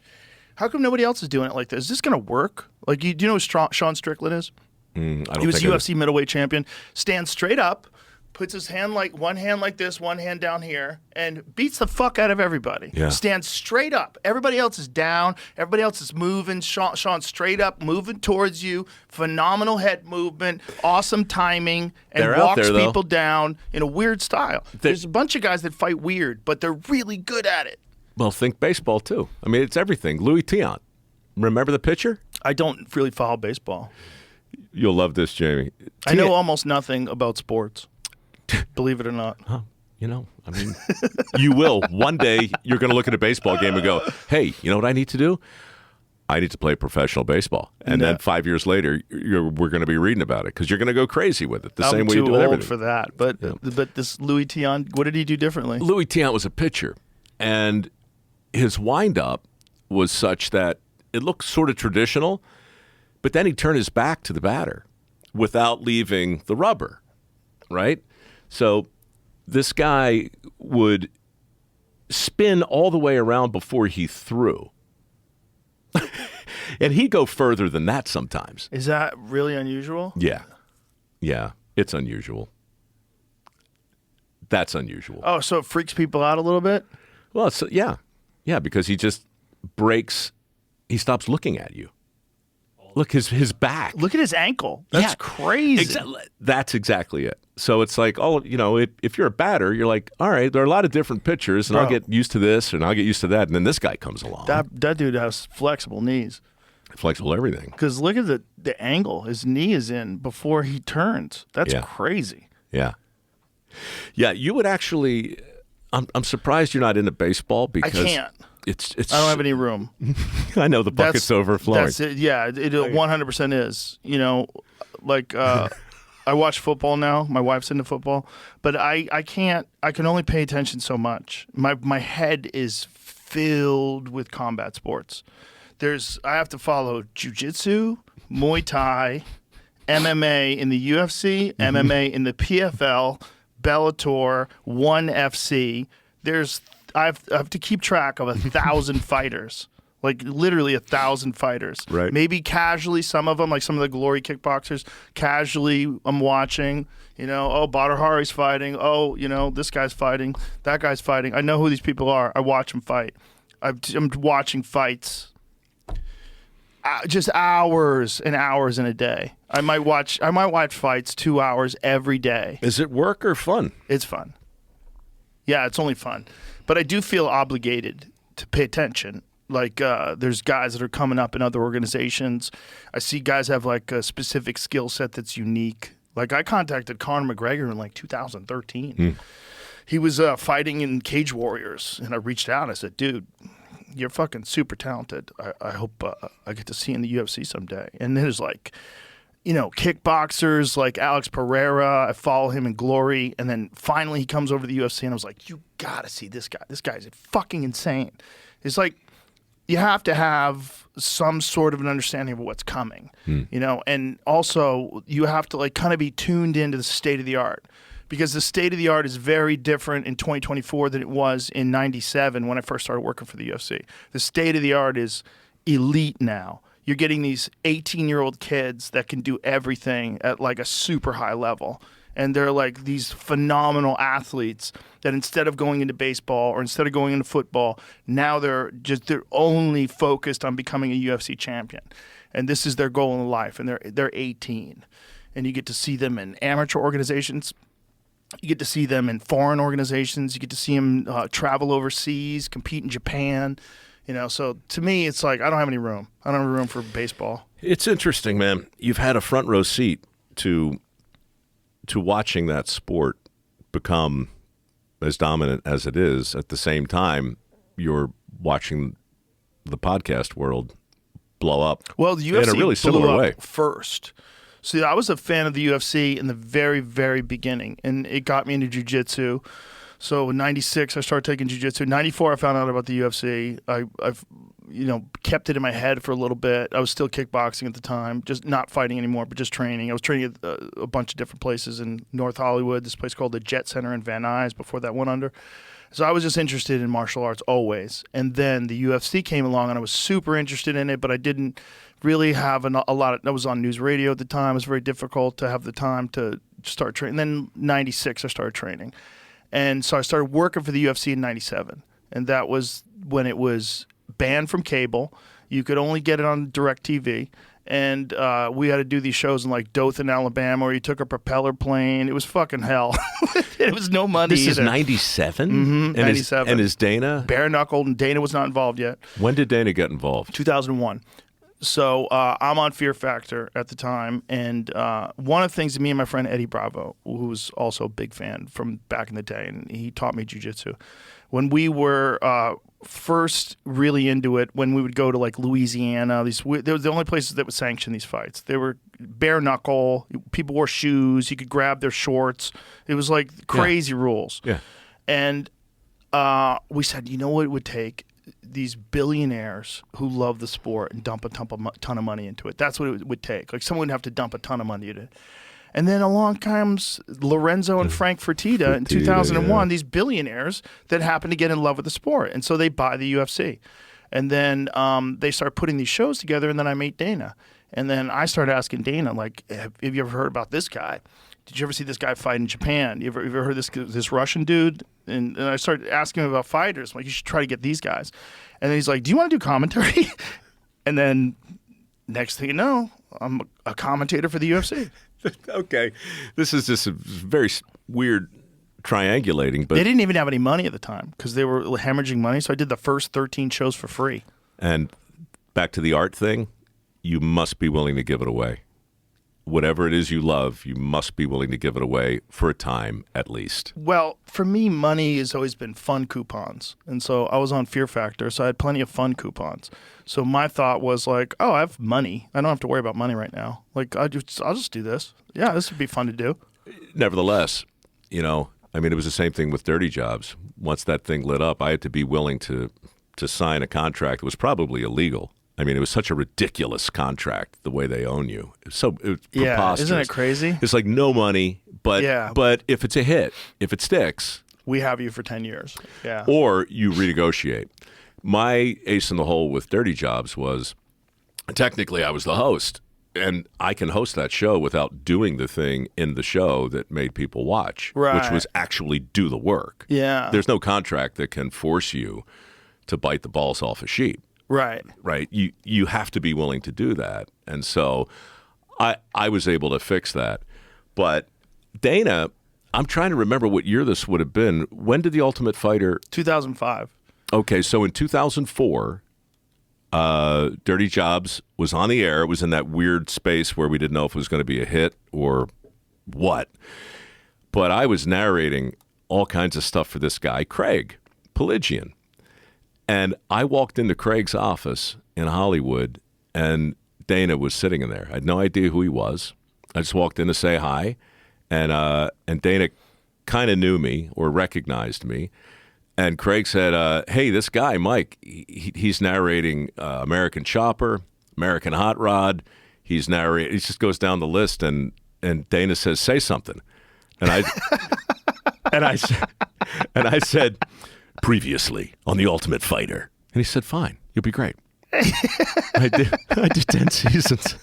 How come nobody else is doing it like this? Is this going to work? Like, do you know who Sean Strickland is? I don't He was think UFC middleweight champion. Stands straight up, puts his hand one hand like this, one hand down here, and beats the fuck out of everybody. Yeah. Stands straight up. Everybody else is down. Everybody else is moving. Sean straight up, moving towards you. Phenomenal head movement, awesome timing, and They're out walks there, though. people down in a weird style. There's a bunch of guys that fight weird, but they're really good at it. Well, think baseball, too. I mean, it's everything. Louis Tiant. Remember the pitcher? I don't really follow baseball. You'll love this, Jamie. I know almost nothing about sports, believe it or not. Huh. I mean, you will. One day, you're going to look at a baseball game and go, hey, you know what I need to do? I need to play professional baseball. And then 5 years later, we're going to be reading about it because you're going to go crazy with it. The same way you do I'm too old everything. for that. But this Louis Tiant, what did he do differently? Louis Tiant was a pitcher, and his windup was such that it looked sort of traditional, but then he'd turn his back to the batter without leaving the rubber, right? So this guy would spin all the way around before he threw. And he'd go further than that sometimes. Is that really unusual? Yeah. Yeah, it's unusual. That's unusual. Oh, so it freaks people out a little bit? Well, yeah. Yeah, because he just breaks, he stops looking at you. Look, his back. Look at his ankle. That's crazy. That's exactly it. So it's like, if you're a batter, you're like, all right, there are a lot of different pitchers, and I'll get used to this, and I'll get used to that, and then this guy comes along. That dude has flexible knees. Flexible everything. Because look at the angle his knee is in before he turns. That's Yeah. crazy. Yeah. Yeah, you would actually, I'm surprised you're not into baseball because I can't. It's I don't have any room. I know the bucket's overflowing. That's it. Yeah, it 100% is. I watch football now. My wife's into football, but I can't. I can only pay attention so much. My head is filled with combat sports. I have to follow jiu-jitsu, Muay Thai, MMA in the UFC, MMA in the PFL, Bellator, ONE FC. I have to keep track of 1,000 fighters, like literally 1,000 fighters. Right. Maybe casually, some of them, like some of the glory kickboxers, casually I'm watching, Badr Hari's fighting. Oh, this guy's fighting. That guy's fighting. I know who these people are. I watch them fight. I'm watching fights. just hours and hours in a day. I might watch fights 2 hours every day. Is it work or fun? It's fun. Yeah, it's only fun. But I do feel obligated to pay attention. Like there's guys that are coming up in other organizations. I see guys have like a specific skill set that's unique. Like I contacted Conor McGregor in like 2013. He was fighting in Cage Warriors, and I reached out and I said, dude, you're fucking super talented. I hope I get to see you in the UFC someday. And there's like, kickboxers like Alex Pereira. I follow him in Glory. And then finally he comes over to the UFC, and I was like, you got to see this guy. This guy's fucking insane. It's like you have to have some sort of an understanding of what's coming, and also you have to like kind of be tuned into the state of the art. Because the state of the art is very different in 2024 than it was in 97 when I first started working for the UFC. The state of the art is elite now. You're getting these 18-year-old kids that can do everything at like a super high level. And they're like these phenomenal athletes that instead of going into baseball or instead of going into football, now they're only focused on becoming a UFC champion. And this is their goal in life. And they're 18. And you get to see them in amateur organizations. You get to see them in foreign organizations. You get to see them travel overseas, compete in Japan. So to me, it's like I don't have any room. I don't have room for baseball. It's interesting, man. You've had a front row seat to watching that sport become as dominant as it is. At the same time, you're watching the podcast world blow up. Well, the UFC in a really similar blew way up first. See, I was a fan of the UFC in the very, very beginning, and it got me into jiu-jitsu. So in 96, I started taking jiu-jitsu. 94, I found out about the UFC. I've kept it in my head for a little bit. I was still kickboxing at the time, just not fighting anymore, but just training. I was training at a bunch of different places in North Hollywood, this place called the Jet Center in Van Nuys before that went under. So I was just interested in martial arts always. And then the UFC came along, and I was super interested in it, but I didn't really have a lot of – I was on news radio at the time. It was very difficult to have the time to start training. And then 96, I started training. And so I started working for the UFC in 97. And that was when it was banned from cable. You could only get it on DirecTV. And we had to do these shows in like Dothan, Alabama, where you took a propeller plane. It was fucking hell. It was no money This either. is 97? Mm-hmm, 97. And is Dana? Bare knuckled, and Dana was not involved yet. When did Dana get involved? 2001. So I'm on Fear Factor at the time, and one of the things that me and my friend Eddie Bravo, who was also a big fan from back in the day, and he taught me jiu-jitsu. When we were first really into it, when we would go to like Louisiana, they were the only places that would sanction these fights. They were bare knuckle. People wore shoes. You could grab their shorts. It was like crazy rules. Yeah. And we said, you know what it would take? These billionaires who love the sport and dump a ton of money into it. That's what it would take. Like someone would have to dump a ton of money into it. And then along comes Lorenzo and Frank Fertitta in 2001, these billionaires that happen to get in love with the sport. And so they buy the UFC. And then they start putting these shows together, and then I meet Dana. And then I started asking Dana, like, have you ever heard about this guy? Did you ever see this guy fight in Japan? You ever heard this Russian dude? And I started asking him about fighters. I'm like, you should try to get these guys. And then he's like, do you want to do commentary? And then next thing you know, I'm a commentator for the UFC. Okay. This is just a very weird triangulating. But they didn't even have any money at the time because they were hemorrhaging money. So I did the first 13 shows for free. And back to the art thing, you must be willing to give it away. Whatever it is you love, you must be willing to give it away for a time at least. Well, for me, money has always been fun coupons. And so I was on Fear Factor, so I had plenty of fun coupons. So my thought was like, oh, I have money. I don't have to worry about money right now. Like, I'll just do this. Yeah, this would be fun to do. Nevertheless, it was the same thing with Dirty Jobs. Once that thing lit up, I had to be willing to sign a contract that was probably illegal. I mean, it was such a ridiculous contract, the way they own you. It was preposterous. Yeah, isn't it crazy? It's like no money, but if it's a hit, if it sticks. We have you for 10 years. Yeah. Or you renegotiate. My ace in the hole with Dirty Jobs was, technically I was the host, and I can host that show without doing the thing in the show that made people watch, which was actually do the work. Yeah. There's no contract that can force you to bite the balls off a sheep. Right. Right? You have to be willing to do that. And so I was able to fix that. But Dana, I'm trying to remember what year this would have been. When did The Ultimate Fighter? 2005. Okay, so in 2004, Dirty Jobs was on the air. It was in that weird space where we didn't know if it was going to be a hit or what. But I was narrating all kinds of stuff for this guy, Craig Pelagian. And I walked into Craig's office in Hollywood, and Dana was sitting in there. I had no idea who he was. I just walked in to say hi, and Dana kind of knew me or recognized me. And Craig said, hey, this guy, Mike, he's narrating American Chopper, American Hot Rod. He's narrating. He just goes down the list, and Dana says, say something. And I said, previously on The Ultimate Fighter. And he said, fine, you'll be great. I did 10 seasons.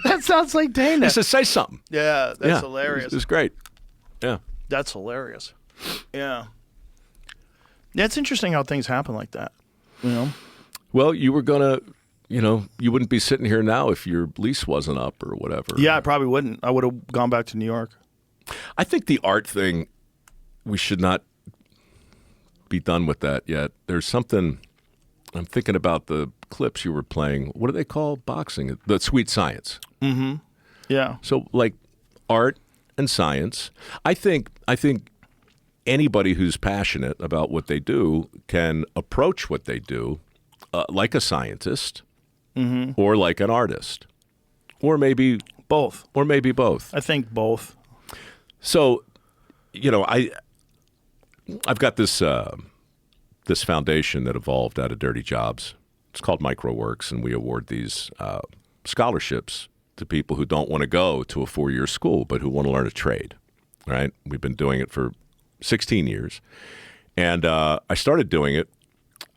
That sounds like Dana. He said, say something. Yeah, that's hilarious. It was great. Yeah. That's hilarious. Yeah. Yeah, it's interesting how things happen like that. You know? Well, you were going to, you wouldn't be sitting here now if your lease wasn't up or whatever. Yeah, I probably wouldn't. I would have gone back to New York. I think the art thing, we should not be done with that yet. There's something, I'm thinking about the clips you were playing. What do they call boxing? The Sweet Science. Mm-hmm. Yeah. So like art and science. I think anybody who's passionate about what they do can approach what they do like a scientist or like an artist, or maybe both. I think both. So, I've got this this foundation that evolved out of Dirty Jobs. It's called MicroWorks, and we award these scholarships to people who don't want to go to a 4-year school but who want to learn a trade. Right? We've been doing it for 16 years, and I started doing it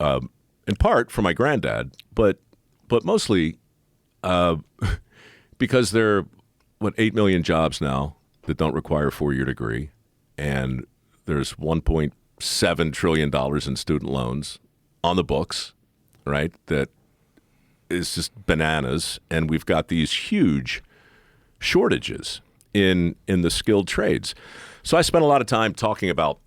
in part for my granddad, but mostly because there are 8 million jobs now that don't require a 4-year degree, and there's $1.7 trillion in student loans on the books, right? That is just bananas, and we've got these huge shortages in the skilled trades. So I spent a lot of time talking about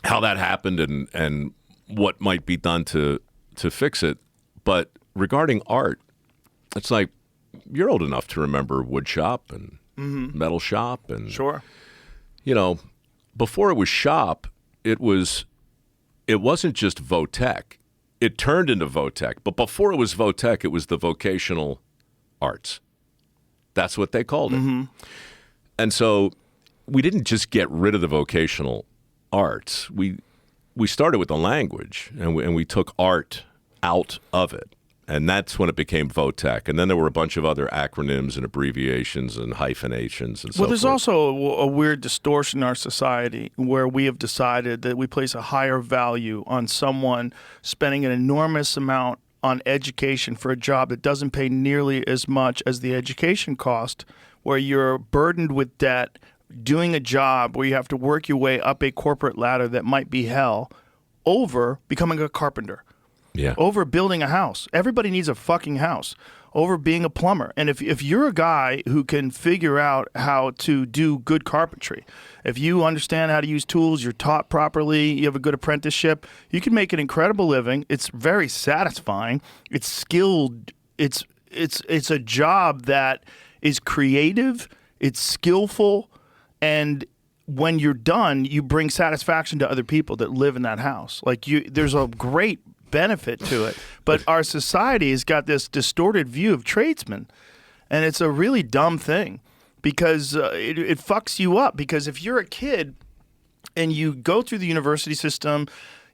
how that happened and what might be done to fix it. But regarding art, it's like you're old enough to remember wood shop and metal shop, and Sure. Before it was shop, it wasn't just Votech. It turned into Votech, but before it was Votech, it was the vocational arts. That's what they called it. And so we didn't just get rid of the vocational arts. We started with the language, and we took art out of it. And that's when it became Votech. And then there were a bunch of other acronyms and abbreviations and hyphenations and so forth. Well, there's also a weird distortion in our society where we have decided that we place a higher value on someone spending an enormous amount on education for a job that doesn't pay nearly as much as the education cost, where you're burdened with debt, doing a job where you have to work your way up a corporate ladder that might be hell, over becoming a carpenter. Yeah. Over building a house. Everybody needs a fucking house. Over being a plumber. And if you're a guy who can figure out how to do good carpentry, if you understand how to use tools, you're taught properly, you have a good apprenticeship, you can make an incredible living. It's very satisfying. It's skilled. It's a job that is creative. It's skillful. And when you're done, you bring satisfaction to other people that live in that house. There's a great benefit to it, but our society has got this distorted view of tradesmen, and it's a really dumb thing because it fucks you up. Because if you're a kid and you go through the university system,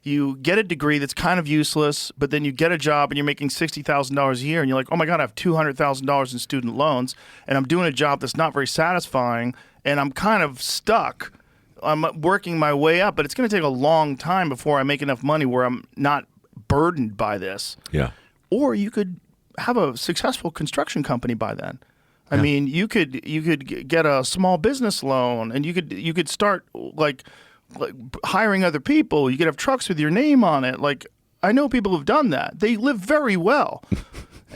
you get a degree that's kind of useless, but then you get a job and you're making $60,000 a year, and you're like, oh my God, I have $200,000 in student loans, and I'm doing a job that's not very satisfying, and I'm kind of stuck. I'm working my way up, but it's going to take a long time before I make enough money where I'm not burdened by this. Yeah. Or you could have a successful construction company by then. I mean, you could get a small business loan, and you could start like hiring other people. You could have trucks with your name on it. I know people who've done that. They live very well.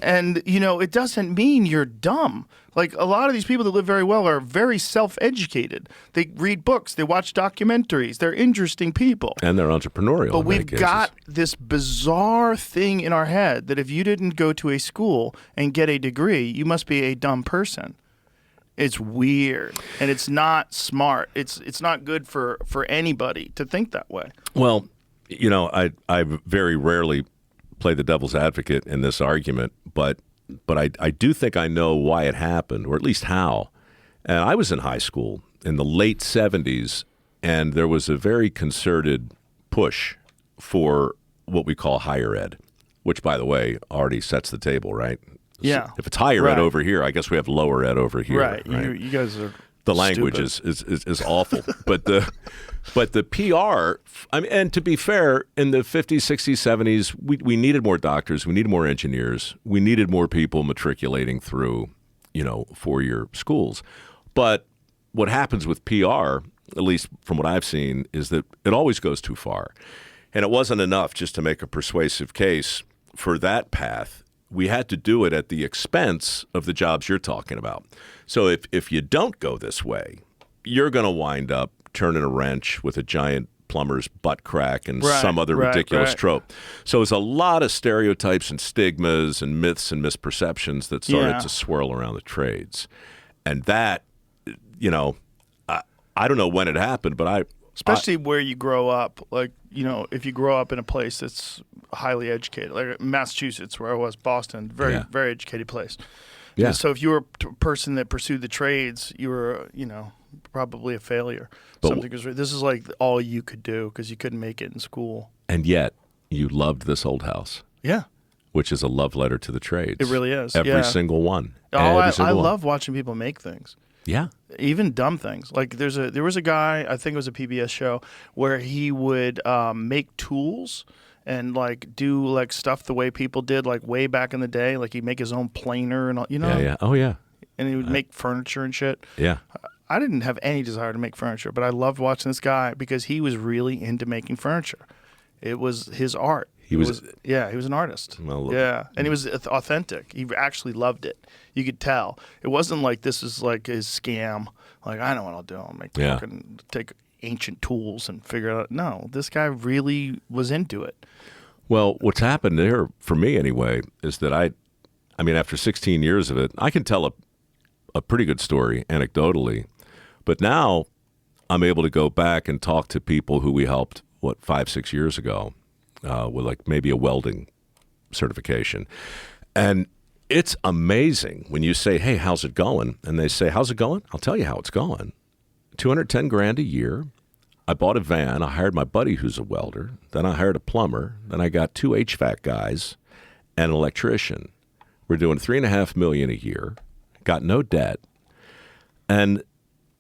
And, it doesn't mean you're dumb. Like, a lot of these people that live very well are very self-educated. They read books. They watch documentaries. They're interesting people. And they're entrepreneurial. But in many we've cases. got this bizarre thing in our head that if you didn't go to a school and get a degree, you must be a dumb person. It's weird. And it's not smart. It's not good for anybody to think that way. Well, I very rarely play the devil's advocate in this argument, but I do think I know why it happened, or at least how. And I was in high school in the late 70s, and there was a very concerted push for what we call higher ed, which, by the way, already sets the table, right? Yeah. So if it's higher Right. ed over here, I guess we have lower ed over here. Right. You guys are the language stupid. is awful. But the PR, and to be fair, in the 50s, 60s, 70s, we needed more doctors, we needed more engineers, we needed more people matriculating through, 4-year schools. But what happens with PR, at least from what I've seen, is that it always goes too far. And it wasn't enough just to make a persuasive case for that path. We had to do it at the expense of the jobs you're talking about. So if you don't go this way, you're going to wind up turning a wrench with a giant plumber's butt crack and some other ridiculous trope. So there's a lot of stereotypes and stigmas and myths and misperceptions that started to swirl around the trades. And that, I don't know when it happened, but Especially where you grow up. Like, if you grow up in a place that's highly educated, like Massachusetts, where I was, Boston, very, very educated place. Yeah. So if you were a person that pursued the trades, you were, probably a failure. Something was. This is like all you could do because you couldn't make it in school. And yet, you loved this old house. Yeah. Which is a love letter to the trades. It really is. Every single one. I love watching people make things. Yeah. Even dumb things. Like there was a guy, I think it was a PBS show, where he would make tools and like do like stuff the way people did like way back in the day. Like he'd make his own planer and all, Yeah. Oh, yeah. And he would make furniture and shit. Yeah. I didn't have any desire to make furniture, but I loved watching this guy because he was really into making furniture. It was his art. He was an artist. Well, and he was authentic. He actually loved it. You could tell. It wasn't like this is like his scam. Like, I know what I'll do. I'll make fucking take ancient tools and figure it out. No, this guy really was into it. Well, what's happened there, for me anyway, is that I mean, after 16 years of it, I can tell a pretty good story anecdotally. But now I'm able to go back and talk to people who we helped, 5-6 years ago, with like maybe a welding certification. And it's amazing when you say, hey, how's it going? And they say, how's it going? I'll tell you how it's going. $210,000 a year. I bought a van. I hired my buddy who's a welder. Then I hired a plumber. Then I got 2 HVAC guys and an electrician. We're doing $3.5 million a year. Got no debt. And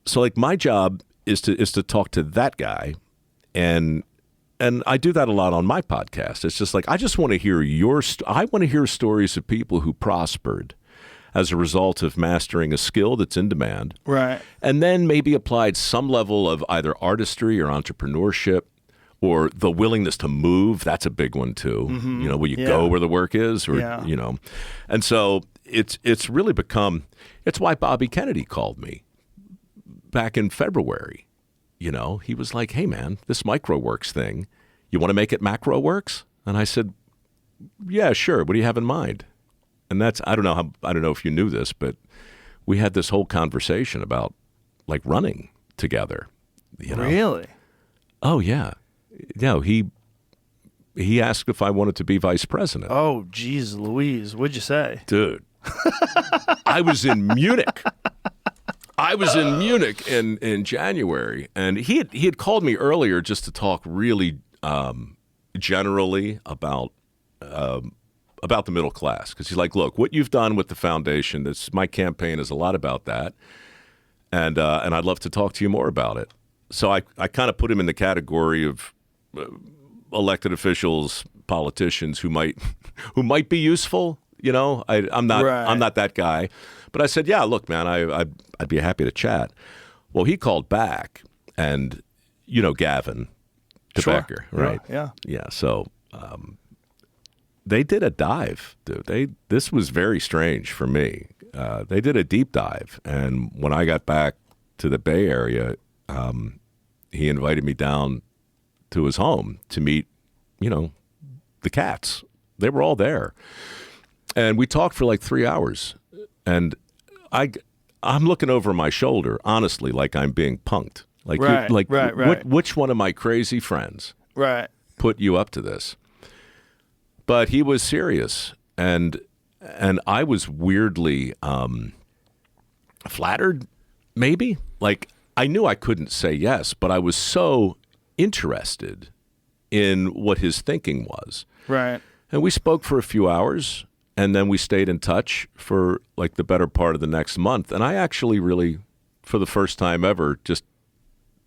so like my job is to talk to that guy, and I do that a lot on my podcast. It's just like, I just want to hear I want to hear stories of people who prospered as a result of mastering a skill that's in demand. Right. And then maybe applied some level of either artistry or entrepreneurship or the willingness to move. That's a big one too. Mm-hmm. Will you go where the work is? Or, And so it's really become, it's why Bobby Kennedy called me back in February. He was like, hey man, this MicroWorks thing, you want to make it MacroWorks? And I said, yeah, sure. What do you have in mind? And that's, I don't know if you knew this, but we had this whole conversation about like running together. Really? Oh yeah. No, he asked if I wanted to be vice president. Oh, geez, Louise. What'd you say? Dude, I was in Munich. in January, and he had called me earlier just to talk really generally about the middle class, because he's like, look, what you've done with the foundation, my campaign is a lot about that, and I'd love to talk to you more about it. So I kind of put him in the category of elected officials, politicians who might be useful. I'm not that guy. But I said, yeah, look, man, I'd be happy to chat. Well, he called back, and Gavin Becker, right? Yeah. Yeah. So they did a dive, dude. This was very strange for me. They did a deep dive, and when I got back to the Bay Area, he invited me down to his home to meet, the cats. They were all there, and we talked for like 3 hours. And I'm looking over my shoulder, honestly, like I'm being punked. Like, right. Which one of my crazy friends put you up to this? But he was serious, and I was weirdly flattered, maybe. Like, I knew I couldn't say yes, but I was so interested in what his thinking was. Right. And we spoke for a few hours, and then we stayed in touch for like the better part of the next month. And I actually really, for the first time ever, just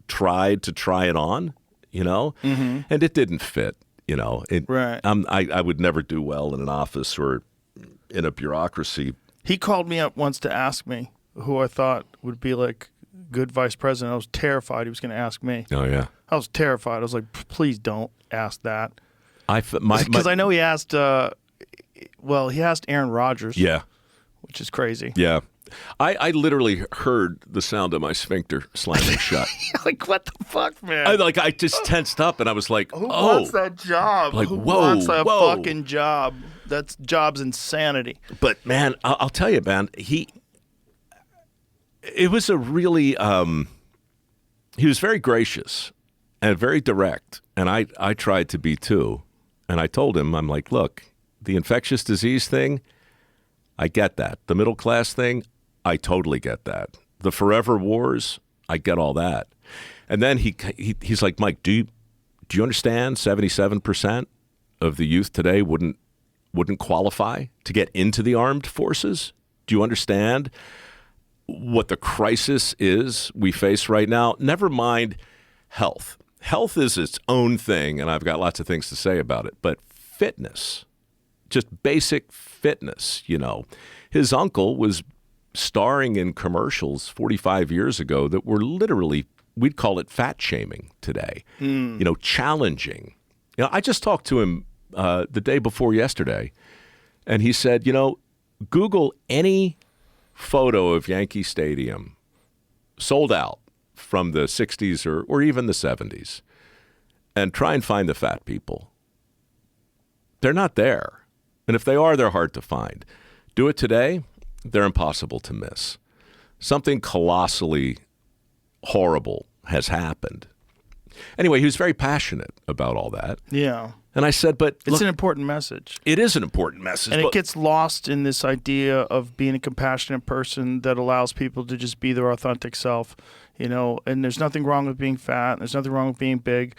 tried to try it on, and it didn't fit. Right. I would never do well in an office or in a bureaucracy. He called me up once to ask me who I thought would be like good vice president. I was terrified he was going to ask me. Oh, yeah. I was terrified. I was like, please don't ask that. Because I know he asked, he asked Aaron Rodgers. Yeah. Which is crazy. Yeah. I literally heard the sound of my sphincter slamming shut. Like, what the fuck, man? I just tensed up, and I was like, who wants that job? Like, who whoa, wants that whoa. fucking job? That job's insanity. But, man, I'll tell you, man, it was a really, he was very gracious and very direct, and I tried to be too. And I told him, I'm like, look, the infectious disease thing, I get that. The middle class thing, I totally get that. The forever wars, I get all that. And then he's like, Mike, do you understand 77% of the youth today wouldn't qualify to get into the armed forces? Do you understand what the crisis is we face right now? Never mind health. Health is its own thing, and I've got lots of things to say about it. But fitness, just basic fitness, His uncle was starring in commercials 45 years ago that were literally, we'd call it fat shaming today, challenging. I just talked to him the day before yesterday, and he said, Google any photo of Yankee Stadium sold out from the 60s or even the 70s, and try and find the fat people. They're not there. And if they are, they're hard to find. Do it today, they're impossible to miss. Something colossally horrible has happened. Anyway, he was very passionate about all that. Yeah. And I said, but it's an important message. It is an important message. And it gets lost in this idea of being a compassionate person that allows people to just be their authentic self, and there's nothing wrong with being fat. There's nothing wrong with being big.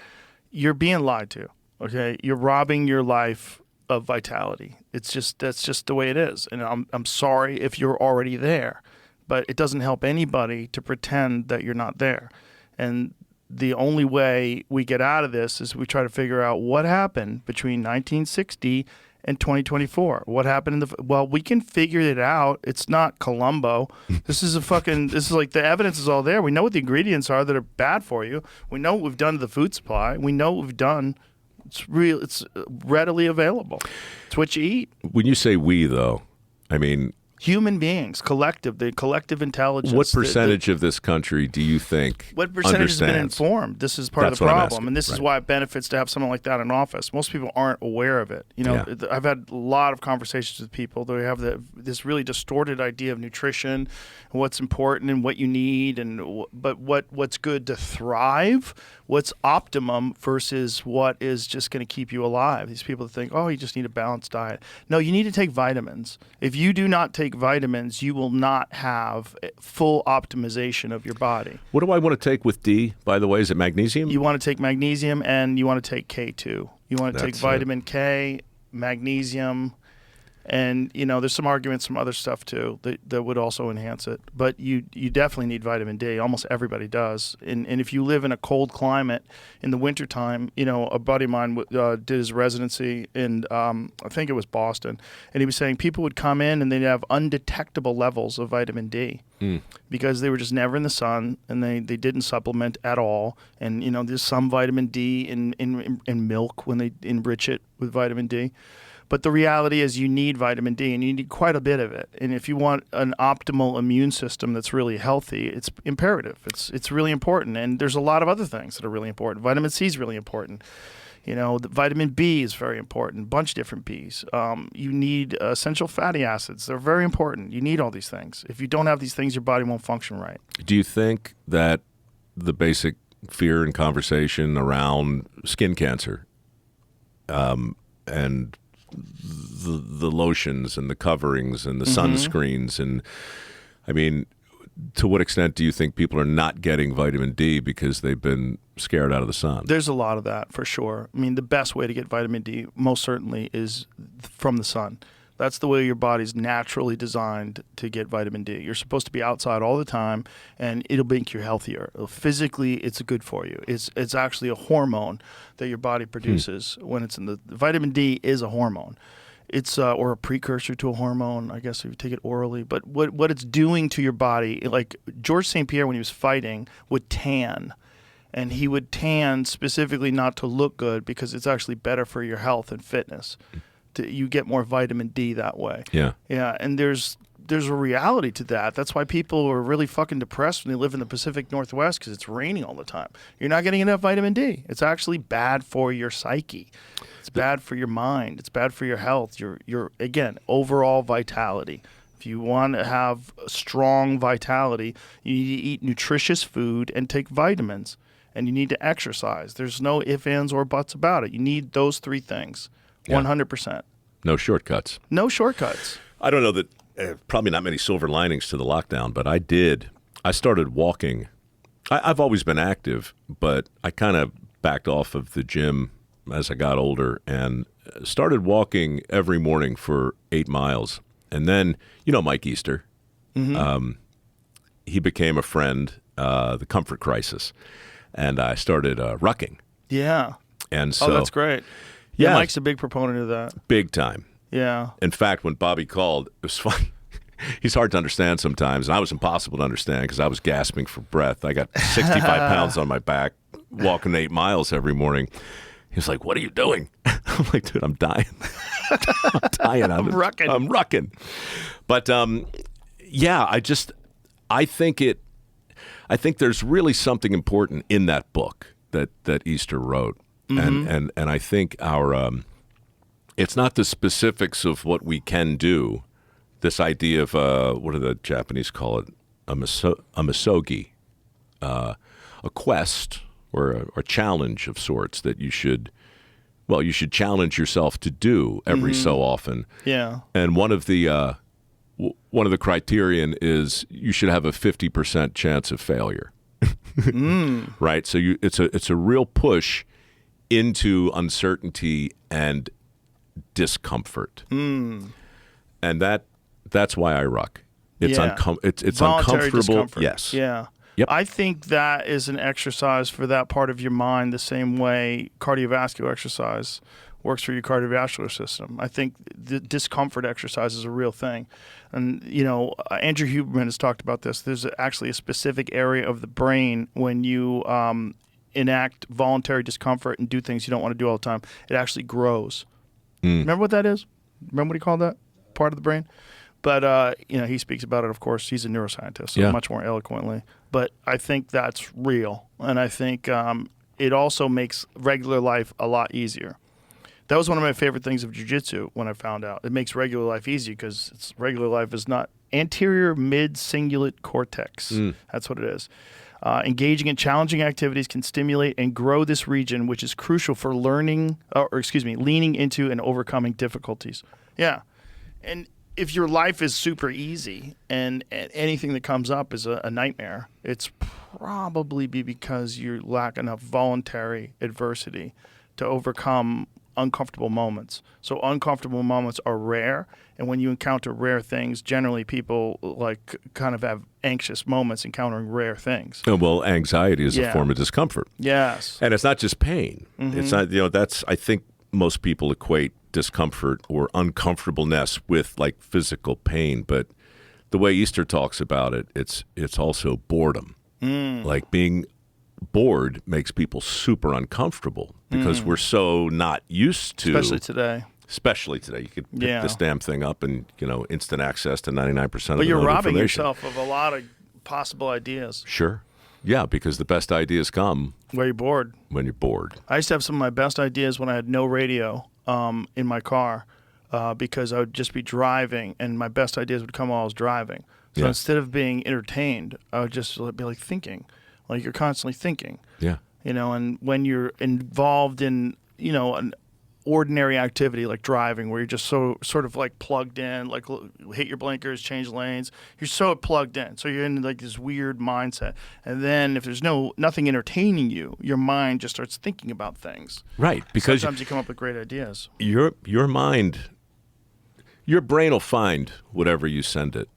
You're being lied to, okay? You're robbing your life of vitality. That's just the way it is. And I'm sorry if you're already there, but it doesn't help anybody to pretend that you're not there. And the only way we get out of this is we try to figure out what happened between 1960 and 2024. What happened we can figure it out. It's not Columbo. This is like the evidence is all there. We know what the ingredients are that are bad for you. We know what we've done to the food supply. We know what we've done. It's real. It's readily available. It's what you eat. When you say we, though, I mean human beings, the collective intelligence. What percentage of this country do you think What percentage has been informed? This is part of the problem, and this is why it benefits to have someone like that in office. Most people aren't aware of it. I've had a lot of conversations with people that have this really distorted idea of nutrition, and what's important and what you need, but what's good to thrive, what's optimum versus what is just going to keep you alive. These people think, you just need a balanced diet. No, you need to take vitamins. If you do not take vitamins, you will not have full optimization of your body. What do I want to take with D, by the way? Is it magnesium? You want to take magnesium, and you want to take K2. You want to take vitamin K, magnesium, and there's some arguments from other stuff too that would also enhance it. But you definitely need vitamin D. Almost everybody does. And if you live in a cold climate in the wintertime, a buddy of mine did his residency in I think it was Boston, and he was saying people would come in and they'd have undetectable levels of vitamin D because they were just never in the sun and they didn't supplement at all. And there's some vitamin D in milk when they enrich it with vitamin D. But the reality is you need vitamin D, and you need quite a bit of it. And if you want an optimal immune system that's really healthy, it's imperative. It's really important. And there's a lot of other things that are really important. Vitamin C is really important. The vitamin B is very important, a bunch of different Bs. You need essential fatty acids. They're very important. You need all these things. If you don't have these things, your body won't function right. Do you think that the basic fear and conversation around skin cancer and the lotions and the coverings and the sunscreens, and I mean, to what extent do you think people are not getting vitamin D because they've been scared out of the sun? There's a lot of that for sure. I mean, the best way to get vitamin D most certainly is from the sun. That's the way your body's naturally designed to get vitamin D. You're supposed to be outside all the time, and it'll make you healthier. Physically, it's good for you. It's actually a hormone that your body produces when it's in the vitamin D is a hormone. It's or a precursor to a hormone, I guess, if you take it orally. But what it's doing to your body, like Georges St. Pierre when he was fighting would tan. And he would tan specifically not to look good because it's actually better for your health and fitness. You get more vitamin D that way. Yeah. Yeah, and there's a reality to that. That's why people are really fucking depressed when they live in the Pacific Northwest because it's raining all the time. You're not getting enough vitamin D. It's actually bad for your psyche. It's bad for your mind. It's bad for your health. Your again, overall vitality. If you want to have strong vitality, you need to eat nutritious food and take vitamins. And you need to exercise. There's no ifs, ands, or buts about it. You need those three things. 100%. No shortcuts. No shortcuts. I don't know that probably not many silver linings to the lockdown, but I did. I started walking. I've always been active, but I kind of backed off of the gym as I got older and started walking every morning for 8 miles. And then, Mike Easter, he became a friend, the Comfort Crisis, and I started rucking. Yeah. And so, oh, that's great. Yeah, Mike's a big proponent of that. Big time. Yeah. In fact, when Bobby called, it was funny. He's hard to understand sometimes, and I was impossible to understand because I was gasping for breath. I got 65 pounds on my back, walking 8 miles every morning. He was like, "What are you doing?" I'm like, "Dude, I'm dying. I'm dying. I'm rucking. I'm rucking." But yeah, I think there's really something important in that book that Easter wrote. And I think it's not the specifics of what we can do. This idea of what do the Japanese call it? A misogi, a quest or a challenge of sorts that you should challenge yourself to do every so often. Yeah. And one of the criterion is you should have a 50% chance of failure. Right. So it's a real push into uncertainty and discomfort, and that's why I ruck. It's it's voluntary uncomfortable. Discomfort. Yes. Yeah. Yep. I think that is an exercise for that part of your mind, the same way cardiovascular exercise works for your cardiovascular system. I think the discomfort exercise is a real thing, and Andrew Huberman has talked about this. There's actually a specific area of the brain when you enact voluntary discomfort and do things you don't want to do all the time, it actually grows. Remember what that is? Remember what he called that part of the brain? But, he speaks about it, of course. He's a neuroscientist, so much more eloquently. But I think that's real. And I think it also makes regular life a lot easier. That was one of my favorite things of jiu-jitsu when I found out. It makes regular life easy because regular life is not anterior mid-cingulate cortex. That's what it is. Engaging in challenging activities can stimulate and grow this region, which is crucial for learning, leaning into and overcoming difficulties. Yeah. And if your life is super easy and anything that comes up is a nightmare, it's probably because you lack enough voluntary adversity to overcome uncomfortable moments. So uncomfortable moments are rare, and when you encounter rare things, generally people kind of have anxious moments encountering rare things. Oh, well, anxiety is a form of discomfort. Yes. And it's not just pain. It's not, that's, I think most people equate discomfort or uncomfortableness with physical pain, but the way Easter talks about it, it's also boredom. Like being bored makes people super uncomfortable because we're so not used to, especially today. Especially today, you could pick this damn thing up and instant access to 99% of the But you're robbing information. yourself of a lot of possible ideas. Sure, yeah, because the best ideas come Where you're bored. when you're bored. I used to have some of my best ideas when I had no radio in my car because I would just be driving, and my best ideas would come while I was driving. So instead of being entertained, I would just be like thinking, like you're constantly thinking. Yeah. And when you're involved in an ordinary activity like driving, where you're just so sort of like plugged in, like hit your blinkers, change lanes, you're so plugged in, so you're in like this weird mindset. And then if there's nothing entertaining you, your mind just starts thinking about things. Right, because sometimes you come up with great ideas. Your mind, your brain will find whatever you send it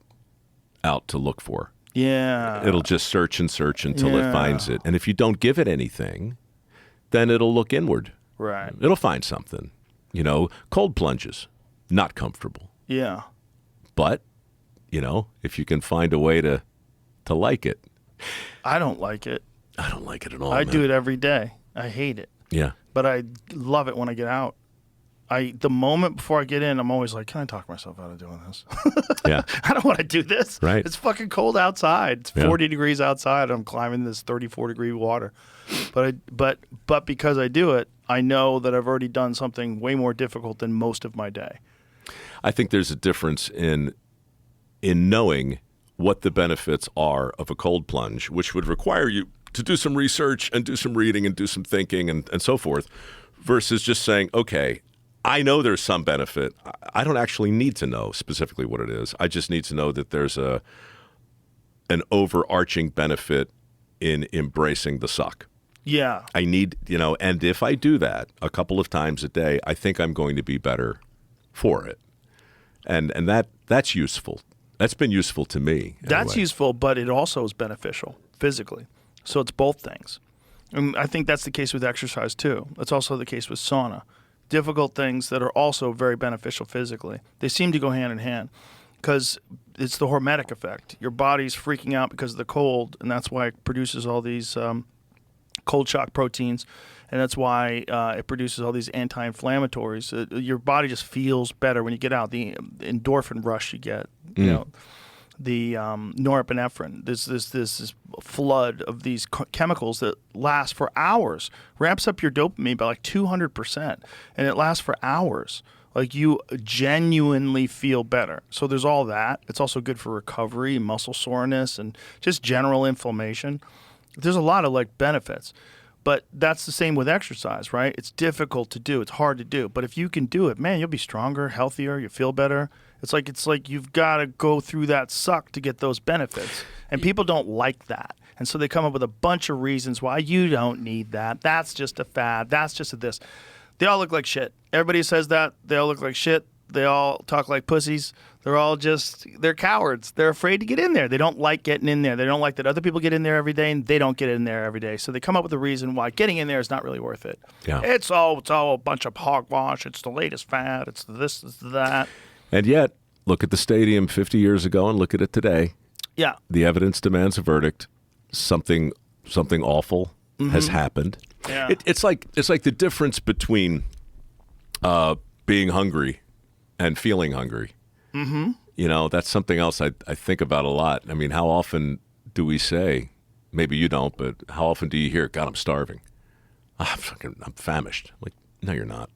out to look for. Yeah, It'll just search and search until it finds it. And if you don't give it anything, then it'll look inward. right. It'll find something. Cold plunges, not comfortable. Yeah, But, if you can find a way to like it. I don't like it. I don't like it at all. I man. do it every day. I hate it, Yeah. but I love it when I get out. The moment before I get in, I'm always like, can I talk myself out of doing this? Yeah. I don't want to do this. Right. It's fucking cold outside. It's 40 degrees outside. I'm climbing this 34-degree water. But because I do it, I know that I've already done something way more difficult than most of my day. I think there's a difference in knowing what the benefits are of a cold plunge, which would require you to do some research and do some reading and do some thinking and so forth, versus just saying, okay, I know there's some benefit. I don't actually need to know specifically what it is. I just need to know that there's an overarching benefit in embracing the suck. Yeah. I need, and if I do that a couple of times a day, I think I'm going to be better for it. And that's useful. That's been useful to me. That's anyway. useful, but it also is beneficial physically. So it's both things. And I think that's the case with exercise too. That's also the case with sauna. Difficult things that are also very beneficial physically. They seem to go hand in hand because it's the hormetic effect. Your body's freaking out because of the cold, and that's why it produces all these cold shock proteins, and that's why it produces all these anti-inflammatories. Your body just feels better when you get out. The endorphin rush you get, the norepinephrine. There's this flood of these chemicals that last for hours, ramps up your dopamine by like 200%, and it lasts for hours. Like you genuinely feel better. So there's all that. It's also good for recovery, muscle soreness, and just general inflammation. There's a lot of like benefits. But that's the same with exercise, right? It's difficult to do. It's hard to do. But if you can do it, man, you'll be stronger, healthier, you feel better. It's like you've got to go through that suck to get those benefits. And people don't like that. And so they come up with a bunch of reasons why you don't need that. That's just a fad. That's just a this. They all look like shit. Everybody says that. They all look like shit. They all talk like pussies. They're cowards. They're afraid to get in there. They don't like getting in there. They don't like that other people get in there every day and they don't get in there every day. So they come up with a reason why getting in there is not really worth it. Yeah. It's all a bunch of hogwash. It's the latest fad. It's this, it's that. And yet, look at the stadium 50 years ago and look at it today. Yeah. The evidence demands a verdict. Something awful has happened. Yeah. It's like the difference between being hungry and feeling hungry. Mm-hmm. That's something else I think about a lot. I mean, how often do we say, maybe you don't, but how often do you hear, God, I'm starving. I'm famished. I'm like, no, you're not.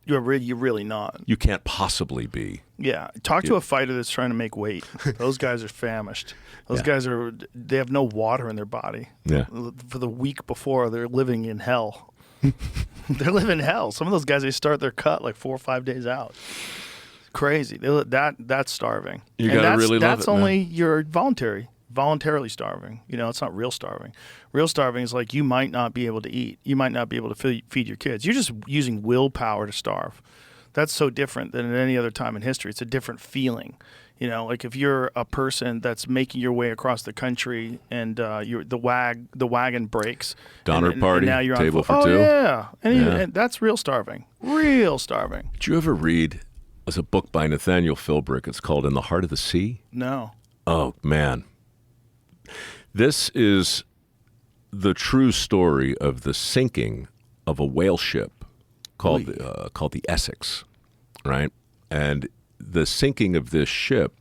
You're really not. You can't possibly be. Yeah. Talk to a fighter that's trying to make weight. Those guys are famished. Those guys they have no water in their body. Yeah. For the week before, they're living in hell. They're living in hell. Some of those guys, they start their cut like 4 or 5 days out. Crazy. That's starving. You gotta really love it, that's only man. you're voluntarily starving. It's not real starving. Real starving is like you might not be able to eat. You might not be able to feed your kids. You're just using willpower to starve. That's so different than at any other time in history. It's a different feeling. Like if you're a person that's making your way across the country and the wagon breaks. Donner Party, and now you're table on for two. Oh, yeah. And that's real starving. Real starving. Did you ever read, there's a book by Nathaniel Philbrick. It's called In the Heart of the Sea. No. Oh, man. This is the true story of the sinking of a whale ship called the Essex right? And the sinking of this ship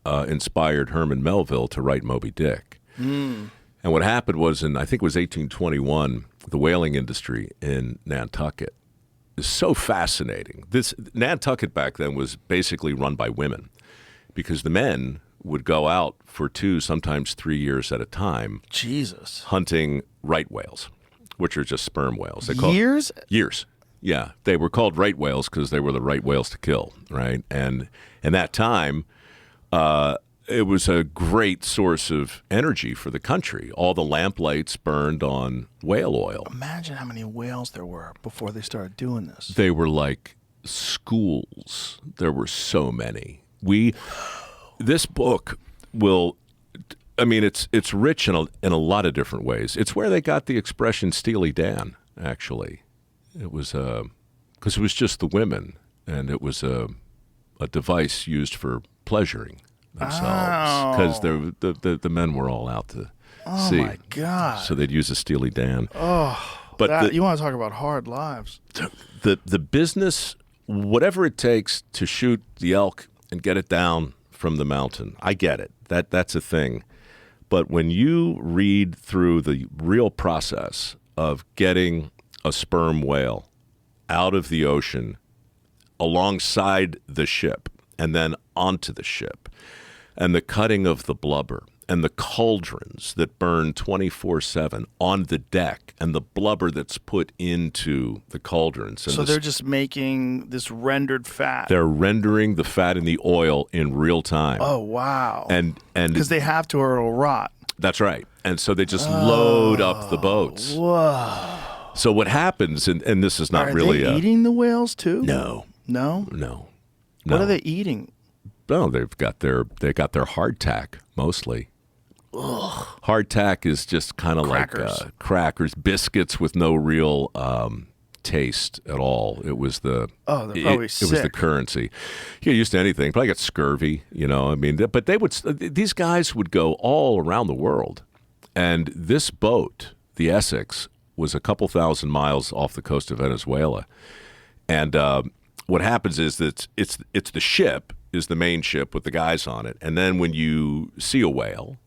inspired Herman Melville to write Moby Dick. And what happened was I think it was 1821, the whaling industry in Nantucket is so fascinating. Nantucket back then was basically run by women because the men would go out for 2, sometimes 3 years at a time. Jesus. Hunting right whales, which are just sperm whales. Years? Years. Yeah. They were called right whales because they were the right whales to kill, right? And in that time, it was a great source of energy for the country. All the lamplights burned on whale oil. Imagine how many whales there were before they started doing this. They were like schools. There were so many. This book will, I mean, it's rich in a lot of different ways. It's where they got the expression Steely Dan, actually. It was because it was just the women, and it was a device used for pleasuring themselves because the men were all out to sea. Oh my God! So they'd use a Steely Dan. Oh, but you want to talk about hard lives? The business, whatever it takes to shoot the elk and get it down from the mountain, I get it. That's a thing. But when you read through the real process of getting a sperm whale out of the ocean alongside the ship and then onto the ship, and the cutting of the blubber, and the cauldrons that burn 24/7 on the deck, and the blubber that's put into the cauldrons. And so they're just making this rendered fat. They're rendering the fat and the oil in real time. Oh, wow. And because they have to or it'll rot. That's right. And so they just load up the boats. Whoa. So what happens, and this is not really... Are they eating the whales too? No. No? No. What are they eating? No, they got their hardtack mostly. Ugh. Hardtack is just kind of like crackers, biscuits with no real taste at all. It was the they're probably sick. It was the currency. You're used to anything. Probably got scurvy, you know. I mean, but these guys would go all around the world, and this boat, the Essex, was a couple thousand miles off the coast of Venezuela, and what happens is that it's the ship is the main ship with the guys on it, and then when you see a whale,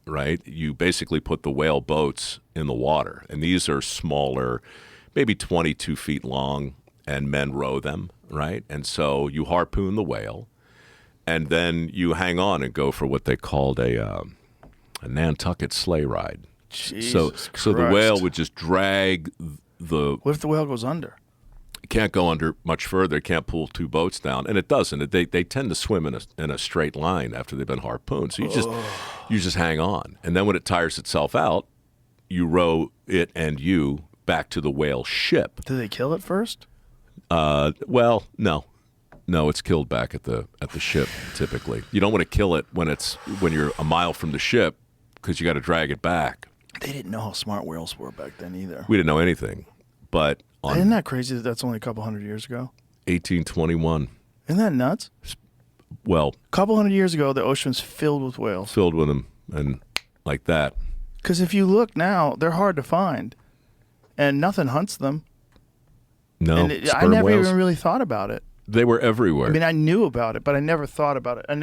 right, you basically put the whale boats in the water, and these are smaller, maybe 22 feet long, and men row them, right, and so you harpoon the whale, and then you hang on and go for what they called a Nantucket sleigh ride. So the whale would just drag the... What if the whale goes under? It can't go under much further. It can't pull 2 boats down, and it doesn't. They tend to swim in a straight line after they've been harpooned. So you just hang on, and then when it tires itself out, you row it and you back to the whale ship. Do they kill it first? Well, no, it's killed back at the ship. Typically, you don't want to kill it when you're a mile from the ship because you got to drag it back. They didn't know how smart whales were back then either. We didn't know anything, but isn't that crazy that that's only a couple hundred years ago? 1821. Isn't that nuts? Well, a couple hundred years ago, the ocean's filled with whales. Filled with them, and like that. Because if you look now, they're hard to find, and nothing hunts them. No, and I never even really thought about it. They were everywhere. I mean, I knew about it, but I never thought about it. I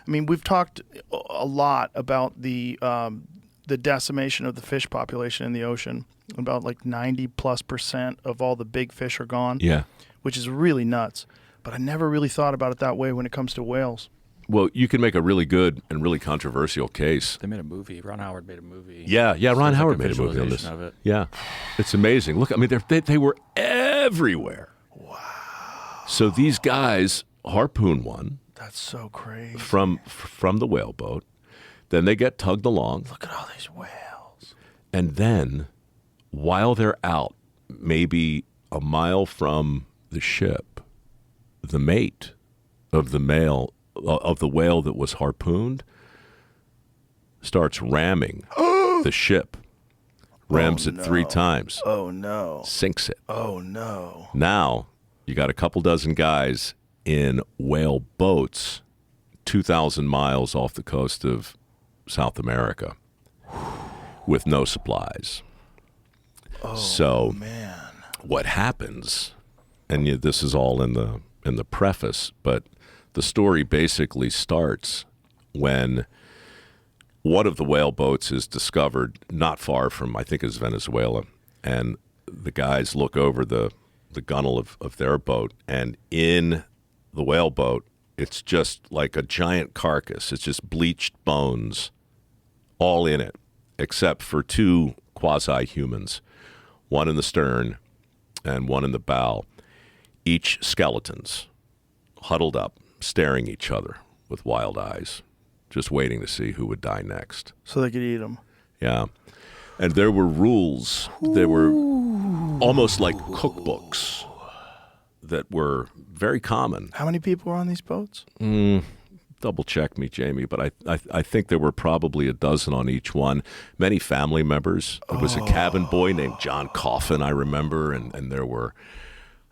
mean, we've talked a lot about the decimation of the fish population in the ocean. About like 90+% of all the big fish are gone. Yeah. Which is really nuts. But I never really thought about it that way when it comes to whales. Well, you can make a really good and really controversial case. They made a movie. Ron Howard made a movie. Yeah. So Ron Howard like made a movie on this. Of it. Yeah. It's amazing. Look, I mean, they were everywhere. Wow. So these guys harpoon one. That's so crazy. From the whale boat. Then they get tugged along. Look at all these whales. And then, while they're out, maybe a mile from the ship, the mate of the whale that was harpooned starts ramming the ship. Rams it 3 times. Oh, no. Sinks it. Oh, no. Now, you got a couple dozen guys in whale boats 2,000 miles off the coast of South America with no supplies. Oh, so man. What happens, and this is all in in the preface, but the story basically starts when one of the whale boats is discovered not far from, I think it's Venezuela, and the guys look over the gunwale of their boat, and in the whale boat, it's just like a giant carcass. It's just bleached bones all in it, except for two quasi-humans, one in the stern and one in the bow, each skeletons, huddled up, staring each other with wild eyes, just waiting to see who would die next. So they could eat them. Yeah. And there were rules. There were almost like cookbooks that were very common. How many people were on these boats? Double check me, Jamie, but I think there were probably a dozen on each one. Many family members. There was a cabin boy named John Coffin, I remember, and there were,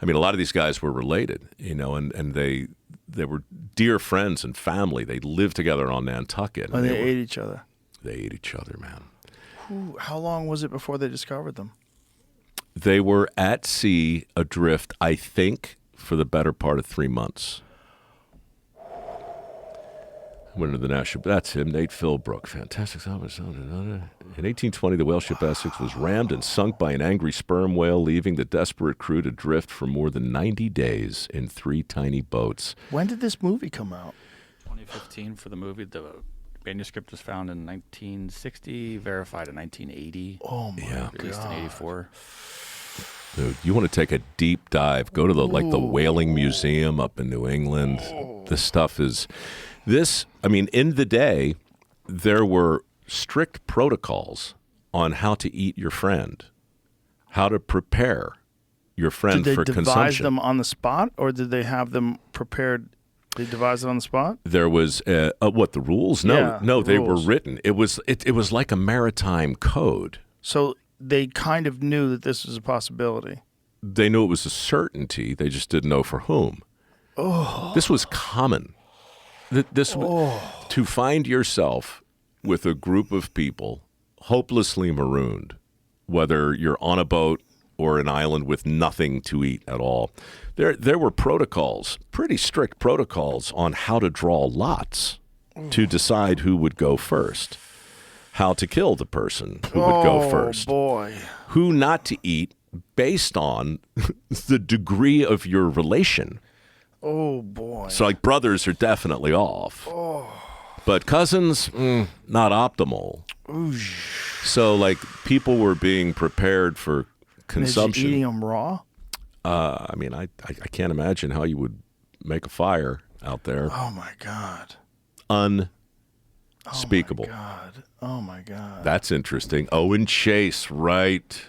I mean, a lot of these guys were related, you know, and they were dear friends and family. They lived together on Nantucket. And they ate each other. They ate each other, man. How long was it before they discovered them? They were at sea, adrift, I think, for the better part of 3 months. Went into the national. That's him, Nate Philbrook. Fantastic. In 1820, the whale ship Essex was rammed and sunk by an angry sperm whale, leaving the desperate crew to drift for more than 90 days in 3 tiny boats. When did this movie come out? 2015 for the movie. The manuscript was found in 1960, verified in 1980. Oh my God. Released in 84. Dude, you want to take a deep dive, go to the Whaling Museum up in New England. This stuff is... I mean, in the day, there were strict protocols on how to eat your friend, how to prepare your friend for consumption. Did they devise them on the spot, or did they have them prepared? They devised it on the spot? There was, what, the rules? No, Yeah, no, the they rules. were written. It was like a maritime code. So they kind of knew that this was a possibility. They knew it was a certainty. They just didn't know for whom. This was common. To find yourself with a group of people hopelessly marooned, whether you're on a boat or an island with nothing to eat at all, there were protocols, pretty strict protocols on how to draw lots to decide who would go first, how to kill the person who would go first, Boy. who not to eat based on the degree of your relation. Oh, boy. So, like, brothers are definitely off. But cousins, not optimal. So, like, people were being prepared for consumption. Is eating them raw? I mean, I can't imagine how you would make a fire out there. Oh, my God. Unspeakable. Oh, my God. That's interesting. Owen Chase, right.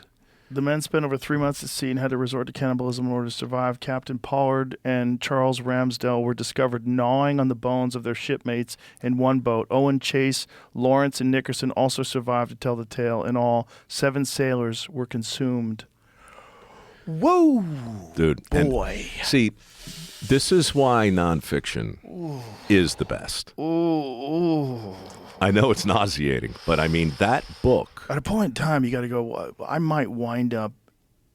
The men spent over 3 months at sea and had to resort to cannibalism in order to survive. Captain Pollard and Charles Ramsdell were discovered gnawing on the bones of their shipmates in one boat. Owen Chase, Lawrence, and Nickerson also survived to tell the tale. In all, 7 sailors were consumed. Whoa! Dude. Boy. And, see, this is why nonfiction is the best. Ooh. I know it's nauseating, but I mean, that book. At a point in time, you got to go, I might wind up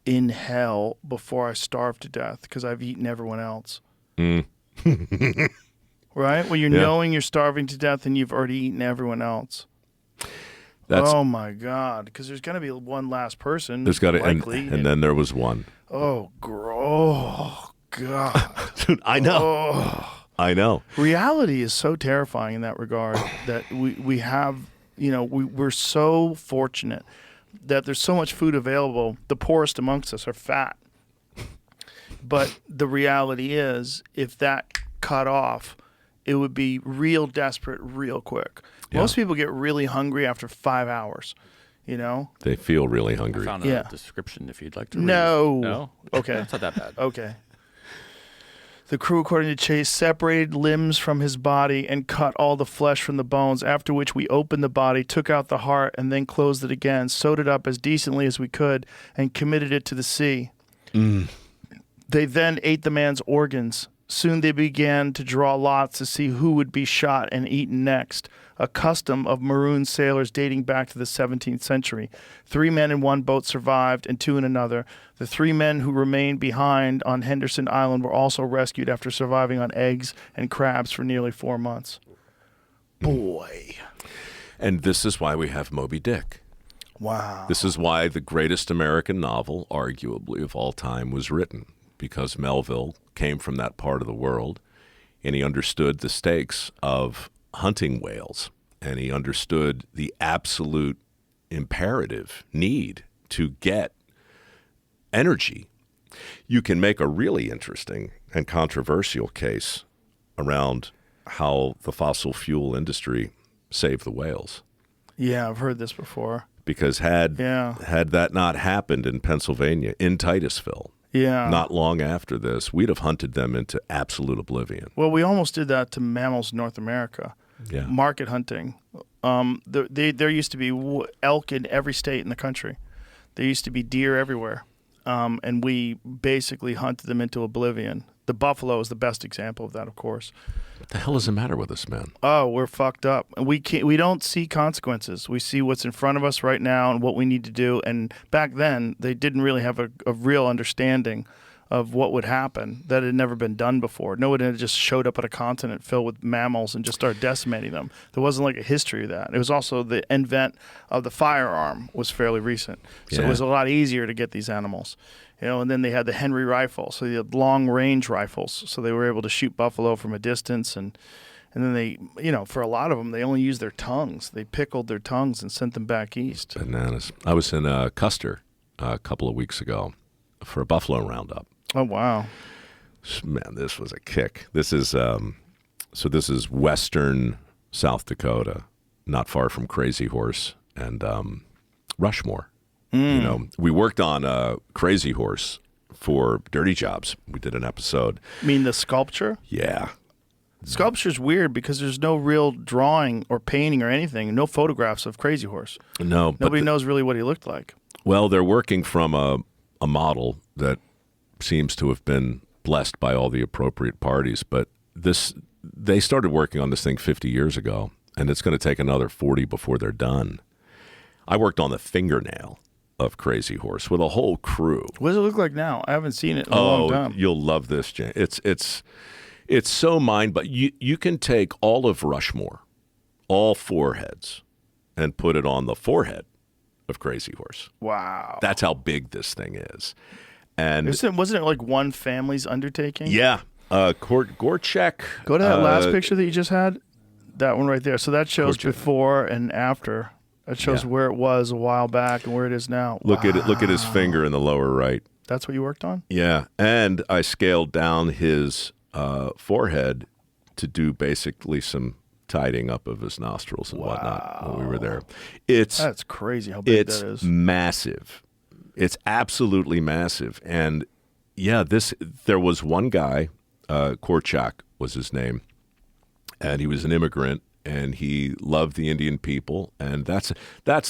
in hell before I starve to death because I've eaten everyone else. Right? When you're knowing you're starving to death and you've already eaten everyone else. Oh, my God. Because there's going to be one last person. There's got to, likely. and then there was one. Oh, God. Dude, I know. I know. Reality is so terrifying in that regard that we have, you know, we're so fortunate that there's so much food available. The poorest amongst us are fat. But the reality is, if that cut off, it would be real desperate real quick. Yeah. Most people get really hungry after 5 hours, you know? They feel really I hungry. found Yeah. a description if you'd like to read. No. No? Okay. It's not that bad. Okay. The crew, according to Chase, separated limbs from his body and cut all the flesh from the bones, after which we opened the body, took out the heart, and then closed it again, sewed it up as decently as we could, and committed it to the sea. They then ate the man's organs, Soon they began to draw lots to see who would be shot and eaten next, a custom of maroon sailors dating back to the 17th century. 3 men in one boat survived and 2 in another. The 3 men who remained behind on Henderson Island were also rescued after surviving on eggs and crabs for nearly 4 months. Boy. And this is why we have Moby Dick. Wow. This is why the greatest American novel, arguably of all time, was written, because Melville came from that part of the world, and he understood the stakes of hunting whales, and he understood the absolute imperative need to get energy. You can make a really interesting and controversial case around how the fossil fuel industry saved the whales. Yeah, I've heard this before. Because had that not happened in Pennsylvania, in Titusville, not long after this, we'd have hunted them into absolute oblivion. Well, we almost did that to mammals in North America. Yeah. Market hunting. There used to be elk in every state in the country. There used to be deer everywhere. And we basically hunted them into oblivion. The buffalo is the best example of that, of course. What the hell is the matter with us, man? Oh, we're fucked up. We don't see consequences. We see what's in front of us right now and what we need to do. And back then, they didn't really have a real understanding of what would happen that had never been done before. No one had just showed up at a continent filled with mammals and just started decimating them. There wasn't like a history of that. It was also the invent of the firearm was fairly recent. So it was a lot easier to get these animals. And then they had the Henry rifle, so they had long-range rifles, so they were able to shoot buffalo from a distance, and then they, for a lot of them, they only used their tongues. They pickled their tongues and sent them back east. Bananas. I was in Custer a couple of weeks ago for a buffalo roundup. Oh, wow. Man, this was a kick. This is this is western South Dakota, not far from Crazy Horse and Rushmore. We worked on Crazy Horse for Dirty Jobs. We did an episode. You mean the sculpture? Yeah. Sculpture's weird because there's no real drawing or painting or anything, no photographs of Crazy Horse. No. Nobody knows really what he looked like. Well, they're working from a model that seems to have been blessed by all the appropriate parties, but they started working on this thing 50 years ago, and it's going to take another 40 before they're done. I worked on the fingernail of Crazy Horse with a whole crew. What does it look like now? I haven't seen it in a long time. You'll love this, Jan. It's so but you can take all of Rushmore, all 4 heads, and put it on the forehead of Crazy Horse. Wow. That's how big this thing is. And wasn't it like one family's undertaking? Yeah. Gorchek. Go to that last picture that you just had. That one right there. So that shows before and after. It shows where it was a while back and where it is now. Look at it. Look at his finger in the lower right. That's what you worked on? Yeah. And I scaled down his forehead to do basically some tidying up of his nostrils and whatnot when we were there. That's crazy how big that is. It's massive. It's absolutely massive. And there was one guy, Korchak was his name, and he was an immigrant, and he loved the Indian people, and that's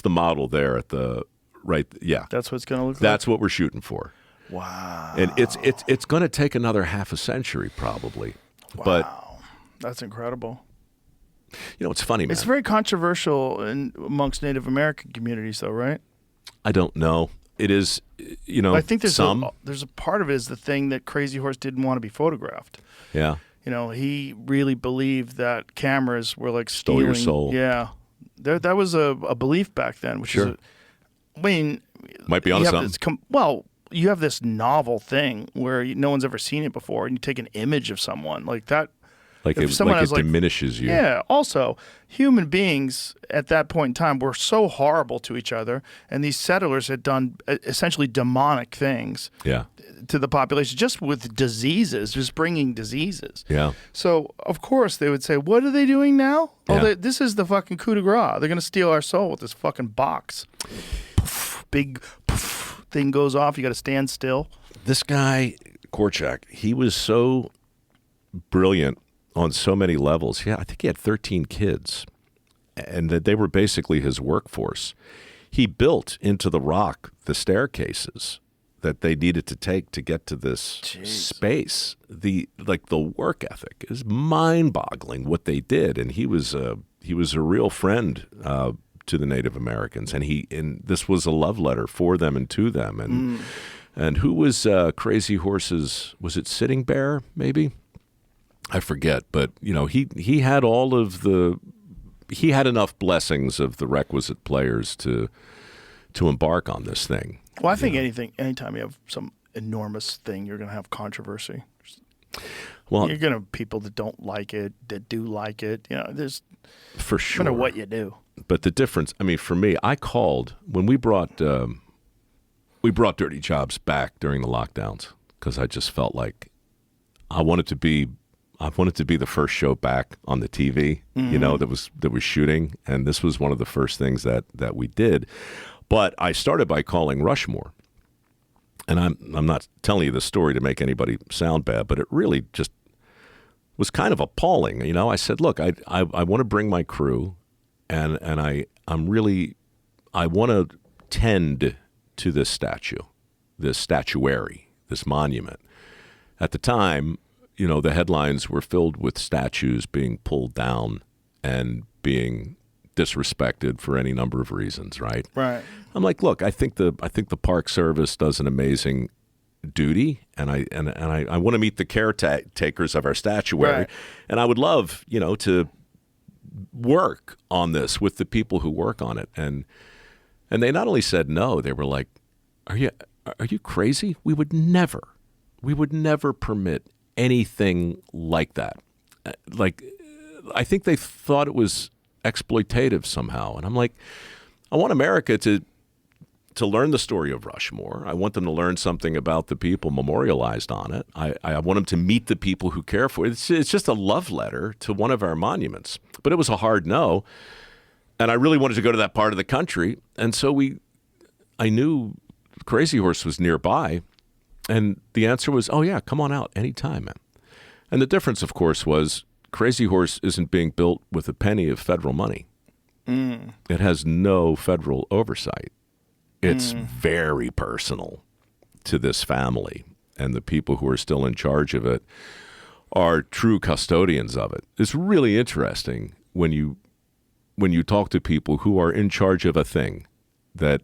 the model there at the right. Yeah, that's what it's going to look like. That's what we're shooting for. Wow. And it's going to take another half a century probably. Wow. But that's incredible. It's funny, man. It's very controversial amongst Native American communities, though, right? I don't know. It is, I think there's some. There's a part of it is the thing that Crazy Horse didn't want to be photographed. Yeah. He really believed that cameras were like Stole stealing. your soul. Yeah. That was a belief back then, which is, might be onto something. You have this novel thing where no one's ever seen it before, and you take an image of someone like that. Like it diminishes you. Yeah. Also, human beings at that point in time were so horrible to each other, and these settlers had done essentially demonic things to the population, just with diseases, just bringing diseases. Yeah. So, of course, they would say, what are they doing now? Yeah. Oh, this is the fucking coup de grace. They're going to steal our soul with this fucking box. Poof, big poof, thing goes off. You got to stand still. This guy, Korchak, he was so brilliant on so many levels. Yeah, I think he had 13 kids, and that they were basically his workforce. He built into the rock the staircases that they needed to take to get to this space. The work ethic is mind-boggling what they did, and he was a real friend to the Native Americans, and this was a love letter for them and to them. And who was Crazy Horse's? Was it Sitting Bear? Maybe I forget, but he had he had enough blessings of the requisite players to embark on this thing. Well, I think anytime you have some enormous thing, you're going to have controversy. Well, you're going to have people that don't like it, that do like it. There's for sure. No matter what you do. But the difference, I mean, for me, I called when we brought Dirty Jobs back during the lockdowns because I just felt like I wanted to be the first show back on the TV, that was shooting, and this was one of the first things that we did. But I started by calling Rushmore, and I'm not telling you the story to make anybody sound bad, but it really just was kind of appalling. I said, look, I want to bring my crew, and I want to tend to this statue, this statuary, this monument. At the time, the headlines were filled with statues being pulled down and being disrespected for any number of reasons, right? Right. I'm like, look, I think the Park Service does an amazing duty, and I want to meet the caretakers of our statuary, right. And I would love, to work on this with the people who work on it, and they not only said no, they were like, are you crazy? We would never permit anything like that. Like, I think they thought it was exploitative somehow. And I'm like, I want America to learn the story of Rushmore. I want them to learn something about the people memorialized on it. I want them to meet the people who care for it. It's just a love letter to one of our monuments. But it was a hard no. And I really wanted to go to that part of the country. And so I knew Crazy Horse was nearby. And the answer was, oh, yeah, come on out anytime, man. And the difference, of course, was Crazy Horse isn't being built with a penny of federal money. It has no federal oversight. It's very personal to this family. And the people who are still in charge of it are true custodians of it. It's really interesting when you talk to people who are in charge of a thing that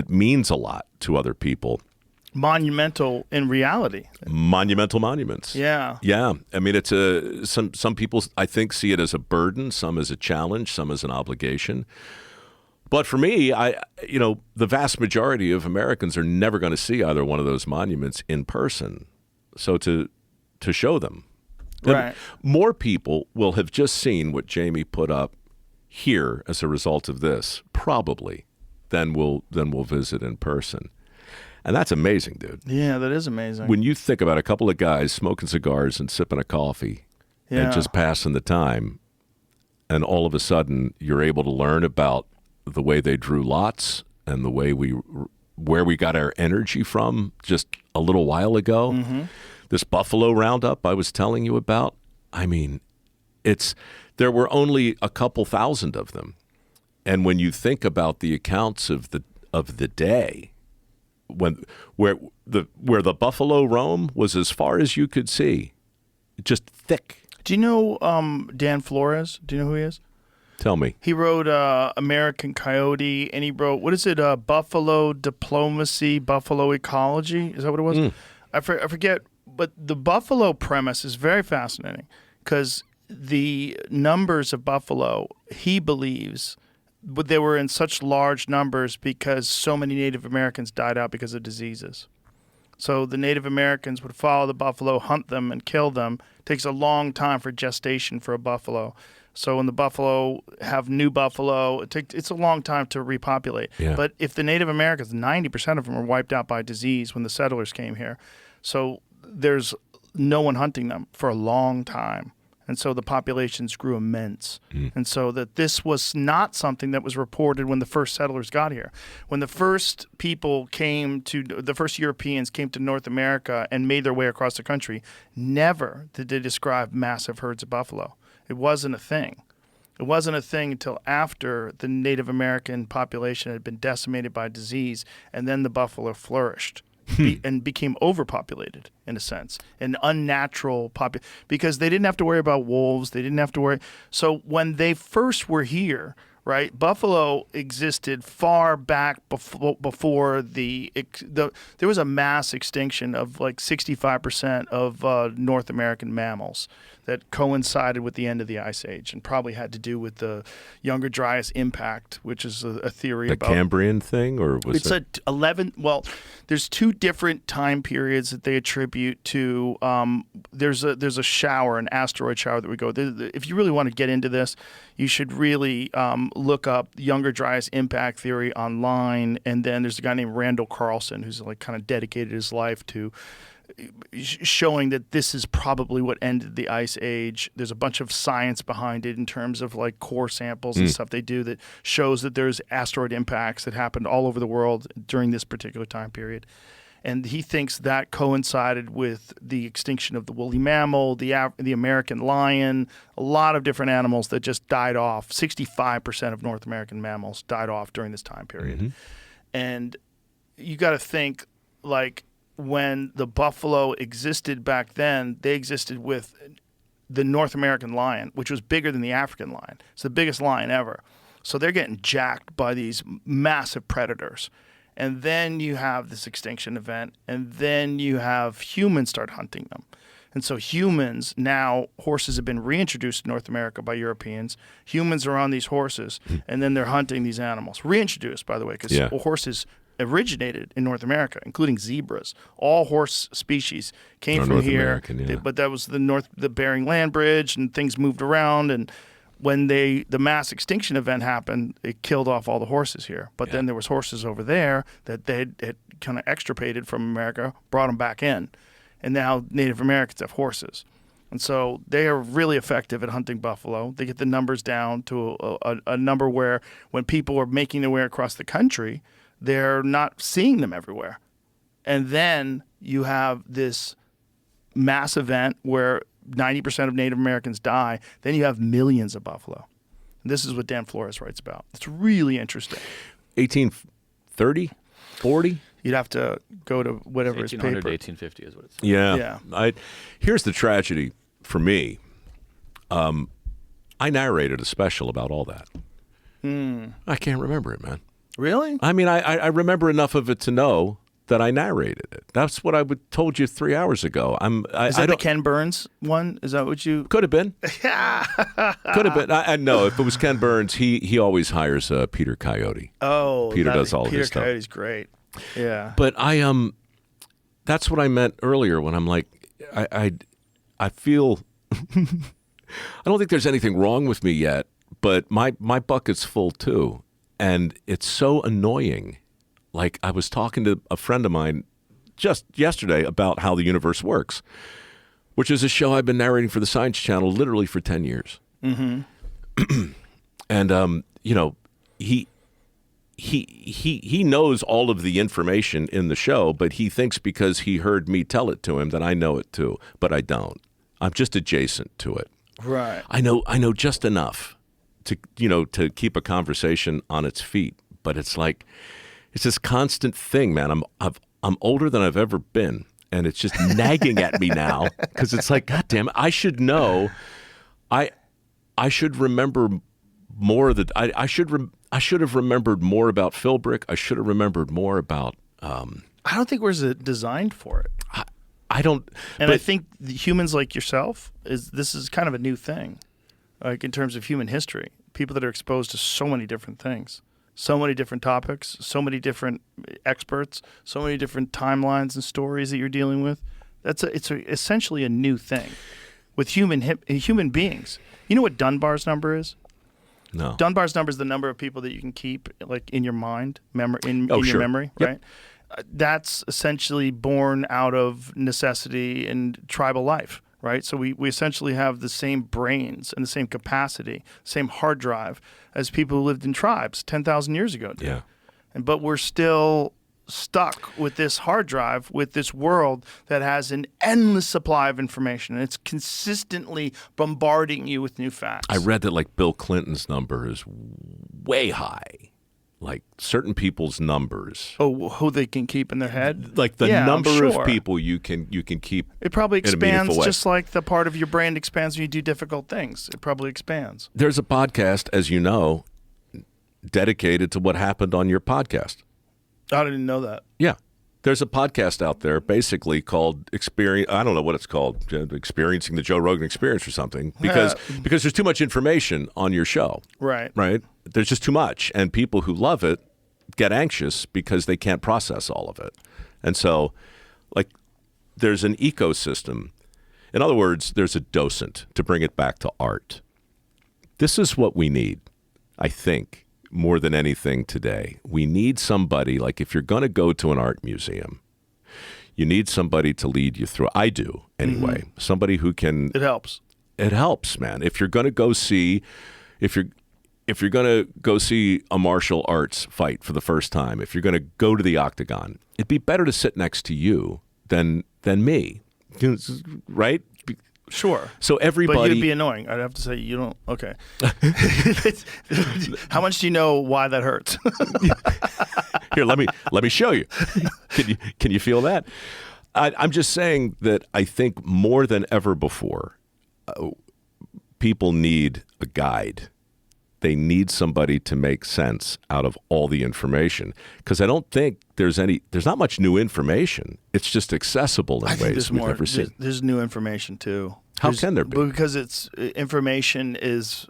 means a lot to other people. Monumental in reality. Monumental monuments. Yeah. Yeah. I mean, it's some people, I think, see it as a burden, some as a challenge, some as an obligation. But for me, the vast majority of Americans are never going to see either one of those monuments in person. So to show them. Right. More people will have just seen what Jamie put up here as a result of this, probably, than will visit in person. And that's amazing, dude. Yeah, that is amazing. When you think about a couple of guys smoking cigars and sipping a coffee and just passing the time, and all of a sudden you're able to learn about the way they drew lots and the way where we got our energy from just a little while ago. Mm-hmm. This buffalo roundup I was telling you about, I mean, there were only a couple thousand of them. And when you think about the accounts of the day, where the buffalo roam was as far as you could see, just thick. Do you know Dan Flores? Do you know who he is? Tell me. He wrote American Coyote, and he wrote, what is it, Buffalo Diplomacy, Buffalo Ecology? Is that what it was? I forget, but the buffalo premise is very fascinating because the numbers of buffalo, he believes, but they were in such large numbers because so many Native Americans died out because of diseases. So the Native Americans would follow the buffalo, hunt them, and kill them. It takes a long time for gestation for a buffalo. So when the buffalo have new buffalo, it's a long time to repopulate. Yeah. But if the Native Americans, 90% of them were wiped out by disease when the settlers came here. So there's no one hunting them for a long time. And so the populations grew immense. And so that this was not something that was reported when the first settlers got here. When the first the first Europeans came to North America and made their way across the country, never did they describe massive herds of buffalo. It wasn't a thing. It wasn't a thing until after the Native American population had been decimated by disease, and then the buffalo flourished and became overpopulated in a sense, an unnatural because they didn't have to worry about wolves. They didn't have to worry. So when they first were here, right, buffalo existed far back before there was a mass extinction of like 65% of North American mammals that coincided with the end of the Ice Age and probably had to do with the Younger Dryas impact, which is a theory the about Cambrian thing, or was it's it? 11. Well, there's two different time periods that they attribute to. There's a shower, an asteroid shower that we go. If you really want to get into this, you should really look up Younger Dryas impact theory online. And then there's a guy named Randall Carlson who's like kind of dedicated his life to showing that this is probably what ended the Ice Age. There's a bunch of science behind it in terms of like core samples and stuff they do that shows that there's asteroid impacts that happened all over the world during this particular time period. And he thinks that coincided with the extinction of the woolly mammal, the American lion, a lot of different animals that just died off. 65% of North American mammals died off during this time period. And you got to think, like, when the buffalo existed back then, they existed with the North American lion, which was bigger than the African lion. It's the biggest lion ever. So they're getting jacked by these massive predators. And then you have this extinction event, and then you have humans start hunting them. And so humans, now horses have been reintroduced to North America by Europeans. Humans are on these horses, and then they're hunting these animals. Reintroduced, by the way, because horses originated in North America, including zebras. All horse species came from North here, American, but that was the Bering Land Bridge, and things moved around. And when the mass extinction event happened, it killed off all the horses here. But then there was horses over there that they had kind of extirpated from America, brought them back in, and now Native Americans have horses. And so they are really effective at hunting buffalo. They get the numbers down to a number where when people are making their way across the country, they're not seeing them everywhere. And then you have this mass event where 90% of Native Americans die. Then you have millions of buffalo. And this is what Dan Flores writes about. It's really interesting. 1830, 40? You'd have to go to whatever his 1800 paper. to 1850 is what it says. Yeah. Here's the tragedy for me. I narrated a special about all that. I can't remember it, man. Really? I mean, I remember enough of it to know that I narrated it. That's what I told you 3 hours ago. Is that the Ken Burns one? Is that what you... Could have been. Could have been. I know if it was Ken Burns, he always hires Peter Coyote. Oh, Peter does all of his stuff. Peter Coyote's great. Yeah. But that's what I meant earlier when I'm like, I feel, I don't think there's anything wrong with me yet, but my bucket's full too. And it's so annoying. Like I was talking to a friend of mine just yesterday about How the Universe Works, which is a show I've been narrating for the Science Channel literally for 10 years. And, he knows all of the information in the show, but he thinks because he heard me tell it to him that I know it too, but I don't. I'm just adjacent to it. Right. I know just enough to keep a conversation on its feet, but it's like it's this constant thing, man. I'm older than I've ever been, and it's just nagging at me now because it's like, God damn it, I should know. I should remember more of the. I should have remembered more about Philbrick. I should have remembered more about. I don't think we're designed for it. I don't. And I think humans like yourself this is kind of a new thing, like in terms of human history. People that are exposed to so many different things, so many different topics, so many different experts, so many different timelines and stories that you're dealing with. It's essentially a new thing with human beings. You know what Dunbar's number is? No. Dunbar's number is the number of people that you can keep like in your mind, in sure. your memory, Yep. right? That's essentially born out of necessity and tribal life, right? So we essentially have the same brains and the same capacity, same hard drive as people who lived in tribes 10,000 years ago did. Yeah. But we're still stuck with this hard drive, with this world that has an endless supply of information, and it's consistently bombarding you with new facts. I read that like Bill Clinton's number is way high. like certain people's numbers. Oh, who they can keep in their head? Like the Yeah, I'm number sure. of people you can keep. It probably in a meaningful expands way. just like the part of your brain expands when you do difficult things. It probably expands. There's a podcast, as you know, dedicated to what happened on your podcast. I didn't know that. Yeah. There's a podcast out there basically called Experience. I don't know what it's called, Experiencing the Joe Rogan Experience or something, because there's too much information on your show. Right. Right? There's just too much. And people who love it get anxious because they can't process all of it. And so, like, there's an ecosystem. In other words, there's a docent, to bring it back to art. This is what we need, I think, more than anything today. We need somebody, like if you're going to go to an art museum, you need somebody to lead you through. I do, anyway. Somebody who can... It helps. It helps, man. If you're going to go see... If you're going to go see a martial arts fight for the first time, if you're going to go to the octagon, it'd be better to sit next to you than me, right? Sure. So everybody... But you'd be annoying. I'd have to say you don't... Okay. How much do you know why that hurts? Here, let me show you. Can you feel that? I'm just saying that I think more than ever before, people need a guide. They need somebody to make sense out of all the information, because I don't think there's not much new information. It's just accessible in ways we've never seen. There's new information too. How can there be? Because information is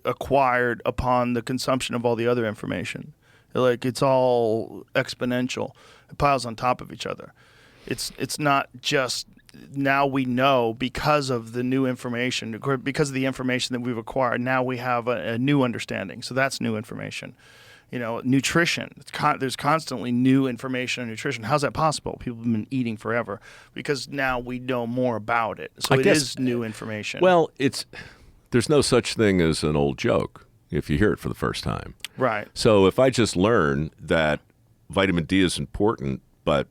acquired upon the consumption of all the other information. Like, it's all exponential. It piles on top of each other. It's not just now we know because of the new information, because of the information that we've acquired. Now we have a new understanding. So that's new information. You know, nutrition. There's constantly new information on nutrition. How's that possible? People have been eating forever because now we know more about it. So it is new information. Well, there's no such thing as an old joke if you hear it for the first time. Right. So if I just learn that vitamin D is important, but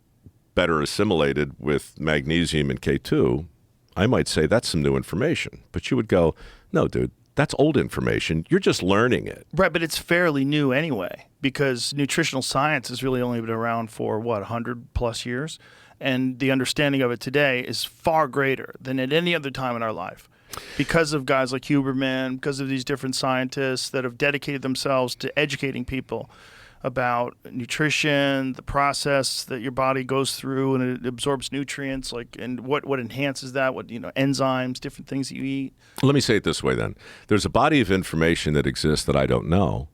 better assimilated with magnesium and K2, I might say that's some new information. But you would go, no, dude, that's old information. You're just learning it. Right, but it's fairly new anyway, because nutritional science has really only been around for, 100 plus years? And the understanding of it today is far greater than at any other time in our life, because of guys like Huberman, because of these different scientists that have dedicated themselves to educating people about nutrition, the process that your body goes through, and it absorbs nutrients, and what enhances that, enzymes, different things that you eat. Let me say it this way then. There's a body of information that exists that I don't know,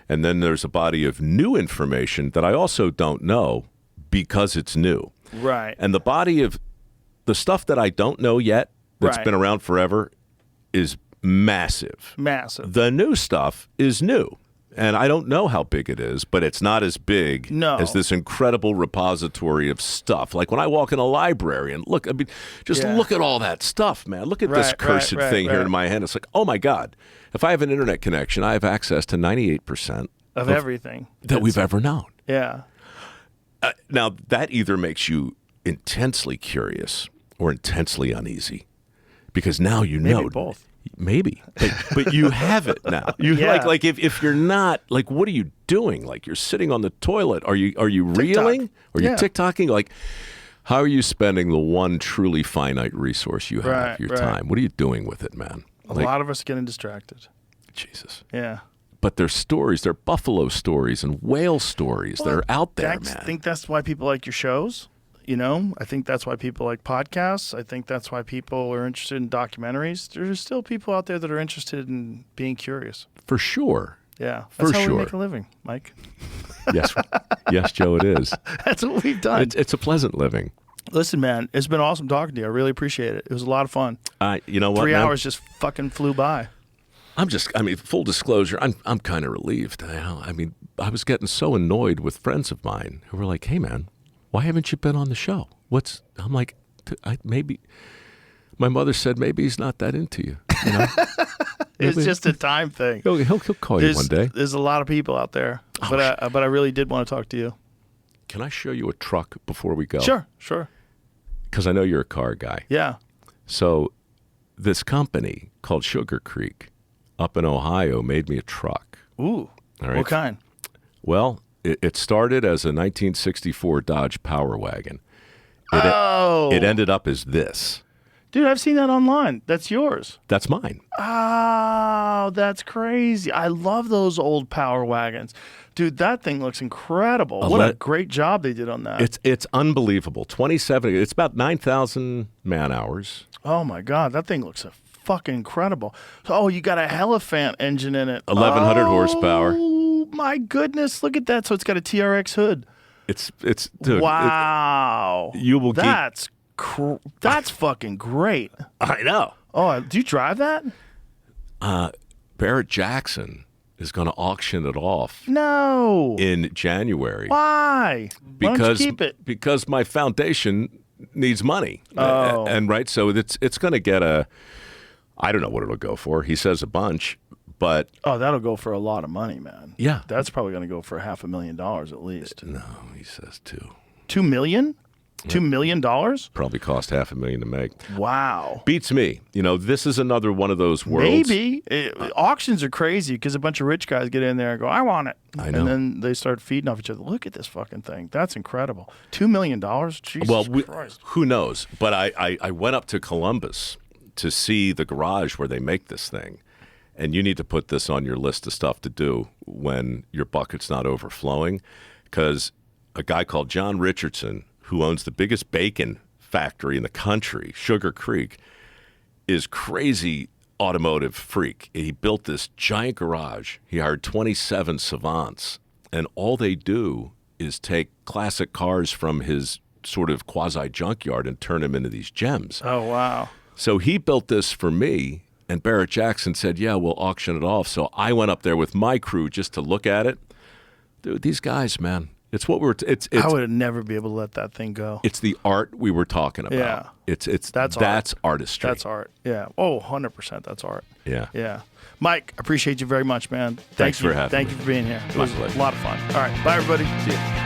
and then there's a body of new information that I also don't know because it's new. Right. And the body of the stuff that I don't know yet, that's Right. been around forever, is massive. Massive. The new stuff is new. And I don't know how big it is, but it's not as big as this incredible repository of stuff. Like when I walk in a library and look, look at all that stuff, man. Look at this cursed thing here in my hand. It's like, oh my God, if I have an internet connection, I have access to 98% of everything that we've ever known. Yeah. Now, that either makes you intensely curious or intensely uneasy, because now you know. Maybe both. Maybe, but you have it now. You like if you're not, like, what are you doing? Like, you're sitting on the toilet. Are you reeling? Are you TikToking? Like, how are you spending the one truly finite resource you have, your time? What are you doing with it, man? A lot of us are getting distracted. Jesus. Yeah. But there's stories. There are buffalo stories and whale stories that are out there, man. I think that's why people like your shows. I think that's why people like podcasts. I think that's why people are interested in documentaries. There's still people out there that are interested in being curious. For sure. Yeah. That's how sure. we make a living, Mike. Yes, Joe, it is. That's what we've done. It's a pleasant living. Listen, man, it's been awesome talking to you. I really appreciate it. It was a lot of fun. You know what, 3 man? hours just fucking flew by. Full disclosure, I'm kind of relieved. I was getting so annoyed with friends of mine who were like, hey, man, why haven't you been on the show? I'm like, maybe. My mother said maybe he's not that into you. It's just a time thing. He'll call you one day. There's a lot of people out there, but I really did want to talk to you. Can I show you a truck before we go? Sure. Because I know you're a car guy. Yeah. So this company called Sugar Creek up in Ohio made me a truck. Ooh. All right. What kind? Well, it started as a 1964 Dodge Power Wagon. It ended up as this. Dude, I've seen that online. That's yours. That's mine. Oh, that's crazy. I love those old Power Wagons. Dude, that thing looks incredible. What a great job they did on that. It's unbelievable. 27. It's about 9,000 man-hours. Oh, my God. That thing looks fucking incredible. Oh, you got a Elephant engine in it. 1,100 horsepower. Oh, my goodness. Look at that. So it's got a TRX hood. It's dude. Wow. You will That's fucking great. I know. Oh, do you drive that? Barrett Jackson is going to auction it off No. in January. Why? Why don't you keep it? Because my foundation needs money. Oh. And right, so it's going to get I don't know what it'll go for. He says a bunch, but Oh, that'll go for a lot of money, man. Yeah. That's probably going to go for $500,000 at least. no, he says two. $2 million? $2 million? Probably cost $500,000 to make. Wow. Beats me. This is another one of those worlds. Maybe. Auctions are crazy because a bunch of rich guys get in there and go, I want it. I know. And then they start feeding off each other. Look at this fucking thing. That's incredible. $2 million? Jesus Christ. Who knows? But I went up to Columbus to see the garage where they make this thing. And you need to put this on your list of stuff to do when your bucket's not overflowing. Because a guy called John Richardson, who owns the biggest bacon factory in the country, Sugar Creek, is crazy automotive freak. He built this giant garage. He hired 27 savants, and all they do is take classic cars from his sort of quasi-junkyard and turn them into these gems. Oh, wow. So he built this for me, and Barrett Jackson said, yeah, we'll auction it off. So I went up there with my crew just to look at it. Dude, these guys, man. It's what we're. I would never be able to let that thing go. It's the art we were talking about. Yeah. That's artistry. That's art. Yeah. Oh, 100%. That's art. Yeah. Yeah. Mike, appreciate you very much, man. Thanks for having me. Thank you for being here. It was pleasure. a lot of fun. All right. Bye, everybody. See ya.